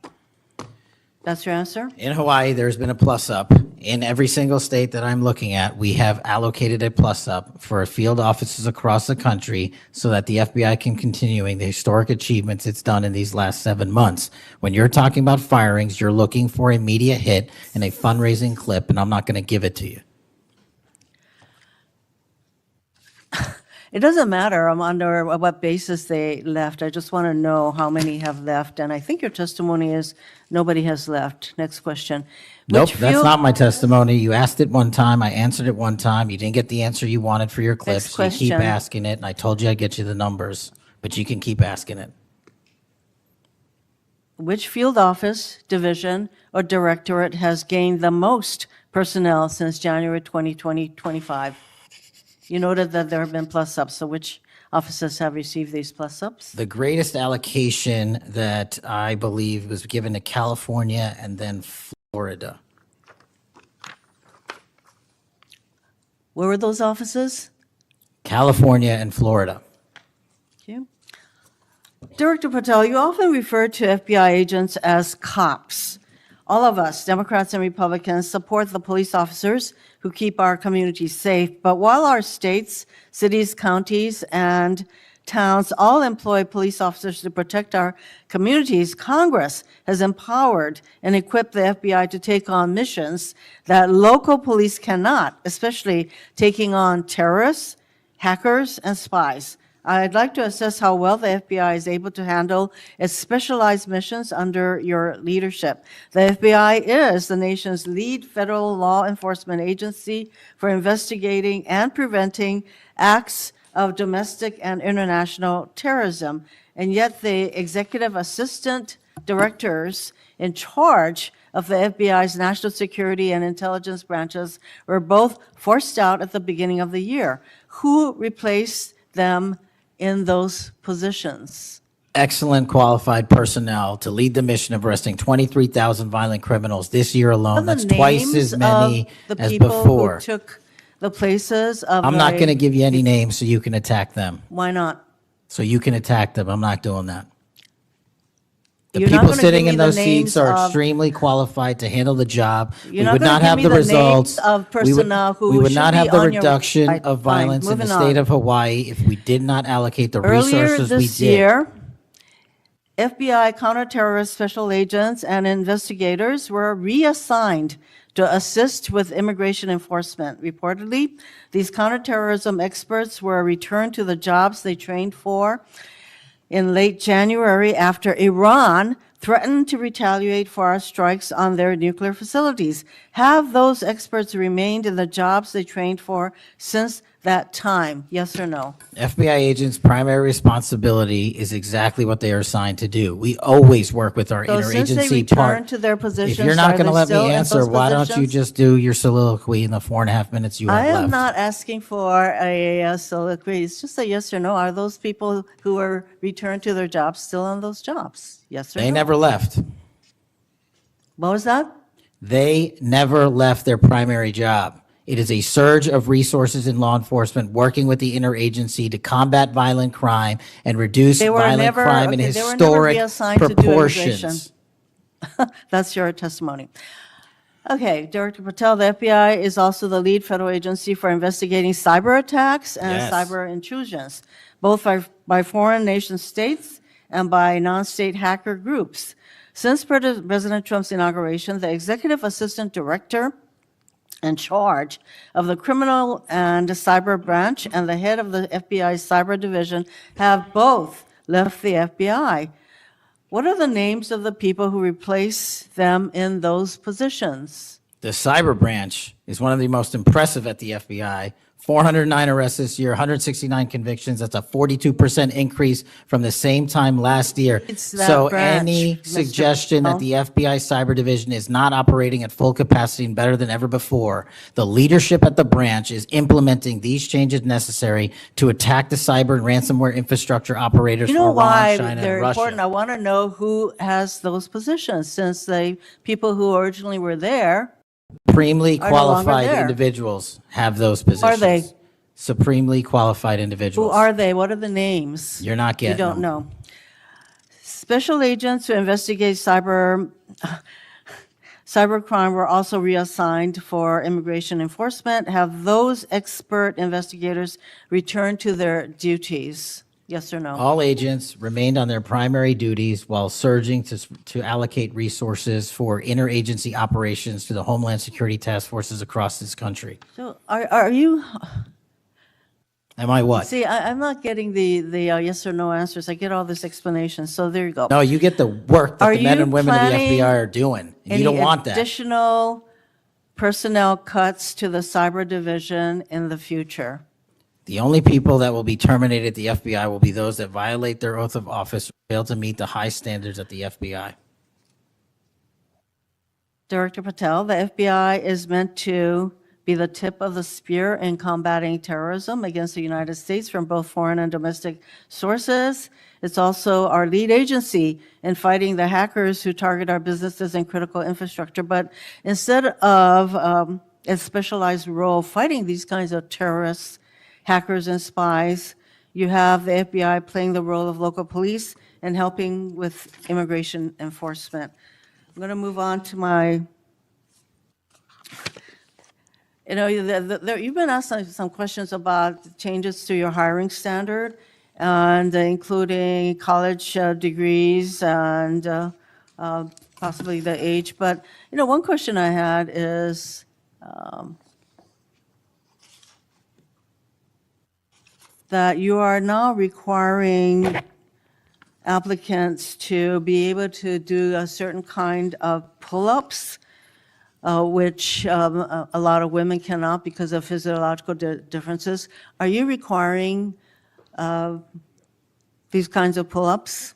That's your answer? In Hawaii, there's been a plus-up. In every single state that I'm looking at, we have allocated a plus-up for field offices across the country so that the FBI can continuing the historic achievements it's done in these last 7 months. When you're talking about firings, you're looking for a media hit and a fundraising clip, and I'm not going to give it to you. It doesn't matter under what basis they left. I just want to know how many have left. And I think your testimony is nobody has left. Next question. Nope, Which that's field- not my testimony. You asked it one time, I answered it one time. You didn't get the answer you wanted for your clips. Next You keep question. asking it, and I told you I'd get you the numbers, but you can keep asking it. Which field office, division, or directorate has gained the most personnel since January 2025? You noted that there have been plus-ups, so which offices have received these plus-ups? The greatest allocation that I believe was given to California and then Florida. Where were those offices? California and Florida. Thank you. Director Patel, you often refer to FBI agents as cops. All of us, Democrats and Republicans, support the police officers who keep our communities safe. But while our states, cities, counties, and towns all employ police officers to protect our communities, Congress has empowered and equipped the FBI to take on missions that local police cannot, especially taking on terrorists, hackers, and spies. I'd like to assess how well the FBI is able to handle its specialized missions under your leadership. The FBI is the nation's lead federal law enforcement agency for investigating and preventing acts of domestic and international terrorism. And yet the executive assistant directors in charge of the FBI's national security and intelligence branches were both forced out at the beginning of the year. Who replaced them in those positions? Excellent qualified personnel to lead the mission of arresting 23,000 violent criminals this year alone. That's twice as many the as people before. who took the places of I'm not the- going to give you any names so you can attack them. Why not? So you can attack them. I'm not doing that. The You're not people gonna sitting give in me the those seats names are of- extremely qualified to handle the job. We You're not would gonna not give have me the the names results. of We would- personnel who We would should not be have the on your reduction website. of Fine, violence in the moving state on. of Hawaii if we did not allocate the Earlier resources we this did. year, FBI counterterrorist special agents and investigators were reassigned to assist with immigration enforcement. Reportedly, these counterterrorism experts were returned to the jobs they trained for in late January after Iran threatened to retaliate for our strikes on their nuclear facilities. Have those experts remained in the jobs they trained for since that time? Yes or no? FBI agents' primary responsibility is exactly what they are assigned to do. We always work with our So since they interagency returned part. to their If positions, you're not are going to they let me still in answer, those why don't you positions? just do your soliloquy in the 4.5 minutes you I have am left? not asking for a soliloquy. It's just a yes or no. Are those people who were returned to their jobs still on those jobs? Yes or no? They never left. What was that? They never left their primary job. It is a surge of resources in law enforcement working with the interagency to combat violent crime and reduce They were violent never- crime in okay, they were never historic reassigned to do proportions. That's your testimony. Okay, Director Patel, the FBI is also the lead federal agency for investigating cyber attacks and Yes. cyber intrusions, both by foreign nation states and by non-state hacker groups. Since President Trump's inauguration, the executive assistant director in charge of the criminal and cyber branch and the head of the FBI's cyber division have both left the FBI. What are the names of the people who replace them in those positions? The cyber branch is one of the most impressive at the FBI. 409 arrests this year, 169 convictions. That's a 42% increase from the same time last year. It's that So branch, any Mr. suggestion that Patel. the FBI cyber division is not operating at full capacity and better than ever before, the leadership at the branch is implementing these changes necessary to attack the cyber and ransomware infrastructure operators You for know Iran, why China, they're and important? I Russia. want to know who has those positions, since the people who originally were there, Supremely are no longer qualified there. individuals have those positions. are they? Supremely qualified Who individuals. are they? What are the names? You're not You getting don't them. know. Special agents who investigate cybercrime were also reassigned for immigration enforcement. Have those expert investigators returned to their duties? Yes or no? All agents remained on their primary duties while surging to allocate resources for interagency operations to the Homeland Security task forces across this country. So are you, Am I what? see, I'm not getting the yes or no answers. I get all this explanation, so there you go. No, you get the work that Are the men you and women of the planning FBI are doing. And you don't want that. Additional personnel cuts to the cyber division in the future? The only people that will be terminated at the FBI will be those that violate their oath of office or fail to meet the high standards at the FBI. Director Patel, the FBI is meant to be the tip of the spear in combating terrorism against the United States from both foreign and domestic sources. It's also our lead agency in fighting the hackers who target our businesses and critical infrastructure. But instead of a specialized role fighting these kinds of terrorists, hackers, and spies, you have the FBI playing the role of local police and helping with immigration enforcement. I'm going to move on to my, you've been asked some questions about changes to your hiring standard, and including college degrees and possibly the age. But, one question I had is, that you are now requiring applicants to be able to do a certain kind of pull-ups, which a lot of women cannot because of physiological differences. Are you requiring these kinds of pull-ups?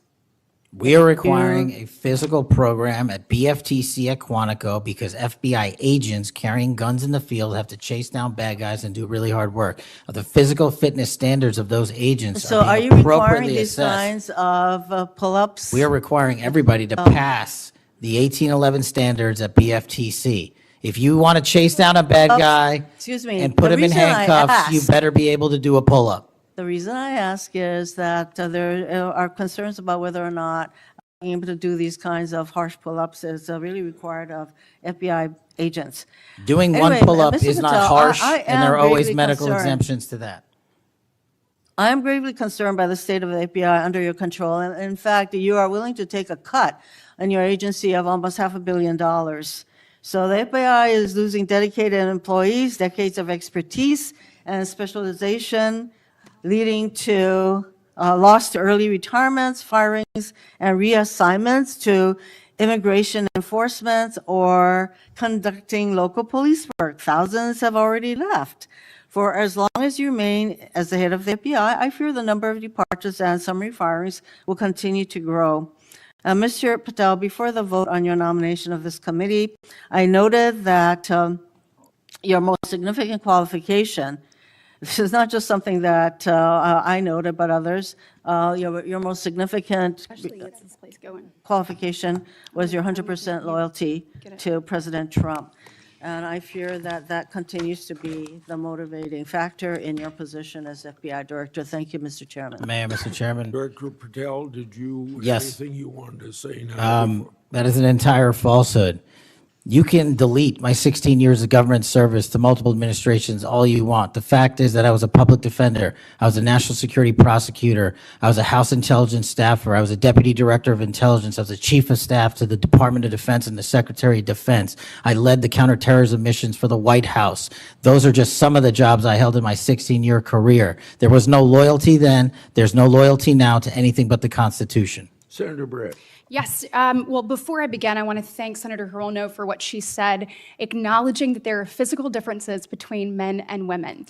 We are requiring a physical program at BFTC at Quantico because FBI agents carrying guns in the field have to chase down bad guys and do really hard work. The physical fitness standards of those agents So are are being you requiring appropriately these assessed. kinds of pull-ups? We are requiring everybody to pass the 1811 standards at BFTC. If you want to chase down a bad guy Excuse me, and put the him in reason I handcuffs, you asked- better be able to do a pull-up. The reason I ask is that there are concerns about whether or not able to do these kinds of harsh pull-ups is really required of FBI agents. Doing one Anyway, pull-up Mr. is not Patel, harsh, I and there are am always gravely medical concerned. exemptions to that. I am gravely concerned by the state of the FBI under your control. And in fact, you are willing to take a cut on your agency of almost $500 million. So the FBI is losing dedicated employees, decades of expertise and specialization, leading to loss to early retirements, firings, and reassignments to immigration enforcement or conducting local police work. Thousands have already left. For as long as you remain as the head of the FBI, I fear the number of departures and summary firings will continue to grow. Mr. Patel, before the vote on your nomination of this committee, I noted that your most significant qualification, this is not just something that I noted, but others, your most significant Gets this place going. qualification was your 100% loyalty to President Trump. And I fear that that continues to be the motivating factor in your position as FBI director. Thank you, Mr. Chairman. Mayor, Mr. Chairman. Director Patel, did you have Yes. anything you wanted to say now? That is an entire falsehood. You can delete my 16 years of government service to multiple administrations all you want. The fact is that I was a public defender. I was a national security prosecutor. I was a House intelligence staffer. I was a deputy director of intelligence. I was a chief of staff to the Department of Defense and the Secretary of Defense. I led the counterterrorism missions for the White House. Those are just some of the jobs I held in my 16-year career. There was no loyalty then. There's no loyalty now to anything but the Constitution. Senator Brett. Yes. Well, before I begin, I want to thank Senator Hirono for what she said, acknowledging that there are physical differences between men and women.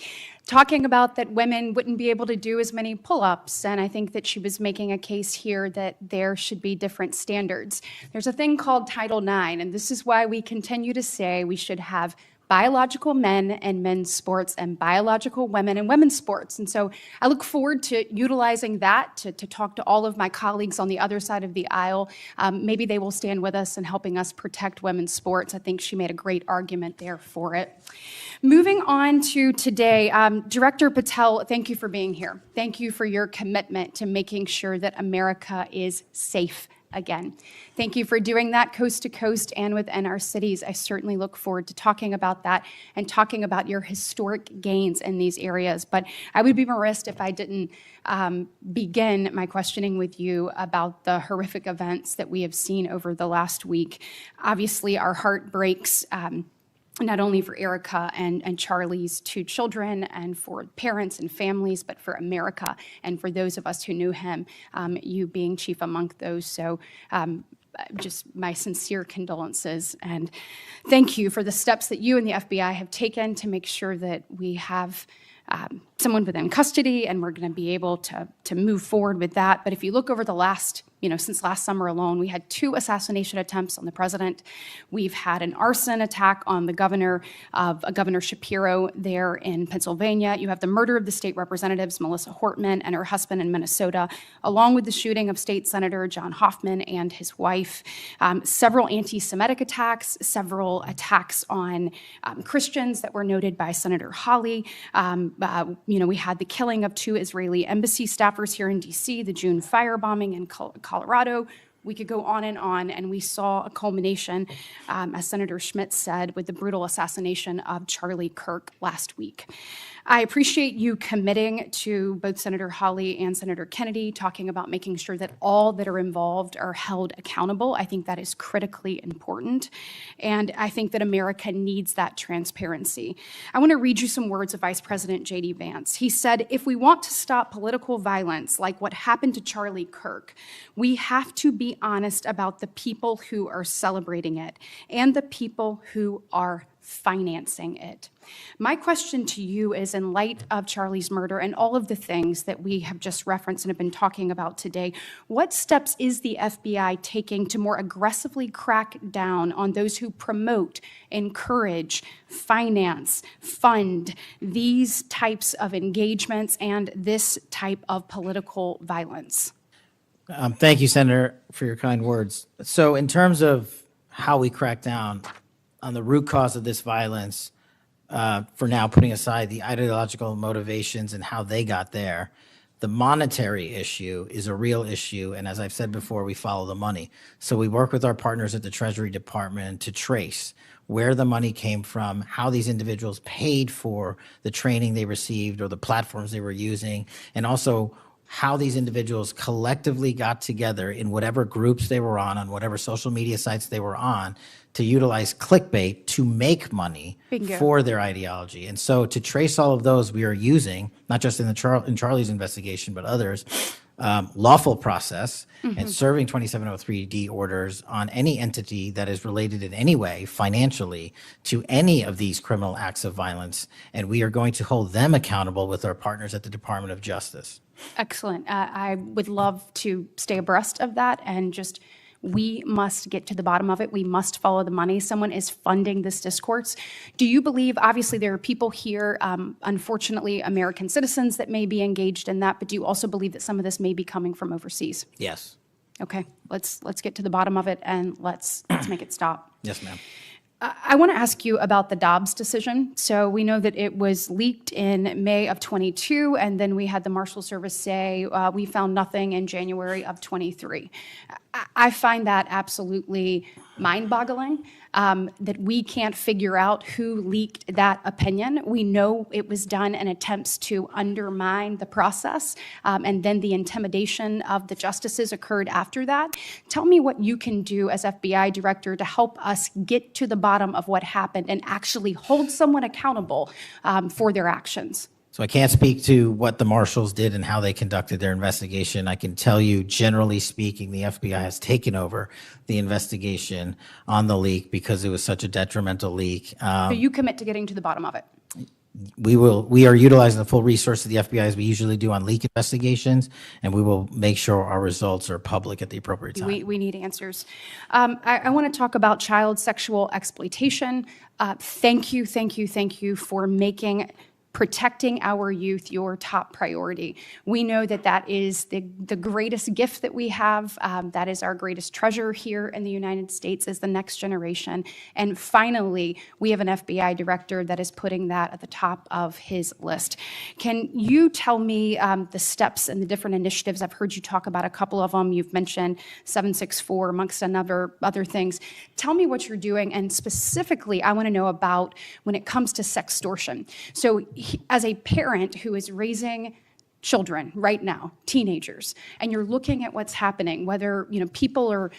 Talking about that women wouldn't be able to do as many pull-ups, and I think that she was making a case here that there should be different standards. There's a thing called Title IX, and this is why we continue to say we should have biological men and men's sports and biological women and women's sports. And so I look forward to utilizing that to talk to all of my colleagues on the other side of the aisle. Maybe they will stand with us in helping us protect women's sports. I think she made a great argument there for it. Moving on to today, Director Patel, thank you for being here. Thank you for your commitment to making sure that America is safe again. Thank you for doing that coast to coast and within our cities. I certainly look forward to talking about that and talking about your historic gains in these areas. But I would be remiss if I didn't begin my questioning with you about the horrific events that we have seen over the last week. Obviously, our heart breaks. Not only for Erica and Charlie's two children and for parents and families, but for America and for those of us who knew him, you being chief among those. So just my sincere condolences and thank you for the steps that you and the FBI have taken to make sure that we have someone within custody and we're going to be able to move forward with that. But if you look over the last, since last summer alone, we had 2 assassination attempts on the president. We've had an arson attack on the governor Shapiro there in Pennsylvania. You have the murder of the state representatives, Melissa Hortman and her husband in Minnesota, along with the shooting of State Senator John Hoffman and his wife. Several anti-Semitic attacks, several attacks on Christians that were noted by Senator Hawley. We had the killing of 2 Israeli embassy staffers here in D.C., the June firebombing in Colorado. We could go on, and we saw a culmination, as Senator Schmidt said, with the brutal assassination of Charlie Kirk last week. I appreciate you committing to both Senator Hawley and Senator Kennedy, talking about making sure that all that are involved are held accountable. I think that is critically important, and I think that America needs that transparency. I want to read you some words of Vice President J.D. Vance. He said, "If we want to stop political violence like what happened to Charlie Kirk, we have to be honest about the people who are celebrating it and the people who are financing it." My question to you is, in light of Charlie's murder and all of the things that we have just referenced and have been talking about today, what steps is the FBI taking to more aggressively crack down on those who promote, encourage, finance, fund these types of engagements and this type of political violence? Thank you, Senator, for your kind words. So in terms of how we crack down on the root cause of this violence, for now putting aside the ideological motivations and how they got there, The monetary issue is a real issue, and as I've said before, we follow the money. So we work with our partners at the Treasury Department to trace where the money came from, how these individuals paid for the training they received or the platforms they were using, and also how these individuals collectively got together in whatever groups they were on whatever social media sites they were on, to utilize clickbait to make money Bingo. for their ideology. And so to trace all of those, we are using, not just in in Charlie's investigation, but others, lawful process and serving 2703D orders on any entity that is related in any way financially to any of these criminal acts of violence. And we are going to hold them accountable with our partners at the Department of Justice. Excellent. I would love to stay abreast of that, and just, we must get to the bottom of it. We must follow the money. Someone is funding this discourse. Do you believe, obviously there are people here, unfortunately American citizens, that may be engaged in that, but do you also believe that some of this may be coming from overseas? Yes. Okay, let's get to the bottom of it, and let's make it stop. Yes, ma'am. I want to ask you about the Dobbs decision. So we know that it was leaked in May of 22, and then we had the Marshal Service say we found nothing in January of 23. I find that absolutely mind-boggling, that we can't figure out who leaked that opinion. We know it was done in attempts to undermine the process, and then the intimidation of the justices occurred after that. Tell me what you can do as FBI director to help us get to the bottom of what happened and actually hold someone accountable for their actions. So I can't speak to what the marshals did and how they conducted their investigation. I can tell you, generally speaking, the FBI has taken over the investigation on the leak because it was such a detrimental leak. So you commit to getting to the bottom of it. We are utilizing the full resource of the FBI as we usually do on leak investigations, and we will make sure our results are public at the appropriate time. We need answers. I want to talk about child sexual exploitation. Thank you for making protecting our youth your top priority. We know that that is the greatest gift that we have. That is our greatest treasure here in the United States, is the next generation. And finally, we have an FBI director that is putting that at the top of his list. Can you tell me the steps and the different initiatives? I've heard you talk about a couple of them. You've mentioned 764 amongst other things. Tell me what you're doing, and specifically, I want to know about when it comes to sextortion. So as a parent who is raising children right now, teenagers, and you're looking at what's happening, whether people are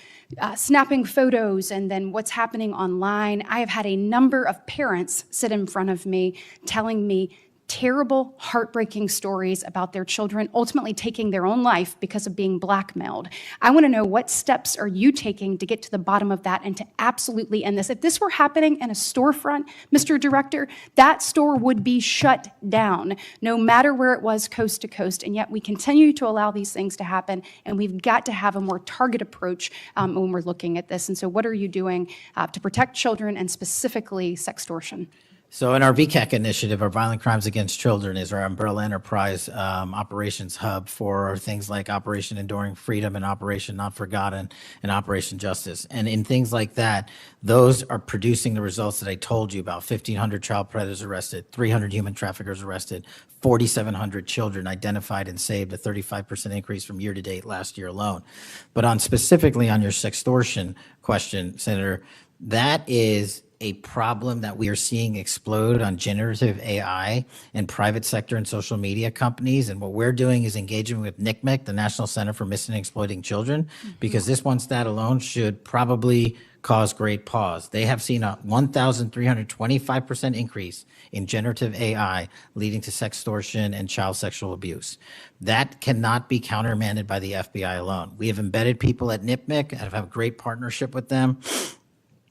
snapping photos and then what's happening online, I have had a number of parents sit in front of me telling me terrible, heartbreaking stories about their children ultimately taking their own life because of being blackmailed. I want to know, what steps are you taking to get to the bottom of that and to absolutely end this? If this were happening in a storefront, Mr. Director, that store would be shut down, no matter where it was, coast to coast, and yet we continue to allow these things to happen, and we've got to have a more targeted approach when we're looking at this. And so what are you doing to protect children, and specifically sextortion? So in our VCAC initiative, our Violent Crimes Against Children is our umbrella enterprise operations hub for things like Operation Enduring Freedom and Operation Not Forgotten and Operation Justice. And in things like that, those are producing the results that I told you about. 1,500 child predators arrested, 300 human traffickers arrested, 4,700 children identified and saved, a 35% increase from year to date last year alone. But specifically on your sextortion question, Senator, that is a problem that we are seeing explode on generative AI in private sector and social media companies. And what we're doing is engaging with NCMEC, the National Center for Missing and Exploiting Children, because this one stat alone should probably cause great pause. They have seen a 1,325% increase in generative AI leading to sextortion and child sexual abuse. That cannot be countermanded by the FBI alone. We have embedded people at NCMEC and have a great partnership with them.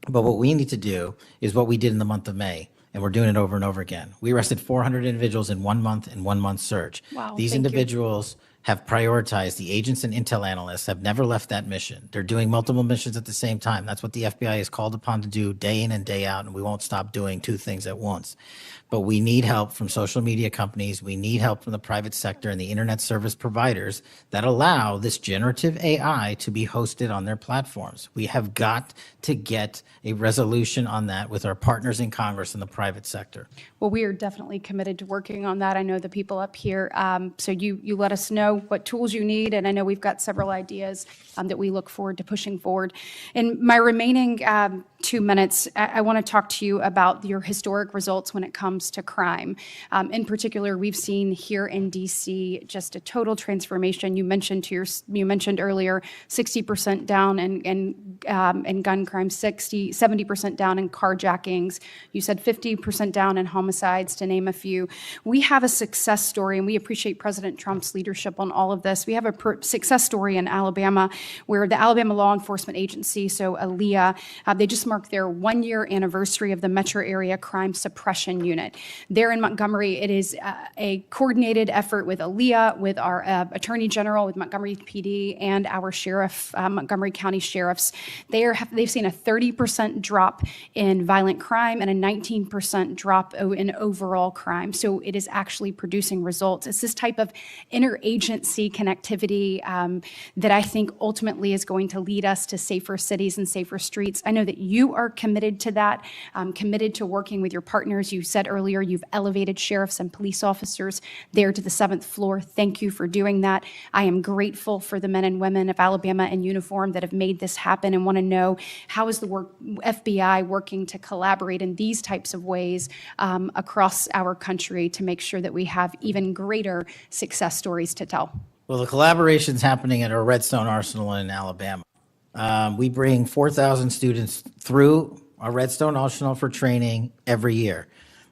But what we need to do is what we did in the month of May, and we're doing it over and over again. We arrested 400 individuals in 1 month, in 1 month search. Wow, These thank you. individuals have prioritized, the agents and intel analysts have never left that mission. They're doing multiple missions at the same time. That's what the FBI is called upon to do day in and day out, and we won't stop doing two things at once. But we need help from social media companies. We need help from the private sector and the internet service providers that allow this generative AI to be hosted on their platforms. We have got to get a resolution on that with our partners in Congress and the private sector. Well, we are definitely committed to working on that. I know the people up here. So you let us know what tools you need, and I know we've got several ideas that we look forward to pushing forward. In my remaining 2 minutes, I want to talk to you about your historic results when it comes to crime. In particular, we've seen here in D.C. just a total transformation. You mentioned earlier 60% down in gun crime, 70% down in carjackings. You said 50% down in homicides, to name a few. We have a success story, and we appreciate President Trump's leadership on all of this. We have a success story in Alabama where the Alabama Law Enforcement Agency, so ALEA, they just marked their 1-year anniversary of the Metro Area Crime Suppression Unit. There in Montgomery, it is a coordinated effort with ALEA, with our Attorney General, with Montgomery PD, and our sheriff, Montgomery County sheriffs. They've seen a 30% drop in violent crime and a 19% drop in overall crime. So it is actually producing results. It's this type of interagency connectivity that I think ultimately is going to lead us to safer cities and safer streets. I know that you are committed to that, committed to working with your partners. You said earlier you've elevated sheriffs and police officers there to the 7th floor. Thank you for doing that. I am grateful for the men and women of Alabama in uniform that have made this happen, and want to know, how is the FBI working to collaborate in these types of ways across our country to make sure that we have even greater success stories to tell? Well, the collaboration's happening at our Redstone Arsenal in Alabama. We bring 4,000 students through our Redstone Arsenal for training every year.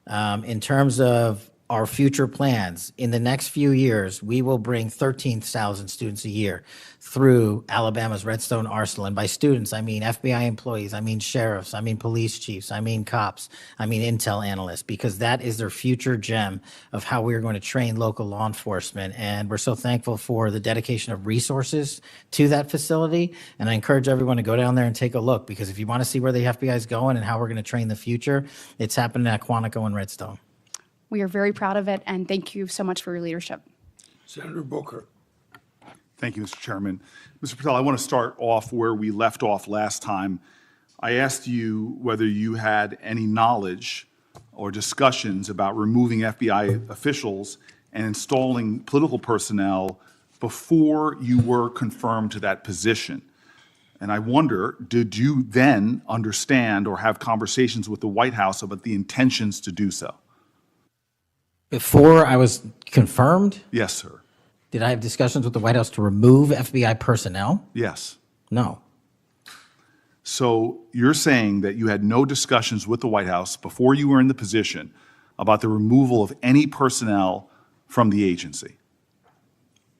In terms of our future plans, in the next few years, we will bring 13,000 students a year through Alabama's Redstone Arsenal. And by students, I mean FBI employees, I mean sheriffs, I mean police chiefs, I mean cops, I mean intel analysts, because that is their future gem of how we're going to train local law enforcement. And we're so thankful for the dedication of resources to that facility. And I encourage everyone to go down there and take a look, because if you want to see where the FBI is going and how we're going to train the future, it's happening at Quantico and Redstone. We are very proud of it, and thank you so much for your leadership. Senator Booker. Thank you, Mr. Chairman. Mr. Patel, I want to start off where we left off last time. I asked you whether you had any knowledge or discussions about removing FBI officials and installing political personnel before you were confirmed to that position. And I wonder, did you then understand or have conversations with the White House about the intentions to do so? Before I was confirmed, Yes, sir. did I have discussions with the White House to remove FBI personnel? Yes. No. So you're saying that you had no discussions with the White House before you were in the position about the removal of any personnel from the agency?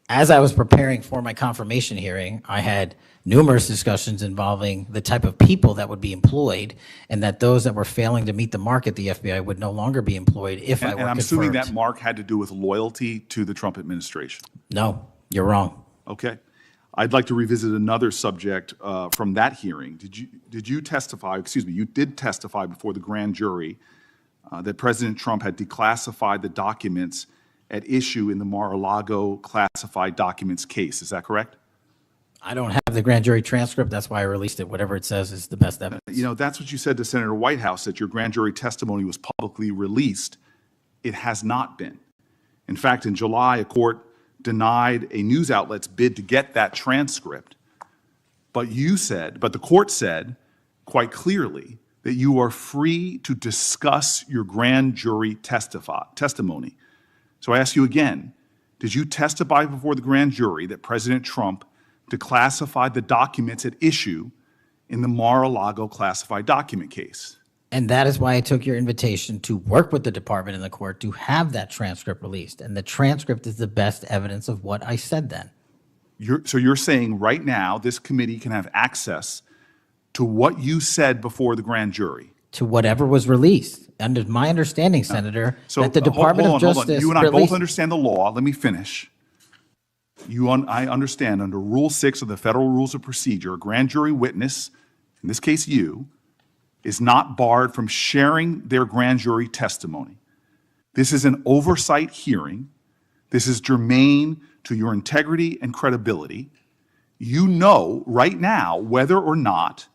As I was preparing for my confirmation hearing, I had numerous discussions involving the type of people that would be employed, and that those that were failing to meet the mark at the FBI would no longer be employed if I were And I'm confirmed. assuming that mark had to do with loyalty to the Trump administration. No, you're wrong. Okay. I'd like to revisit another subject from that hearing. Did you testify, excuse me, you did testify before the grand jury that President Trump had declassified the documents at issue in the Mar-a-Lago classified documents case. Is that correct? I don't have the grand jury transcript. That's why I released it. Whatever it says is the best evidence. You know, that's what you said to Senator Whitehouse, that your grand jury testimony was publicly released. It has not been. In fact, in July, a court denied a news outlet's bid to get that transcript. But the court said quite clearly that you are free to discuss your grand jury testimony. So I ask you again, did you testify before the grand jury that President Trump declassified the documents at issue in the Mar-a-Lago classified document case? And that is why I took your invitation to work with the department and the court to have that transcript released. And the transcript is the best evidence of what I said then. So you're saying right now this committee can have access to what you said before the grand jury? To whatever was released. Under my understanding, Senator, So that the Department of hold on. Justice You and I released. both understand the law. Let me finish. I understand under Rule 6 of the Federal Rules of Procedure, a grand jury witness, in this case you, is not barred from sharing their grand jury testimony. This is an oversight hearing. This is germane to your integrity and credibility. You know right now whether or not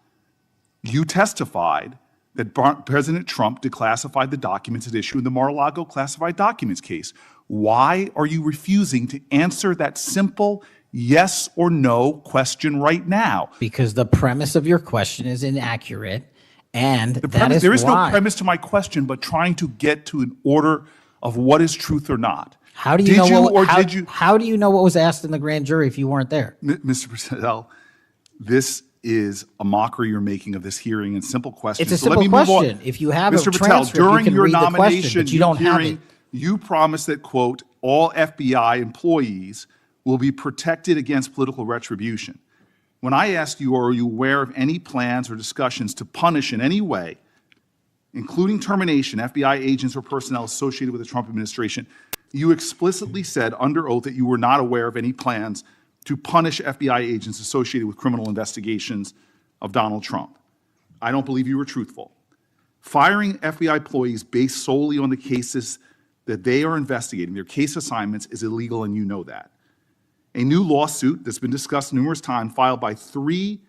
you testified that President Trump declassified the documents at issue in the Mar-a-Lago classified documents case. Why are you refusing to answer that simple yes or no question right now? Because the premise of your question is inaccurate, and There is no premise to my question, but trying to get to an order of what is truth or not. How do you how do you know what was asked in the grand jury if you weren't there? Mr. Patel, this is a mockery you're making of this hearing and simple questions. It's a So let simple me move on. question. If you have Mr. a Patel, transcript, you during can your read the question, nomination, but you don't have hearing, it. you promised that, quote, all FBI employees will be protected against political retribution. When I asked you, are you aware of any plans or discussions to punish in any way, including termination, FBI agents or personnel associated with the Trump administration, you explicitly said under oath that you were not aware of any plans to punish FBI agents associated with criminal investigations of Donald Trump. I don't believe you were truthful. Firing FBI employees based solely on the cases that they are investigating, their case assignments, is illegal, and you know that. A new lawsuit that's been discussed numerous times, filed by 3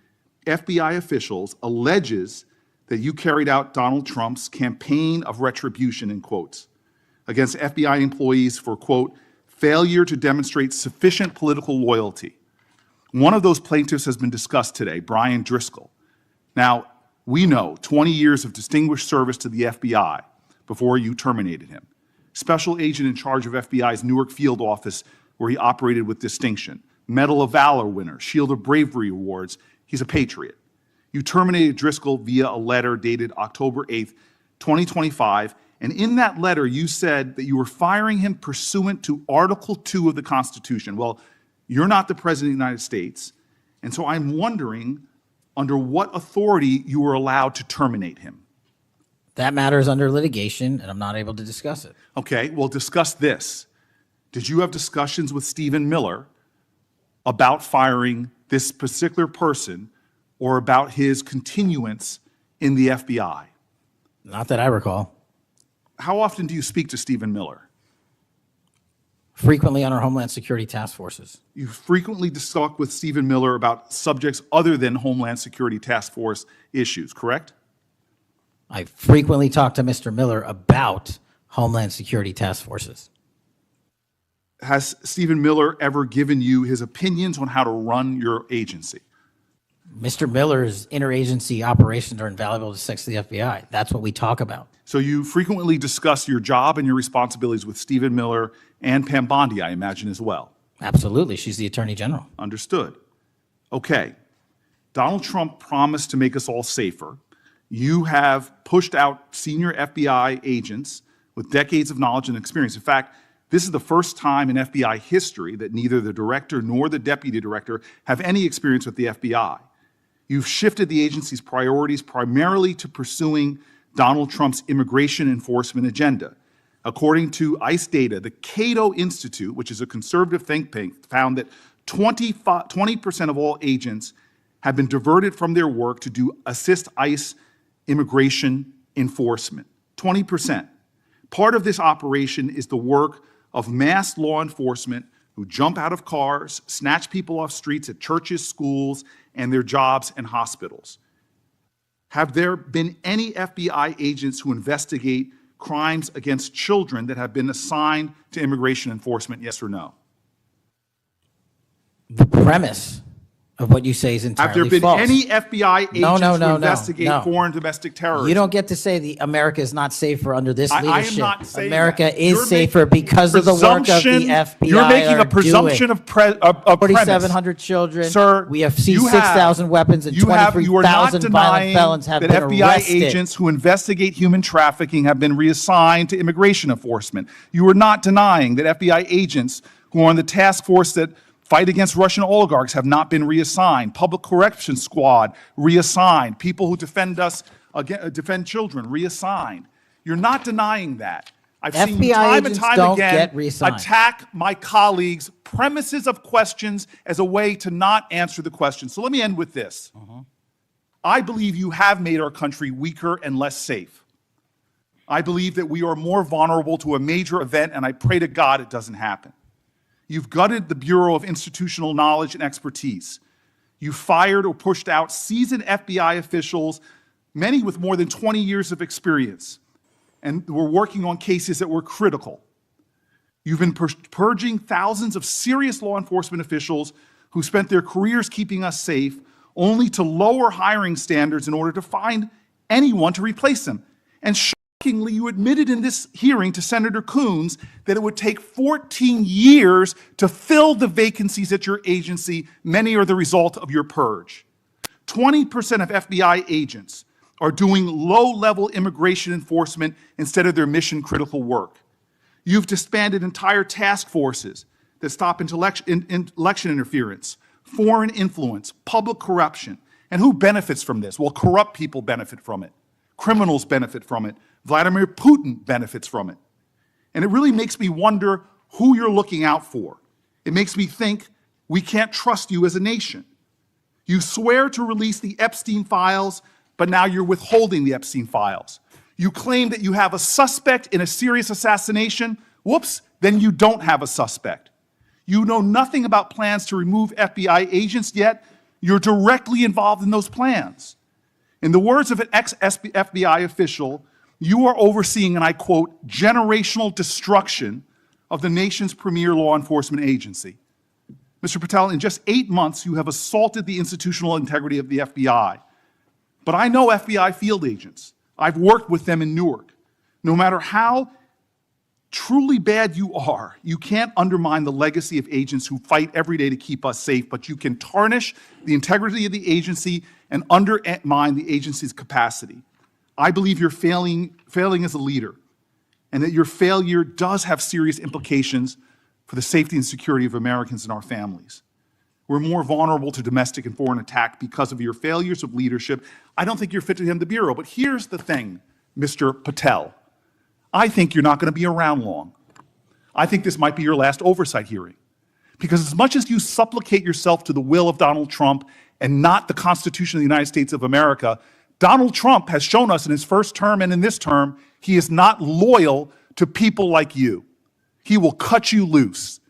FBI officials, alleges that you carried out Donald Trump's campaign of retribution, in quotes, against FBI employees for, quote, failure to demonstrate sufficient political loyalty. One of those plaintiffs has been discussed today, Brian Driscoll. Now, we know 20 years of distinguished service to the FBI before you terminated him. Special agent in charge of FBI's Newark field office, where he operated with distinction. Medal of Valor winner, Shield of Bravery awards. He's a patriot. You terminated Driscoll via a letter dated October 8th, 2025, and in that letter you said that you were firing him pursuant to Article 2 of the Constitution. Well, you're not the President of the United States, and so I'm wondering under what authority you were allowed to terminate him. That matter is under litigation, and I'm not able to discuss it. Okay, well, discuss this. Did you have discussions with Stephen Miller about firing this particular person or about his continuance in the FBI? Not that I recall. How often do you speak to Stephen Miller? Frequently on our Homeland Security task forces. You frequently talk with Stephen Miller about subjects other than Homeland Security task force issues, correct? I frequently talk to Mr. Miller about Homeland Security task forces. Has Stephen Miller ever given you his opinions on how to run your agency? Mr. Miller's interagency operations are invaluable to sex the FBI. That's what we talk about. So you frequently discuss your job and your responsibilities with Stephen Miller and Pam Bondi, I imagine, as well. Absolutely. She's the Attorney General. Understood. Okay. Donald Trump promised to make us all safer. You have pushed out senior FBI agents with decades of knowledge and experience. In fact, this is the first time in FBI history that neither the director nor the deputy director have any experience with the FBI. You've shifted the agency's priorities primarily to pursuing Donald Trump's immigration enforcement agenda. According to ICE data, the Cato Institute, which is a conservative think tank, found that 20% of all agents have been diverted from their work to assist ICE immigration enforcement. 20%. Part of this operation is the work of mass law enforcement who jump out of cars, snatch people off streets at churches, schools, and their jobs and hospitals. Have there been any FBI agents who investigate crimes against children that have been assigned to immigration enforcement, yes or no? The premise of what you say is entirely Have there been false. any FBI agents who investigate no. foreign domestic terrorism? You don't get to say America is not safer under this leadership. I am not saying America that. is You're safer because of the work of the FBI. You're making a presumption of premise. 4,700 children. Sir, we have seized 6,000 weapons and 23,000 violent felons have been FBI arrested. agents who investigate human trafficking have been reassigned to immigration enforcement. You are not denying that FBI agents who are on the task force that fight against Russian oligarchs have not been reassigned. Public Correction Squad reassigned. People who defend us, defend children reassigned. You're not denying that. I've seen you FBI time and agents time don't again get reassigned. attack my colleagues' premises of questions as a way to not answer the question. So let me end with this. I believe you have made our country weaker and less safe. I believe that we are more vulnerable to a major event, and I pray to God it doesn't happen. You've gutted the Bureau of Institutional Knowledge and Expertise. You fired or pushed out seasoned FBI officials, many with more than 20 years of experience, and were working on cases that were critical. You've been purging thousands of serious law enforcement officials who spent their careers keeping us safe, only to lower hiring standards in order to find anyone to replace them. And shockingly, you admitted in this hearing to Senator Coons that it would take 14 years to fill the vacancies at your agency. Many are the result of your purge. 20% of FBI agents are doing low-level immigration enforcement instead of their mission-critical work. You've disbanded entire task forces that stop election interference, foreign influence, public corruption. And who benefits from this? Well, corrupt people benefit from it. Criminals benefit from it. Vladimir Putin benefits from it. And it really makes me wonder who you're looking out for. It makes me think we can't trust you as a nation. You swear to release the Epstein files, but now you're withholding the Epstein files. You claim that you have a suspect in a serious assassination. Whoops, then you don't have a suspect. You know nothing about plans to remove FBI agents, yet you're directly involved in those plans. In the words of an ex-FBI official, you are overseeing, and I quote, generational destruction of the nation's premier law enforcement agency. Mr. Patel, in just 8 months, you have assaulted the institutional integrity of the FBI. But I know FBI field agents. I've worked with them in Newark. No matter how truly bad you are, you can't undermine the legacy of agents who fight every day to keep us safe, but you can tarnish the integrity of the agency and undermine the agency's capacity. I believe you're failing as a leader, and that your failure does have serious implications for the safety and security of Americans and our families. We're more vulnerable to domestic and foreign attack because of your failures of leadership. I don't think you're fit to hand the Bureau, but here's the thing, Mr. Patel. I think you're not going to be around long. I think this might be your last oversight hearing. Because as much as you supplicate yourself to the will of Donald Trump and not the Constitution of the United States of America, Donald Trump has shown us in his first term and in this term, he is not loyal to people like you. He will cut you loose.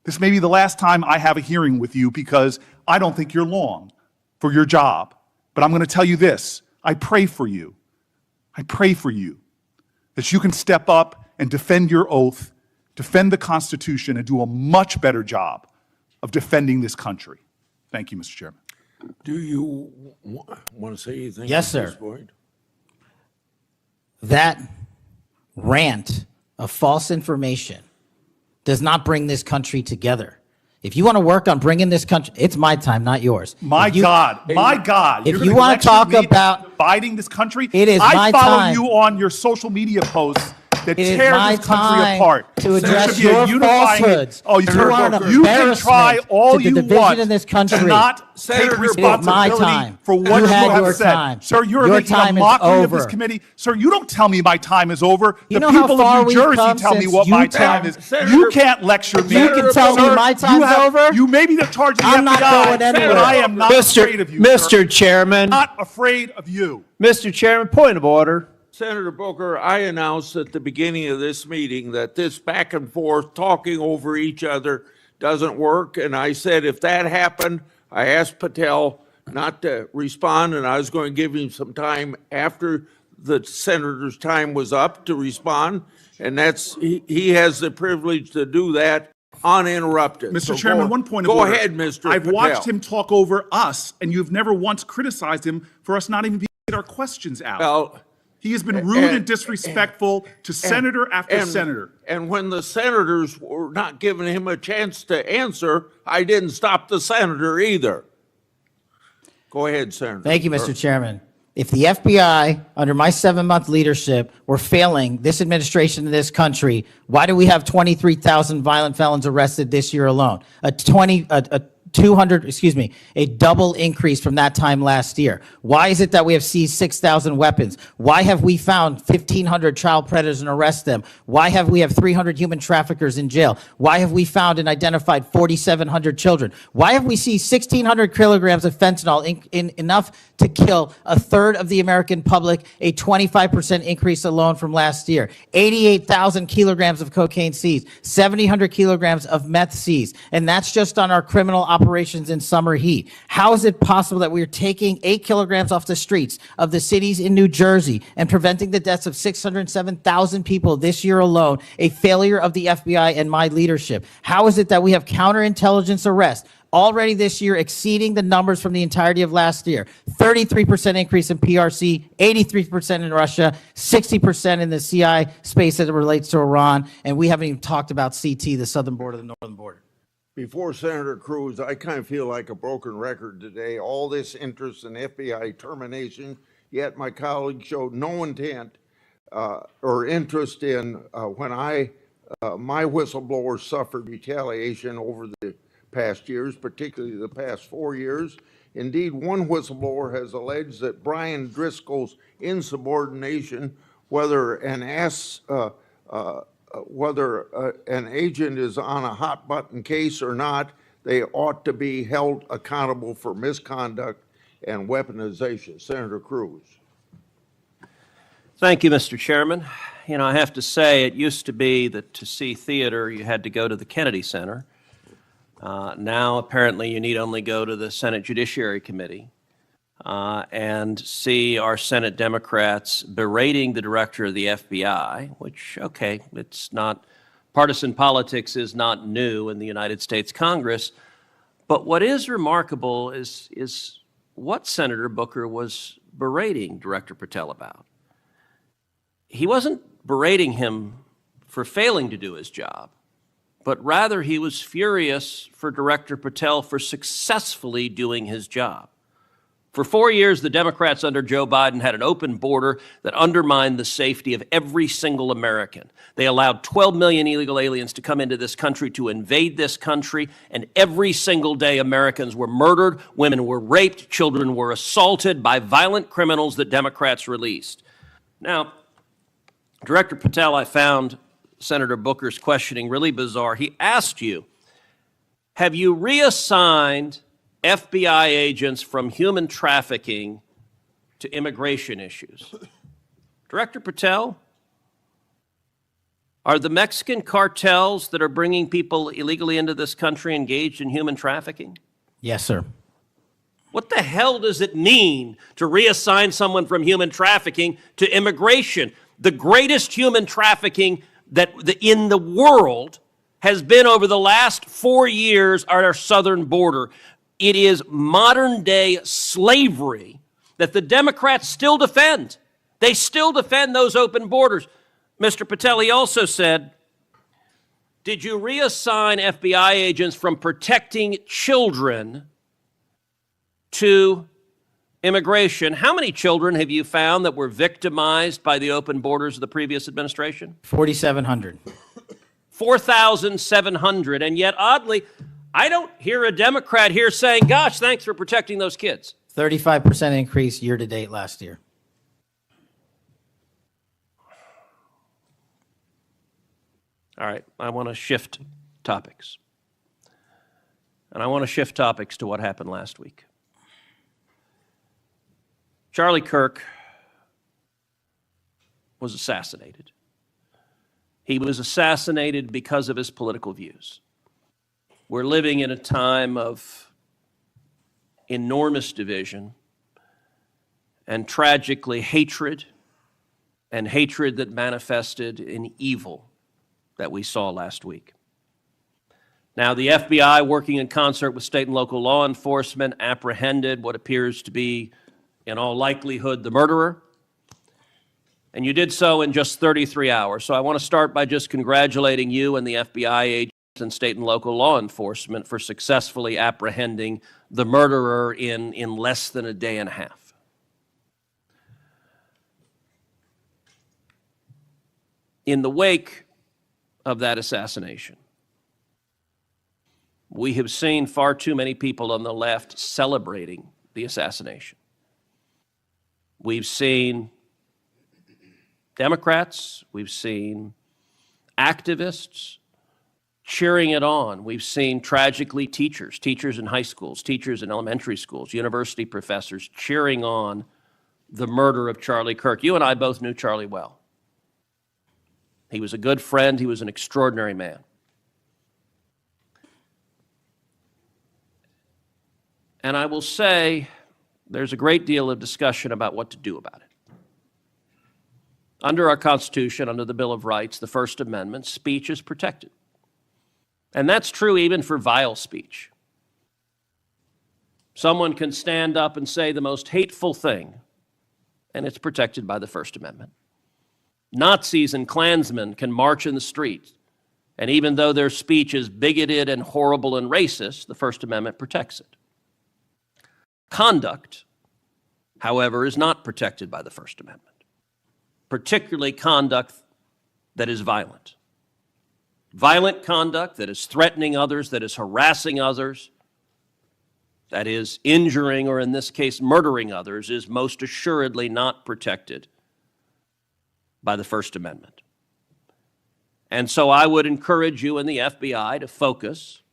This may be the last time I have a hearing with you because I don't think you're long for your job. But I'm going to tell you this, I pray for you. I pray for you that you can step up and defend your oath, defend the Constitution, and do a much better job of defending this country. Thank you, Mr. Chairman. Do you want to say anything? Yes, at this sir. point? That rant of false information does not bring this country together. If you want to work on bringing this country, it's my time, not yours. My If you- God. If You're you gonna want to lecture talk me about, dividing this country, it is I my follow time. you on your social media posts that It is tear my this country time apart. to There address should be a your unifying- falsehoods. Oh, You are an you can try embarrassment all to the you division want in this country. to not Senator, take it is my responsibility time. for what You you had your have said. time. Sir, you're Your making time a is mockery of this over. committee. Sir, you don't tell me my time is over. You The know how people far of New we've Jersey come tell me since what my you time tell- is. Senator- You can't lecture me. You can tell me Sir, my you time's over? You may be the charge of the I'm FBI, not going anywhere. but I am not afraid of you, sir. Mr. Chairman, Not afraid of you. Mr. Chairman, point of order. Senator Booker, I announced at the beginning of this meeting that this back and forth, talking over each other, doesn't work. And I said if that happened, I asked Patel not to respond, and I was going to give him some time after the senator's time was up to respond. And he has the privilege to do that uninterrupted. Mr. So Chairman, go- one point of Go order. ahead, Mr. I've Patel. watched him talk over us, and you've never once criticized him for us not even being able to get our questions out. Well, He has been rude and disrespectful to senator after senator. And when the senators were not giving him a chance to answer, I didn't stop the senator either. Go ahead, Senator. Thank you, Mr. Chairman. If the FBI, under my 7-month leadership, were failing this administration in this country, why do we have 23,000 violent felons arrested this year alone? A a double increase from that time last year. Why is it that we have seized 6,000 weapons? Why have we found 1,500 child predators and arrested them? Why have we have 300 human traffickers in jail? Why have we found and identified 4,700 children? Why have we seized 1,600 kilograms of fentanyl, enough to kill a third of the American public, a 25% increase alone from last year? 88,000 kilograms of cocaine seized, 7,000 kilograms of meth seized, and that's just on our criminal operations in summer heat. How is it possible that we're taking 8 kilograms off the streets of the cities in New Jersey and preventing the deaths of 607,000 people this year alone, a failure of the FBI and my leadership? How is it that we have counterintelligence arrests already this year exceeding the numbers from the entirety of last year? 33% increase in PRC, 83% in Russia, 60% in the CI space as it relates to Iran, and we haven't even talked about CT, the southern border, the northern border. Before Senator Cruz, I kind of feel like a broken record today. All this interest in FBI termination, yet my colleague showed no intent or interest in when my whistleblowers suffered retaliation over the past years, particularly the past 4 years. Indeed, one whistleblower has alleged that Brian Driscoll's insubordination, whether an agent is on a hot button case or not, they ought to be held accountable for misconduct and weaponization. Senator Cruz. Thank you, Mr. Chairman. You know, I have to say, it used to be that to see theater, you had to go to the Kennedy Center. Now, apparently, you need only go to the Senate Judiciary Committee and see our Senate Democrats berating the director of the FBI, which, okay, it's not, partisan politics is not new in the United States Congress. But what is remarkable is what Senator Booker was berating Director Patel about. He wasn't berating him for failing to do his job, but rather he was furious for Director Patel for successfully doing his job. For 4 years, the Democrats under Joe Biden had an open border that undermined the safety of every single American. They allowed 12 million illegal aliens to come into this country to invade this country, and every single day Americans were murdered, women were raped, children were assaulted by violent criminals that Democrats released. Now, Director Patel, I found Senator Booker's questioning really bizarre. He asked you, have you reassigned FBI agents from human trafficking to immigration issues? Director Patel, are the Mexican cartels that are bringing people illegally into this country engaged in human trafficking? Yes, sir. What the hell does it mean to reassign someone from human trafficking to immigration? The greatest human trafficking in the world has been over the last 4 years at our southern border. It is modern day slavery that the Democrats still defend. They still defend those open borders. Mr. Patel, he also said, did you reassign FBI agents from protecting children to immigration? How many children have you found that were victimized by the open borders of the previous administration? 4,700. 4,700. And yet, oddly, I don't hear a Democrat here saying, gosh, thanks for protecting those kids. 35% increase year to date last year. All right, I want to shift topics. And I want to shift topics to what happened last week. Charlie Kirk was assassinated. He was assassinated because of his political views. We're living in a time of enormous division and tragically hatred, and hatred that manifested in evil that we saw last week. Now, the FBI, working in concert with state and local law enforcement, apprehended what appears to be, in all likelihood, the murderer. And you did so in just 33 hours. So I want to start by just congratulating you and the FBI agents and state and local law enforcement for successfully apprehending the murderer in less than a day and a half. In the wake of that assassination, We have seen far too many people on the left celebrating the assassination. We've seen Democrats, we've seen activists cheering it on. We've seen, tragically, teachers in high schools, teachers in elementary schools, university professors cheering on the murder of Charlie Kirk. You and I both knew Charlie well. He was a good friend. He was an extraordinary man. And I will say there's a great deal of discussion about what to do about it. Under our Constitution, under the Bill of Rights, the First Amendment, speech is protected. And that's true even for vile speech. Someone can stand up and say the most hateful thing, and it's protected by the First Amendment. Nazis and Klansmen can march in the streets, and even though their speech is bigoted and horrible and racist, the First Amendment protects it. Conduct, however, is not protected by the First Amendment, particularly conduct that is violent. Violent conduct that is threatening others, that is harassing others, that is injuring, or in this case, murdering others, is most assuredly not protected by the First Amendment. And so I would encourage you and the FBI to focus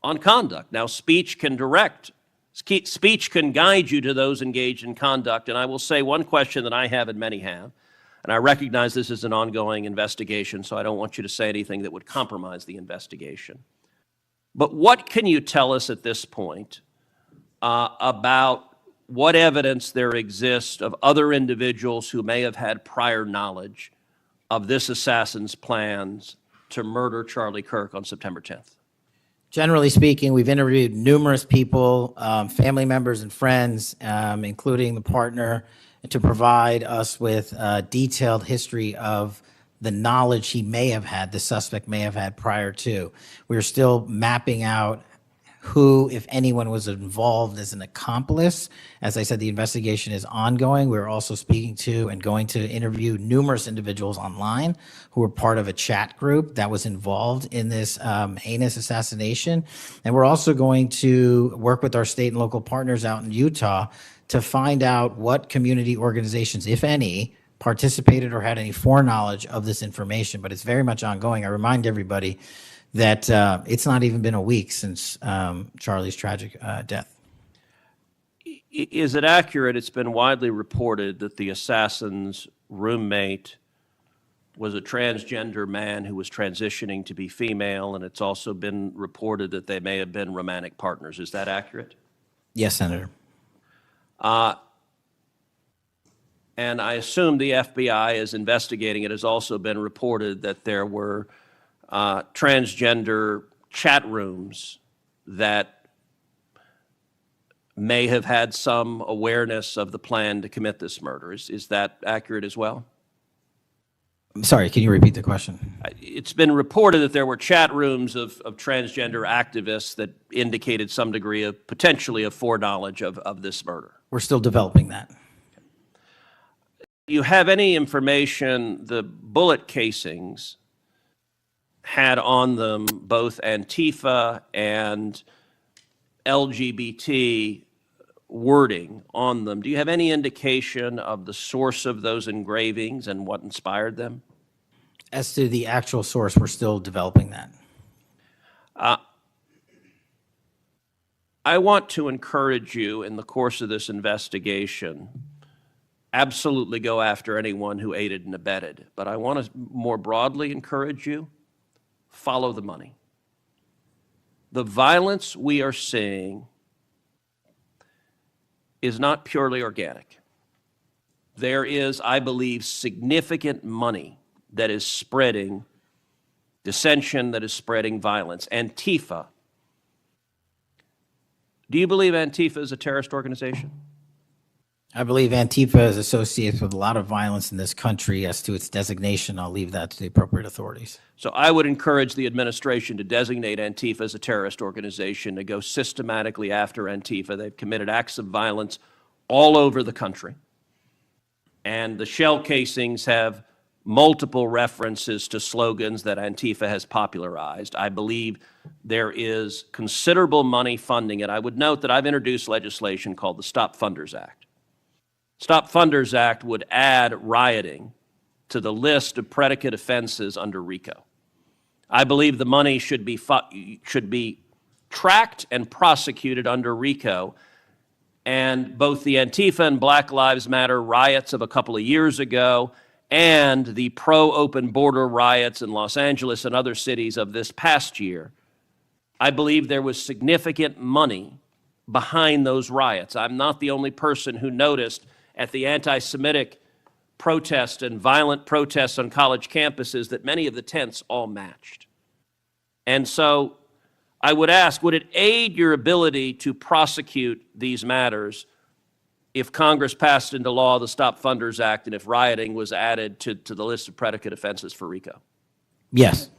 on conduct. Now, speech can guide you to those engaged in conduct. And I will say one question that I have and many have, and I recognize this is an ongoing investigation, so I don't want you to say anything that would compromise the investigation. But what can you tell us at this point about what evidence there exists of other individuals who may have had prior knowledge of this assassin's plans to murder Charlie Kirk on September 10th? Generally speaking, we've interviewed numerous people, family members and friends, including the partner, to provide us with a detailed history of the knowledge he may have had, the suspect may have had prior to. We're still mapping out who, if anyone, was involved as an accomplice. As I said, the investigation is ongoing. We're also speaking to and going to interview numerous individuals online who were part of a chat group that was involved in this heinous assassination. And we're also going to work with our state and local partners out in Utah to find out what community organizations, if any, participated or had any foreknowledge of this information. But it's very much ongoing. I remind everybody that it's not even been a week since Charlie's tragic death. Is it accurate, it's been widely reported, that the assassin's roommate was a transgender man who was transitioning to be female, and it's also been reported that they may have been romantic partners. Is that accurate? Yes, Senator. And I assume the FBI is investigating. It has also been reported that there were transgender chat rooms that may have had some awareness of the plan to commit this murder. Is that accurate as well? I'm sorry, can you repeat the question? It's been reported that there were chat rooms of transgender activists that indicated some degree of potentially of foreknowledge of this murder. We're still developing that. Do you have any information, the bullet casings had on them both Antifa and LGBT wording on them? Do you have any indication of the source of those engravings and what inspired them? As to the actual source, we're still developing that. I want to encourage you in the course of this investigation, absolutely go after anyone who aided and abetted. But I want to more broadly encourage you, follow the money. The violence we are seeing is not purely organic. There is, I believe, significant money that is spreading dissension, that is spreading violence. Antifa. Do you believe Antifa is a terrorist organization? I believe Antifa is associated with a lot of violence in this country. As to its designation, I'll leave that to the appropriate authorities. So I would encourage the administration to designate Antifa as a terrorist organization, to go systematically after Antifa. They've committed acts of violence all over the country. And the shell casings have multiple references to slogans that Antifa has popularized. I believe there is considerable money funding it. I would note that I've introduced legislation called the Stop Funders Act. Stop Funders Act would add rioting to the list of predicate offenses under RICO. I believe the money should be tracked and prosecuted under RICO. And both the Antifa and Black Lives Matter riots of a couple of years ago and the pro-open border riots in Los Angeles and other cities of this past year, I believe there was significant money behind those riots. I'm not the only person who noticed at the anti-Semitic protests and violent protests on college campuses that many of the tents all matched. And so I would ask, would it aid your ability to prosecute these matters if Congress passed into law the Stop Funders Act and if rioting was added to the list of predicate offenses for RICO? Yes.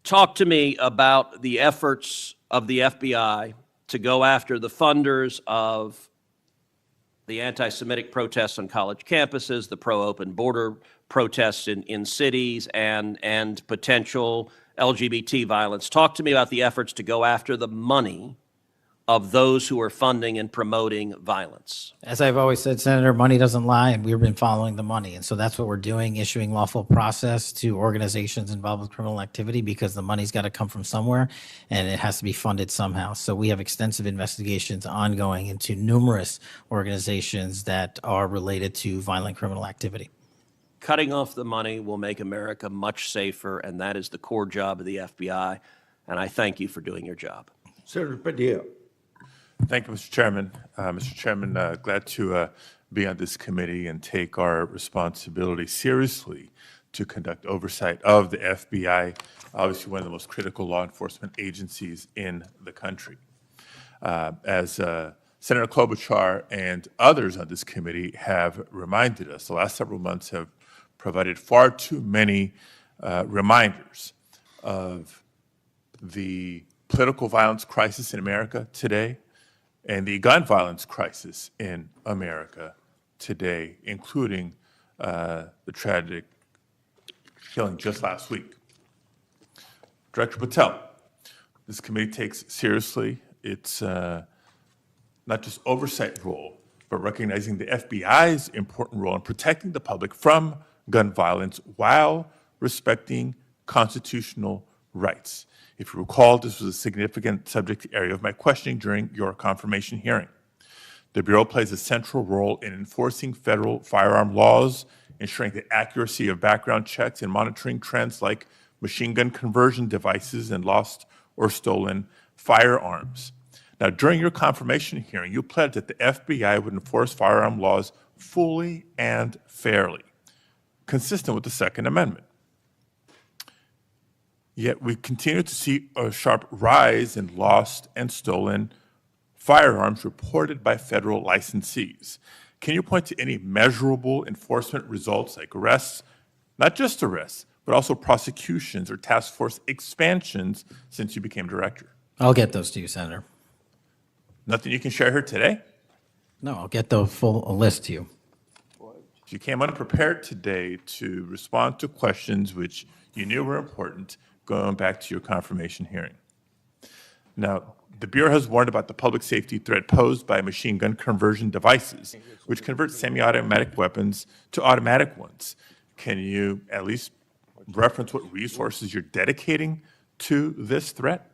Talk to me about the efforts of the FBI to go after the funders of the anti-Semitic protests on college campuses, the pro-open border protests in cities, and potential LGBT violence. Talk to me about the efforts to go after the money of those who are funding and promoting violence. As I've always said, Senator, money doesn't lie, and we've been following the money. And so that's what we're doing, issuing lawful process to organizations involved with criminal activity, because the money's got to come from somewhere and it has to be funded somehow. So we have extensive investigations ongoing into numerous organizations that are related to violent criminal activity. Cutting off the money will make America much safer, and that is the core job of the FBI. And I thank you for doing your job. Senator Padilla. Thank you, Mr. Chairman. Mr. Chairman, glad to be on this committee and take our responsibility seriously to conduct oversight of the FBI, obviously one of the most critical law enforcement agencies in the country. As Senator Klobuchar and others on this committee have reminded us, the last several months have provided far too many reminders of the political violence crisis in America today and the gun violence crisis in America today, including the tragic killing just last week. Director Patel, this committee takes seriously its not just oversight role, but recognizing the FBI's important role in protecting the public from gun violence while respecting constitutional rights. If you recall, this was a significant subject area of my questioning during your confirmation hearing. The Bureau plays a central role in enforcing federal firearm laws, ensuring the accuracy of background checks, and monitoring trends like machine gun conversion devices and lost or stolen firearms. Now, during your confirmation hearing, you pledged that the FBI would enforce firearm laws fully and fairly, consistent with the Second Amendment. Yet we continue to see a sharp rise in lost and stolen firearms reported by federal licensees. Can you point to any measurable enforcement results like arrests, not just arrests, but also prosecutions or task force expansions since you became director? I'll get those to you, Senator. Nothing you can share here today? No, I'll get the full list to you. You came unprepared today to respond to questions which you knew were important, going back to your confirmation hearing. Now, the Bureau has warned about the public safety threat posed by machine gun conversion devices, which convert semi-automatic weapons to automatic ones. Can you at least reference what resources you're dedicating to this threat?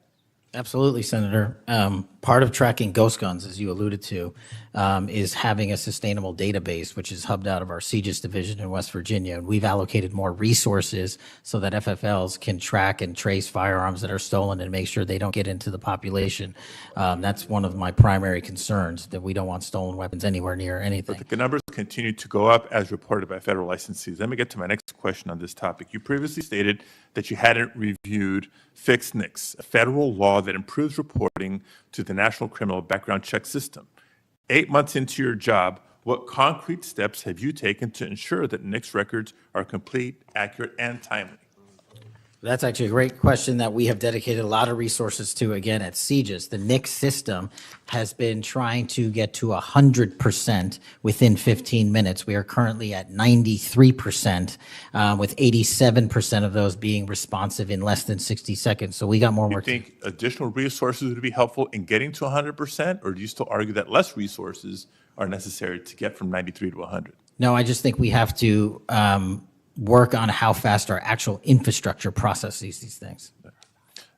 Absolutely, Senator. Part of tracking ghost guns, as you alluded to, is having a sustainable database, which is hubbed out of our CJIS division in West Virginia. And we've allocated more resources so that FFLs can track and trace firearms that are stolen and make sure they don't get into the population. That's one of my primary concerns, that we don't want stolen weapons anywhere near anything. But the numbers continue to go up as reported by federal licensees. Let me get to my next question on this topic. You previously stated that you hadn't reviewed FISA, a federal law that improves reporting to the National Criminal Background Check System. 8 months into your job, what concrete steps have you taken to ensure that NICS records are complete, accurate, and timely? That's actually a great question that we have dedicated a lot of resources to, again, at CJIS. The NICS system has been trying to get to 100% within 15 minutes. We are currently at 93%, with 87% of those being responsive in less than 60 seconds. So we got more Do you work to do. think additional resources would be helpful in getting to 100%, or do you still argue that less resources are necessary to get from 93 to 100? No, I just think we have to work on how fast our actual infrastructure processes these things.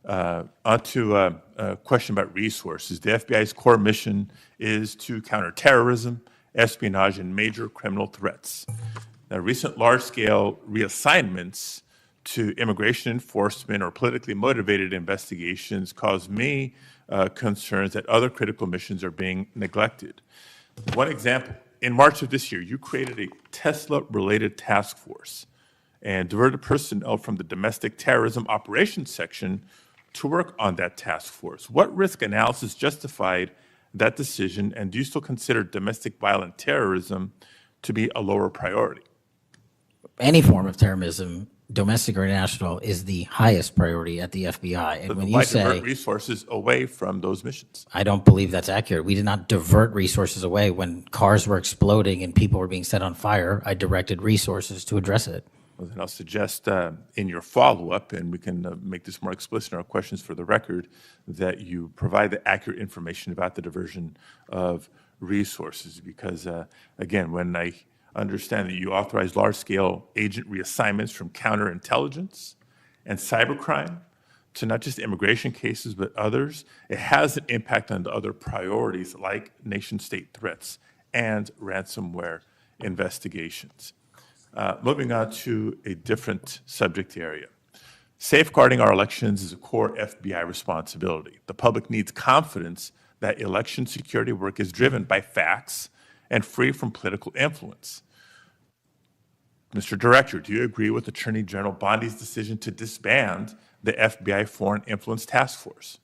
On to a question about resources. The FBI's core mission is to counter terrorism, espionage, and major criminal threats. Now, recent large-scale reassignments to immigration enforcement or politically motivated investigations cause me concerns that other critical missions are being neglected. One example, in March of this year, you created a Tesla-related task force and diverted personnel from the domestic terrorism operations section to work on that task force. What risk analysis justified that decision, and do you still consider domestic violent terrorism to be a lower priority? Any form of terrorism, domestic or international, is the highest priority at the FBI. And So when why you say, divert resources away from those missions? I don't believe that's accurate. We did not divert resources away. When cars were exploding and people were being set on fire, I directed resources to address it. Well, then I'll suggest in your follow-up, and we can make this more explicit in our questions for the record, that you provide the accurate information about the diversion of resources. Because, again, when I understand that you authorize large-scale agent reassignments from counterintelligence and cybercrime to not just immigration cases, but others, it has an impact on the other priorities like nation-state threats and ransomware investigations. Moving on to a different subject area. Safeguarding our elections is a core FBI responsibility. The public needs confidence that election security work is driven by facts and free from political influence. Mr. Director, do you agree with Attorney General Bondi's decision to disband the FBI Foreign Influence Task Force?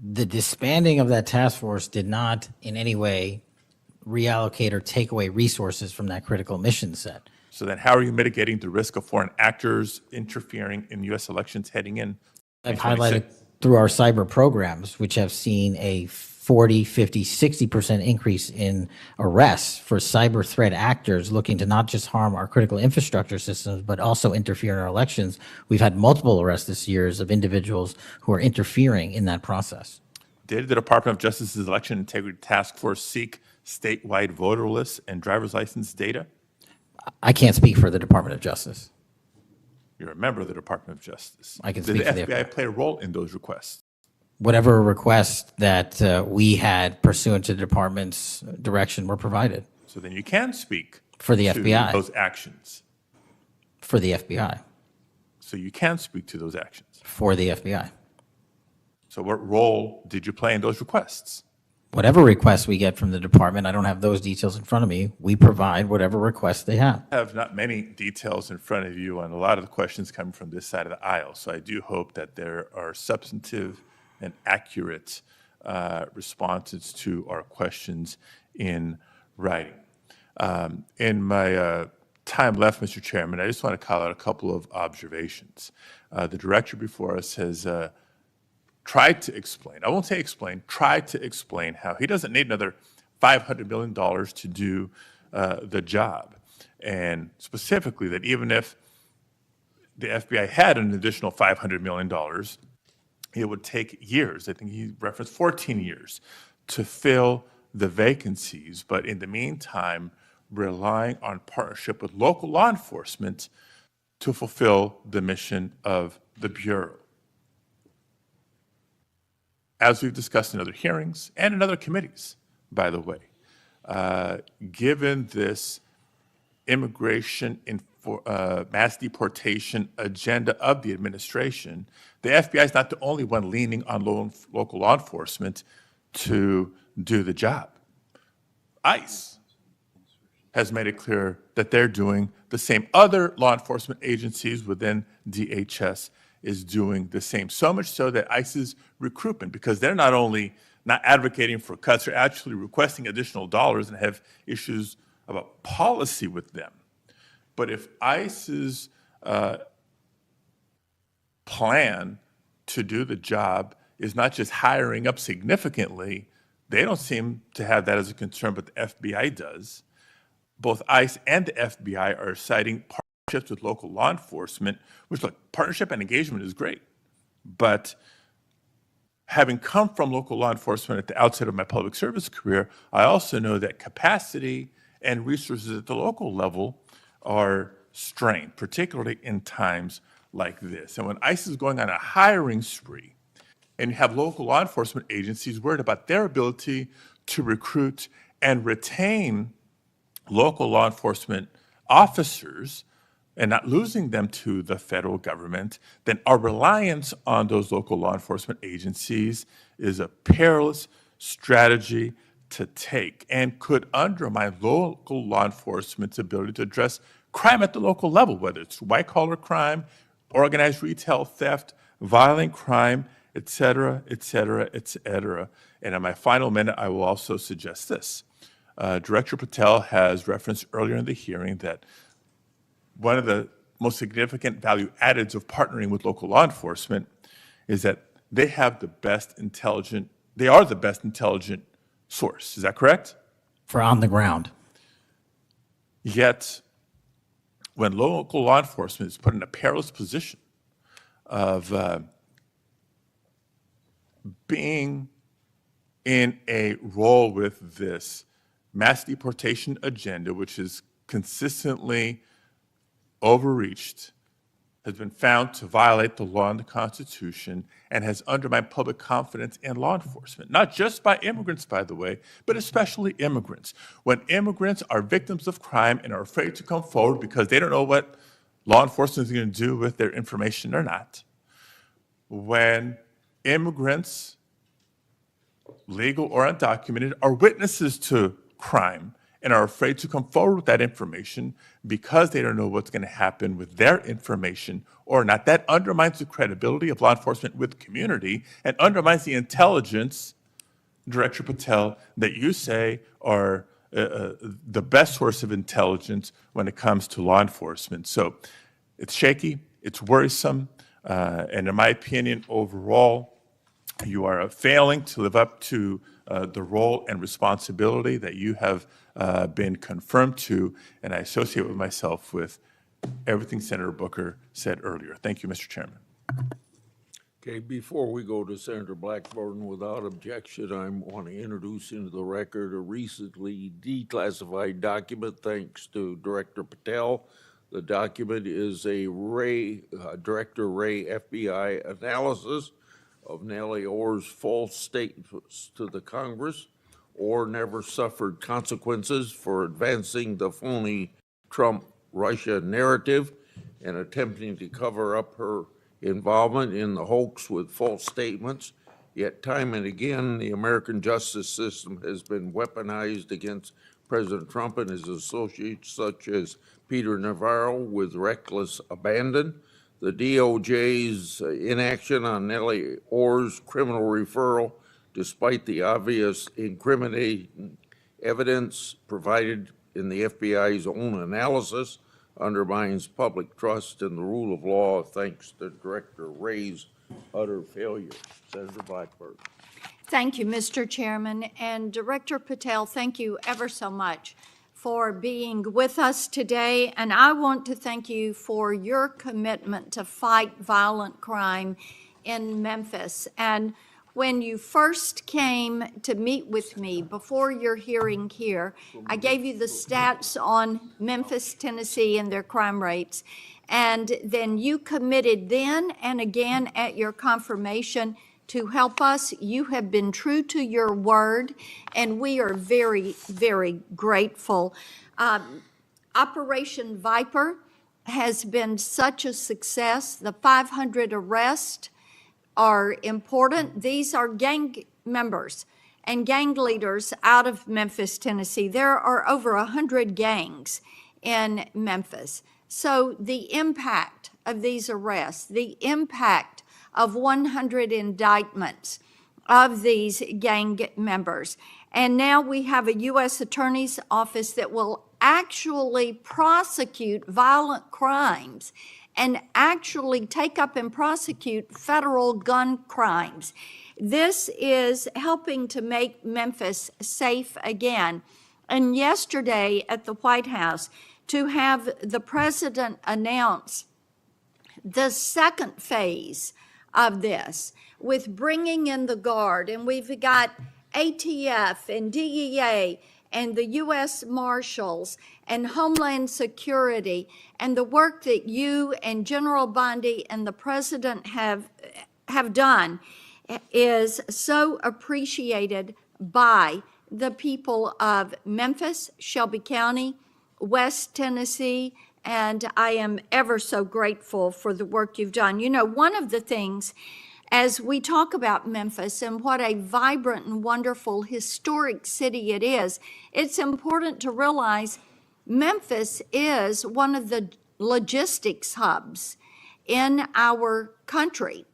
The disbanding of that task force did not in any way reallocate or take away resources from that critical mission set. So then how are you mitigating the risk of foreign actors interfering in U.S. elections heading in? I've highlighted through our cyber programs, which have seen a 40, 50, 60% increase in arrests for cyber threat actors looking to not just harm our critical infrastructure systems, but also interfere in our elections. We've had multiple arrests this year of individuals who are interfering in that process. Did the Department of Justice's Election Integrity Task Force seek statewide voter lists and driver's license data? I can't speak for the Department of Justice. You're a member of the Department of Justice. I can Did speak the for the FBI play a role in those requests? Whatever request that we had pursuant to the department's direction were provided. So then you can speak for the to FBI. those actions. For the FBI. So you can speak to those actions. For the FBI. So what role did you play in those requests? Whatever requests we get from the department, I don't have those details in front of me. We provide whatever requests they have. I have not many details in front of you on a lot of the questions coming from this side of the aisle. So I do hope that there are substantive and accurate responses to our questions in writing. In my time left, Mr. Chairman, I just want to call out a couple of observations. The director before us has tried to explain, I won't say explain, tried to explain how he doesn't need another $500 million to do the job. And specifically that even if the FBI had an additional $500 million, it would take years. I think he referenced 14 years to fill the vacancies. But in the meantime, relying on partnership with local law enforcement to fulfill the mission of the Bureau. As we've discussed in other hearings and in other committees, by the way, given this immigration mass deportation agenda of the administration, the FBI is not the only one leaning on local law enforcement to do the job. ICE has made it clear that they're doing the same. Other law enforcement agencies within DHS is doing the same. So much so that ICE's recruitment, because they're not only not advocating for cuts, they're actually requesting additional dollars and have issues about policy with them. But if ICE's plan to do the job is not just hiring up significantly. They don't seem to have that as a concern, but the FBI does. Both ICE and the FBI are citing partnerships with local law enforcement, which, look, partnership and engagement is great. But having come from local law enforcement at the outset of my public service career, I also know that capacity and resources at the local level are strained, particularly in times like this. And when ICE is going on a hiring spree, and you have local law enforcement agencies worried about their ability to recruit and retain local law enforcement officers and not losing them to the federal government, then our reliance on those local law enforcement agencies is a perilous strategy to take and could undermine local law enforcement's ability to address crime at the local level, whether it's white-collar crime, organized retail theft, violent crime, et cetera, et cetera, et cetera. And in my final minute, I will also suggest this. Director Patel has referenced earlier in the hearing that one of the most significant value addeds of partnering with local law enforcement is that they are the best intelligent source. Is that correct? For on the ground. Yet, when local law enforcement is put in a perilous position of being in a role with this mass deportation agenda, which is consistently overreached, has been found to violate the law and the Constitution, and has undermined public confidence in law enforcement, not just by immigrants, by the way, but especially immigrants. When immigrants are victims of crime and are afraid to come forward because they don't know what law enforcement is going to do with their information or not, when immigrants, legal or undocumented, are witnesses to crime and are afraid to come forward with that information because they don't know what's going to happen with their information or not, that undermines the credibility of law enforcement with the community and undermines the intelligence, Director Patel, that you say are the best source of intelligence when it comes to law enforcement. So it's shaky, it's worrisome, and in my opinion, overall, you are failing to live up to the role and responsibility that you have been confirmed to, and I associate with myself with everything Senator Booker said earlier. Thank you, Mr. Chairman. Okay, before we go to Senator Blackburn, without objection, I want to introduce into the record a recently declassified document thanks to Director Patel. The document is a Director Wray FBI analysis of Nellie Ohr's false statements to the Congress. Ohr never suffered consequences for advancing the phony Trump-Russia narrative and attempting to cover up her involvement in the hoax with false statements. Yet time and again, the American justice system has been weaponized against President Trump and his associates, such as Peter Navarro, with reckless abandon. The DOJ's inaction on Nellie Ohr's criminal referral, despite the obvious incriminating evidence provided in the FBI's own analysis, undermines public trust in the rule of law thanks to Director Wray's utter failure. Senator Blackburn. Thank you, Mr. Chairman. And Director Patel, thank you ever so much for being with us today. And I want to thank you for your commitment to fight violent crime in Memphis. And when you first came to meet with me before your hearing here, I gave you the stats on Memphis, Tennessee, and their crime rates. And then you committed then and again at your confirmation to help us. You have been true to your word, and we are very, very grateful. Operation Viper has been such a success. The 500 arrests are important. These are gang members and gang leaders out of Memphis, Tennessee. There are over 100 gangs in Memphis. So the impact of these arrests, the impact of 100 indictments of these gang members. And now we have a U.S. Attorney's Office that will actually prosecute violent crimes and actually take up and prosecute federal gun crimes. This is helping to make Memphis safe again. And yesterday at the White House, to have the president announce the second phase of this with bringing in the Guard, and we've got ATF and DEA and the U.S. Marshals and Homeland Security, and the work that you and General Bondi and the President have done is so appreciated by the people of Memphis, Shelby County, West Tennessee, and I am ever so grateful for the work you've done. You know, one of the things, as we talk about Memphis and what a vibrant and wonderful historic city it is, it's important to realize Memphis is one of the logistics hubs in our country.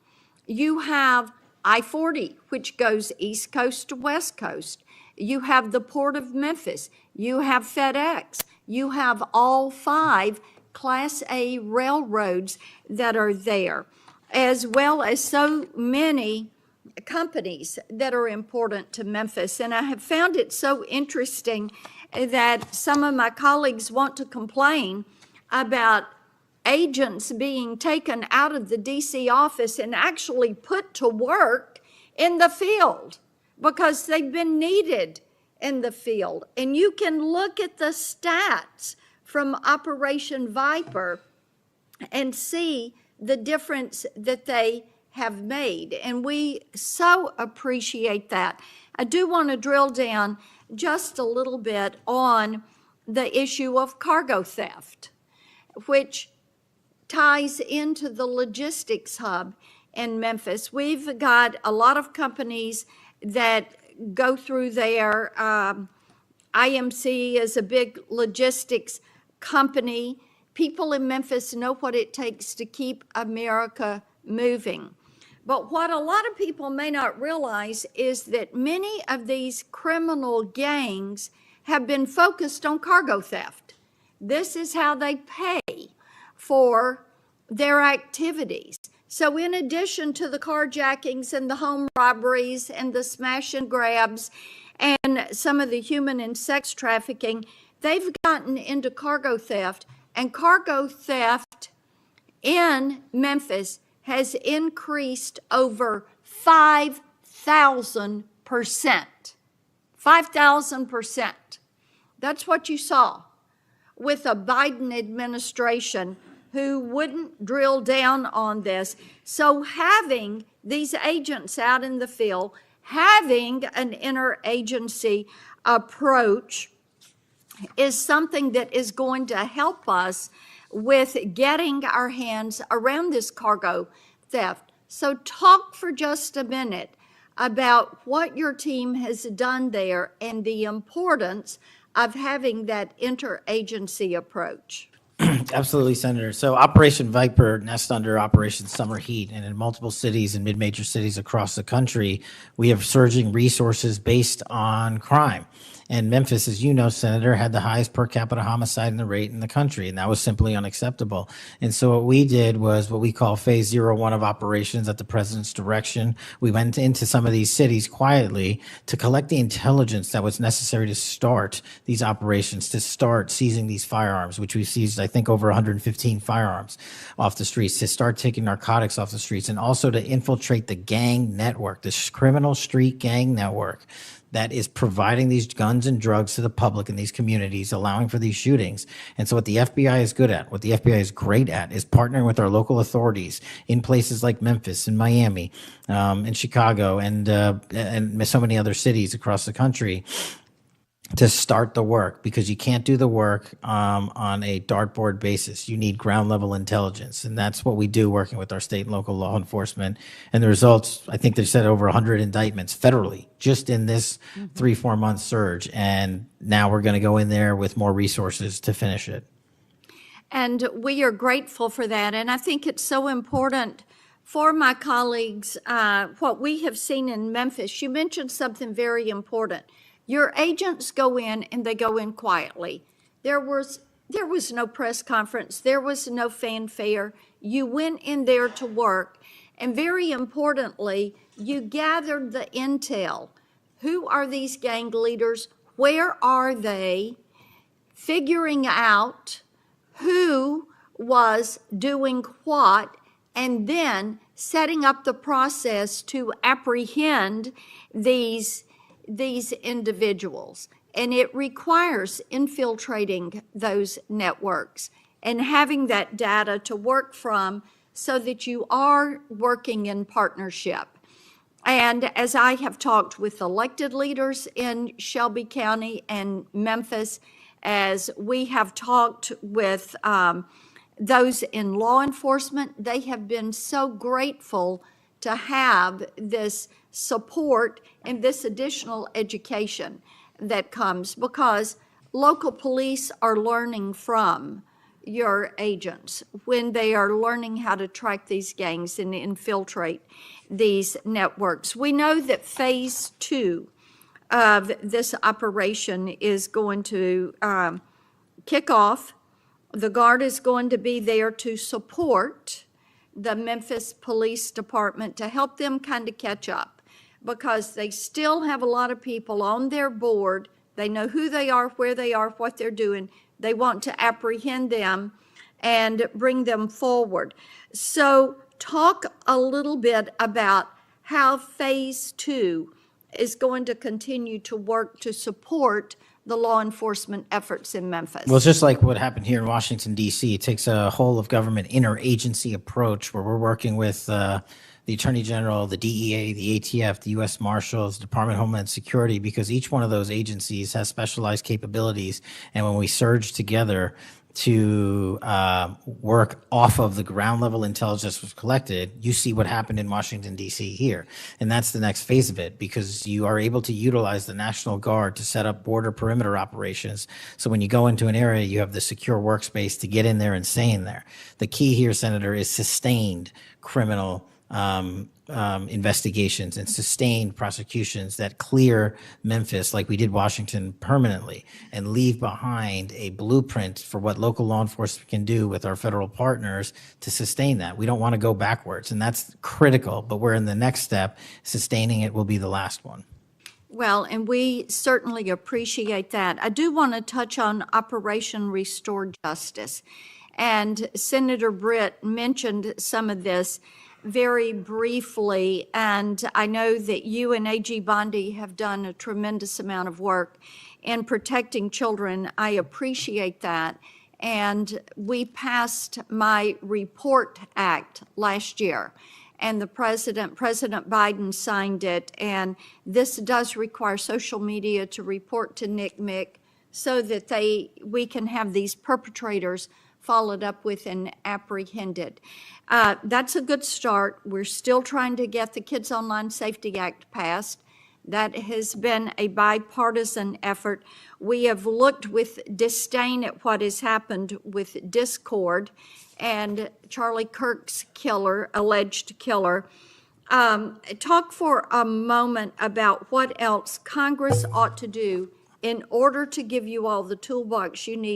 You have I-40, which goes East Coast to West Coast. You have the Port of Memphis. You have FedEx. You have all 5 Class A railroads that are there, as well as so many companies that are important to Memphis. And I have found it so interesting that some of my colleagues want to complain about agents being taken out of the DC office and actually put to work in the field because they've been needed in the field. And you can look at the stats from Operation Viper and see the difference that they have made. And we so appreciate that. I do want to drill down just a little bit on the issue of cargo theft, which ties into the logistics hub in Memphis. We've got a lot of companies that go through there. IMC is a big logistics company. People in Memphis know what it takes to keep America moving. But what a lot of people may not realize is that many of these criminal gangs have been focused on cargo theft. This is how they pay for their activities. So in addition to the carjackings and the home robberies and the smash and grabs and some of the human and sex trafficking, they've gotten into cargo theft. And cargo theft in Memphis has increased over 5,000%. 5,000%. That's what you saw with a Biden administration who wouldn't drill down on this. So having these agents out in the field, having an interagency approach is something that is going to help us with getting our hands around this cargo theft. So talk for just a minute about what your team has done there and the importance of having that interagency approach. Absolutely, Senator. So Operation Viper nests under Operation Summer Heat, and in multiple cities and mid-major cities across the country, we have surging resources based on crime. And Memphis, as you know, Senator, had the highest per capita homicide rate in the country, and that was simply unacceptable. And so what we did was what we call Phase 01 of operations at the president's direction. We went into some of these cities quietly to collect the intelligence that was necessary to start these operations, to start seizing these firearms, which we seized, I think, over 115 firearms off the streets, to start taking narcotics off the streets, and also to infiltrate the gang network, this criminal street gang network that is providing these guns and drugs to the public in these communities, allowing for these shootings. And so what the FBI is good at, what the FBI is great at, is partnering with our local authorities in places like Memphis and Miami, and Chicago, and so many other cities across the country to start the work, because you can't do the work on a dartboard basis. You need ground level intelligence. And that's what we do working with our state and local law enforcement. And the results, I think they said over 100 indictments federally just in this 3-4 month surge. And now we're going to go in there with more resources to finish it. And we are grateful for that. And I think it's so important for my colleagues, what we have seen in Memphis. You mentioned something very important. Your agents go in and they go in quietly. There was There was no press conference. There was no fanfare. You went in there to work. And very importantly, you gathered the intel. Who are these gang leaders? Where are they? Figuring out who was doing what, and then setting up the process to apprehend these individuals. And it requires infiltrating those networks and having that data to work from so that you are working in partnership. And as I have talked with elected leaders in Shelby County and Memphis, as we have talked with those in law enforcement, they have been so grateful to have this support and this additional education that comes, because local police are learning from your agents when they are learning how to track these gangs and infiltrate these networks. We know that phase 2 of this operation is going to kick off. The Guard is going to be there to support the Memphis Police Department to help them kind of catch up, because they still have a lot of people on their board. They know who they are, where they are, what they're doing. They want to apprehend them and bring them forward. So talk a little bit about how phase 2 is going to continue to work to support the law enforcement efforts in Memphis. Well, it's just like what happened here in Washington, D.C. It takes a whole of government interagency approach where we're working with the Attorney General, the DEA, the ATF, the U.S. Marshals, Department of Homeland Security, because each one of those agencies has specialized capabilities. And when we surge together to work off of the ground level intelligence was collected, you see what happened in Washington, D.C. here. And that's the next phase of it, because you are able to utilize the National Guard to set up border perimeter operations. So when you go into an area, you have the secure workspace to get in there and stay in there. The key here, Senator, is sustained criminal investigations and sustained prosecutions that clear Memphis, like we did Washington, permanently, and leave behind a blueprint for what local law enforcement can do with our federal partners to sustain that. We don't want to go backwards, and that's critical, but we're in the next step. Sustaining it will be the last one. Well, and we certainly appreciate that. I do want to touch on Operation Restore Justice. And Senator Britt mentioned some of this very briefly, and I know that you and A.G. Bondi have done a tremendous amount of work in protecting children. I appreciate that. And we passed my Report Act last year, and President Biden signed it, and this does require social media to report to NCMEC so that we can have these perpetrators followed up with and apprehended. That's a good start. We're still trying to get the Kids Online Safety Act passed. That has been a bipartisan effort. We have looked with disdain at what has happened with Discord and Charlie Kirk's killer, alleged killer. Talk for a moment about what else Congress ought to do in order to give you all the toolbox you need